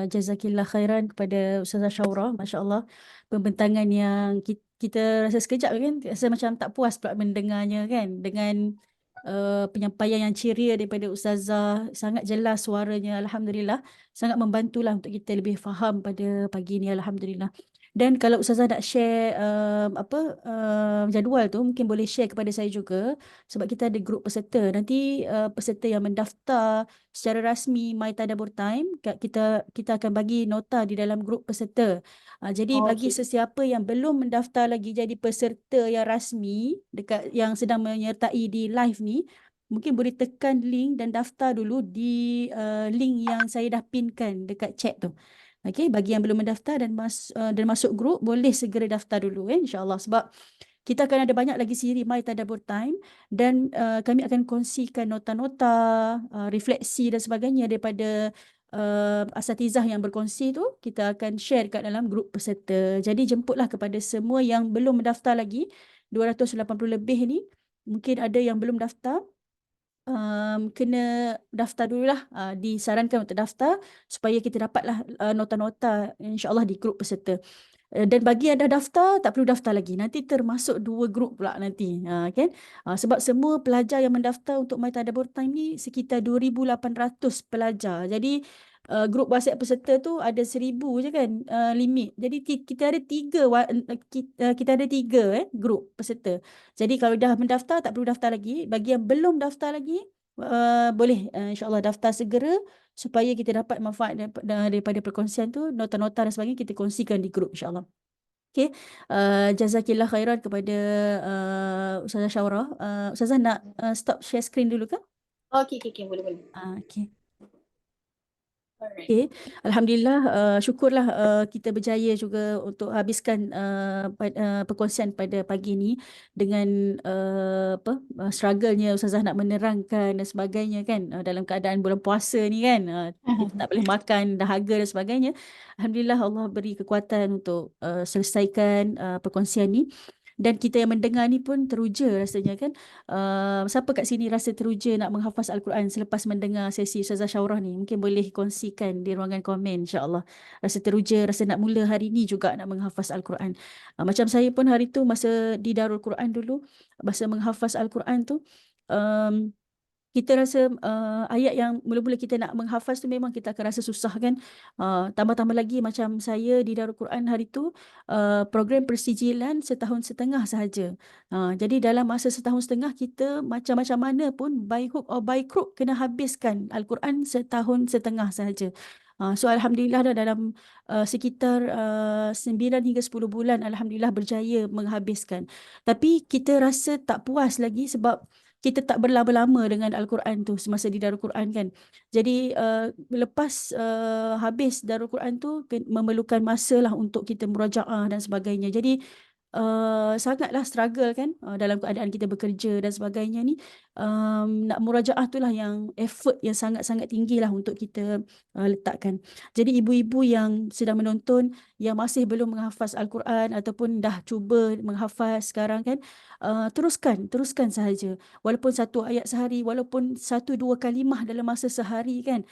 [SPEAKER 1] Jazakillah khairan kepada Ustazah Syaurah. Masya Allah, pembentangan yang kita rasa sekejap kan, rasa macam tak puas pula mendengarnya kan, dengan penyampaian yang ceria daripada Ustazah. Sangat jelas suaranya, Alhamdulillah. Sangat membantulah untuk kita lebih faham pada pagi ini, Alhamdulillah. Dan kalau Ustazah nak share jadual tu, mungkin boleh share kepada saya juga, sebab kita ada grup peserta. Nanti peserta yang mendaftar secara rasmi My Tadabbur Time, kita akan bagi nota di dalam grup peserta. Jadi bagi sesiapa yang belum mendaftar lagi jadi peserta yang rasmi dekat yang sedang menyertai di live ni, mungkin boleh tekan link dan daftar dulu di link yang saya dah pinkan dekat chat tu. Okey, bagi yang belum mendaftar dan masuk grup, boleh segera daftar dulu insya-Allah, sebab kita akan ada banyak lagi siri My Tadabbur Time, dan kami akan kongsikan nota-nota, refleksi dan sebagainya daripada asatizah yang berkongsi tu. Kita akan share kat dalam grup peserta. Jadi jemputlah kepada semua yang belum mendaftar lagi, 280 lebih ni. Mungkin ada yang belum daftar, kena daftar dululah, disarankan untuk daftar supaya kita dapatlah nota-nota insya-Allah di grup peserta. Dan bagi yang dah daftar, tak perlu daftar lagi. Nanti termasuk 2 grup pula nanti. Kan? Sebab semua pelajar yang mendaftar untuk My Tadabbur Time ni sekitar 2,800 pelajar. Jadi grup WhatsApp peserta tu ada 1,000 je kan limit. Jadi kita ada 3 kita ada 3 grup peserta. Jadi kalau dah mendaftar tak perlu daftar lagi. Bagi yang belum daftar lagi boleh insya-Allah daftar segera supaya kita dapat manfaat daripada perkongsian tu, nota-nota dan sebagainya kita kongsikan di grup insya-Allah. Okey. Jazakillah khairan kepada Ustazah Syaurah. Ustazah nak stop share screen dulu ke?
[SPEAKER 2] Okey, boleh.
[SPEAKER 1] Okey.
[SPEAKER 2] Alright.
[SPEAKER 1] Okay. Alhamdulillah, syukurlah kita berjaya juga untuk habiskan perkongsian pada pagi ni dengan struggle-nya Ustazah nak menerangkan dan sebagainya kan, dalam keadaan bulan puasa ni kan, kita tak boleh makan, dahaga dan sebagainya. Alhamdulillah Allah beri kekuatan untuk selesaikan perkongsian ni. Dan kita yang mendengar ni pun teruja rasanya kan. Siapa kat sini rasa teruja nak menghafaz Al-Quran selepas mendengar sesi Ustazah Syaurah ni? Mungkin boleh kongsikan di ruangan komen insya-Allah. Rasa teruja, rasa nak mula hari ni juga nak menghafaz Al-Quran. Macam saya pun hari tu masa di Darul Quran dulu, masa menghafaz Al-Quran tu, kita rasa ayat yang mula-mula kita nak menghafaz tu memang kita akan rasa susah kan. Tambah-tambah lagi macam saya di Darul Quran hari tu, program persijilan 1.5 tahun sahaja. Jadi dalam masa 1.5 tahun kita macam-macam mana pun by hook or by crook kena habiskan Al-Quran 1.5 tahun sahaja. So Alhamdulillah dah dalam sekitar 9 hingga 10 bulan Alhamdulillah berjaya menghabiskan. Tapi kita rasa tak puas lagi sebab kita tak berlama-lama dengan Al-Quran tu semasa di Darul Quran kan. Jadi lepas habis Darul Quran tu memerlukan masa lah untuk kita murajaah dan sebagainya. Jadi sangatlah struggle kan dalam keadaan kita bekerja dan sebagainya ni. Nak murajaah tu lah yang effort yang sangat-sangat tinggi lah untuk kita letakkan. Jadi ibu-ibu yang sedang menonton yang masih belum menghafaz Al-Quran ataupun dah cuba menghafaz sekarang kan, teruskan sahaja. Walaupun 1 ayat sehari, walaupun 1-2 kalimah dalam masa sehari kan,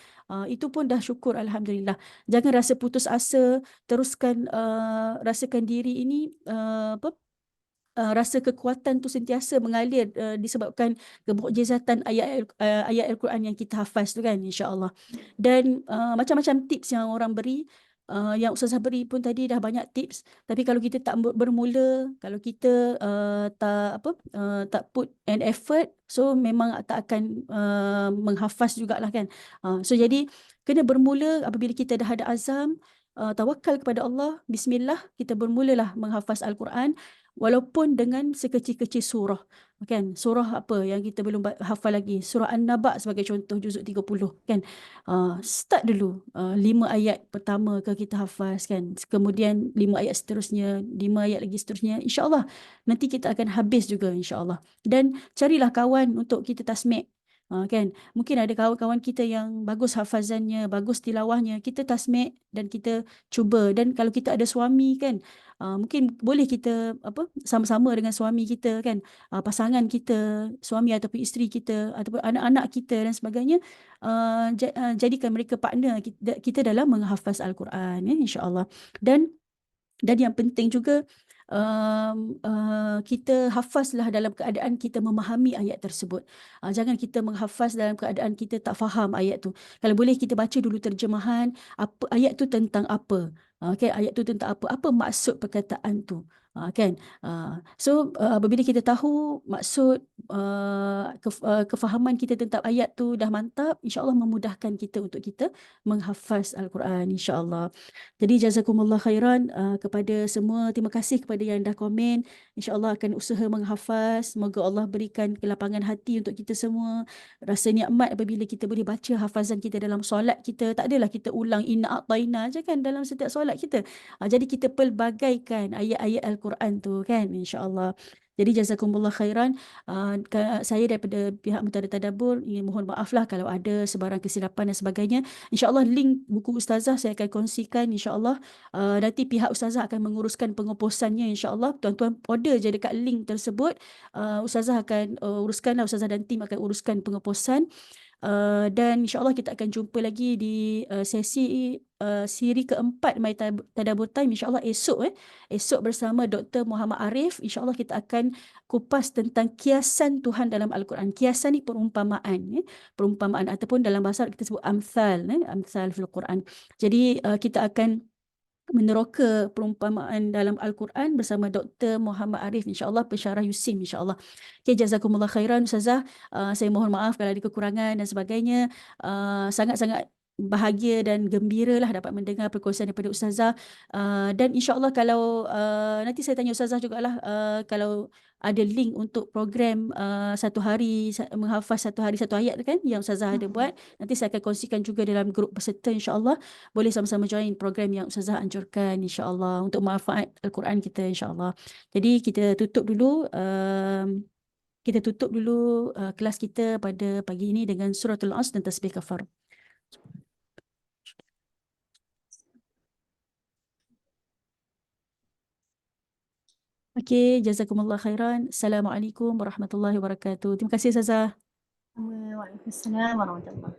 [SPEAKER 1] itu pun dah syukur Alhamdulillah. Jangan rasa putus asa, teruskan rasakan diri ini rasa kekuatan tu sentiasa mengalir disebabkan kemukjizatan ayat Al-Quran yang kita hafaz tu kan insya-Allah. Dan macam-macam tips yang orang beri, yang Ustazah beri pun tadi dah banyak tips. Tapi kalau kita tak bermula, kalau kita tak put an effort, so memang tak akan menghafaz jugalah kan. So jadi kena bermula apabila kita dah ada azam, tawakal kepada Allah, bismillah, kita bermulalah menghafaz Al-Quran. Walaupun dengan sekecil-kecil surah. Kan? Surah apa yang kita belum hafal lagi. Surah An-Naba sebagai contoh juzuk 30 kan. Start dulu 5 ayat pertama ke kita hafaz kan. Kemudian 5 ayat seterusnya, 5 ayat lagi seterusnya. InsyaAllah nanti kita akan habis juga insyaAllah. Dan carilah kawan untuk kita tasmik. Kan, mungkin ada kawan-kawan kita yang bagus hafazannya, bagus tilawahnya, kita tasmik dan kita cuba. Dan kalau kita ada suami kan, mungkin boleh kita sama-sama dengan suami kita kan, pasangan kita, suami ataupun isteri kita ataupun anak-anak kita dan sebagainya, jadikan mereka partner kita dalam menghafaz Al-Quran ya, insya-Allah. Dan yang penting juga kita hafazlah dalam keadaan kita memahami ayat tersebut. Jangan kita menghafaz dalam keadaan kita tak faham ayat tu. Kalau boleh kita baca dulu terjemahan, apa ayat tu tentang apa. Okay, ayat tu tentang apa? Apa maksud perkataan tu? Kan? So apabila kita tahu maksud kefahaman kita tentang ayat tu dah mantap, insya-Allah memudahkan kita untuk kita menghafaz Al-Quran insya-Allah. Jadi jazakumullah khairan kepada semua. Terima kasih kepada yang dah komen. InsyaAllah akan usaha menghafaz. Semoga Allah berikan kelapangan hati untuk kita semua. Rasa nikmat apabila kita boleh baca hafazan kita dalam solat kita. Tak adalah kita ulang inna a'tayna je kan dalam setiap solat kita. Jadi kita pelbagaikan ayat-ayat Al-Quran tu kan insyaAllah. Jadi jazakumullah khairan. Saya daripada pihak Muntada Tadabbur ingin mohon maaf lah kalau ada sebarang kesilapan dan sebagainya. InsyaAllah link buku Ustazah saya akan kongsikan insyaAllah. Nanti pihak Ustazah akan menguruskan pengeposannya insyaAllah. Tuan-tuan order je dekat link tersebut. Ustazah akan uruskan, Ustazah dan tim akan uruskan pengeposan. Dan insyaAllah kita akan jumpa lagi di sesi siri keempat My Tadabbur Time insyaAllah esok bersama Dr. Muhammad Arif. InsyaAllah kita akan kupas tentang kiasan Tuhan dalam Al-Quran. Kiasan ni perumpamaan, perumpamaan ataupun dalam bahasa Arab kita sebut amthal, amthal fil Quran. Jadi kita akan meneroka perumpamaan dalam Al-Quran bersama Dr. Muhammad Arif insyaAllah, pensyarah Yusim insyaAllah. Okay, jazakumullah khairan Ustazah. Saya mohon maaf kalau ada kekurangan dan sebagainya. Sangat-sangat bahagia dan gembira lah dapat mendengar perkongsian daripada Ustazah. Dan insyaAllah kalau nanti saya tanya Ustazah jugalah kalau ada link untuk program satu hari menghafaz satu hari satu ayat kan yang Ustazah ada buat. Nanti saya akan kongsikan juga dalam grup peserta insyaAllah. Boleh sama-sama join program yang Ustazah anjurkan insyaAllah untuk manfaat Al-Quran kita insyaAllah. Jadi kita tutup dulu kelas kita pada pagi ini dengan suratul As dan tasbih kafar. Okey, jazakumullah khairan. Assalamualaikum warahmatullahi wabarakatuh. Terima kasih Ustazah.
[SPEAKER 2] Waalaikumsalam warahmatullahi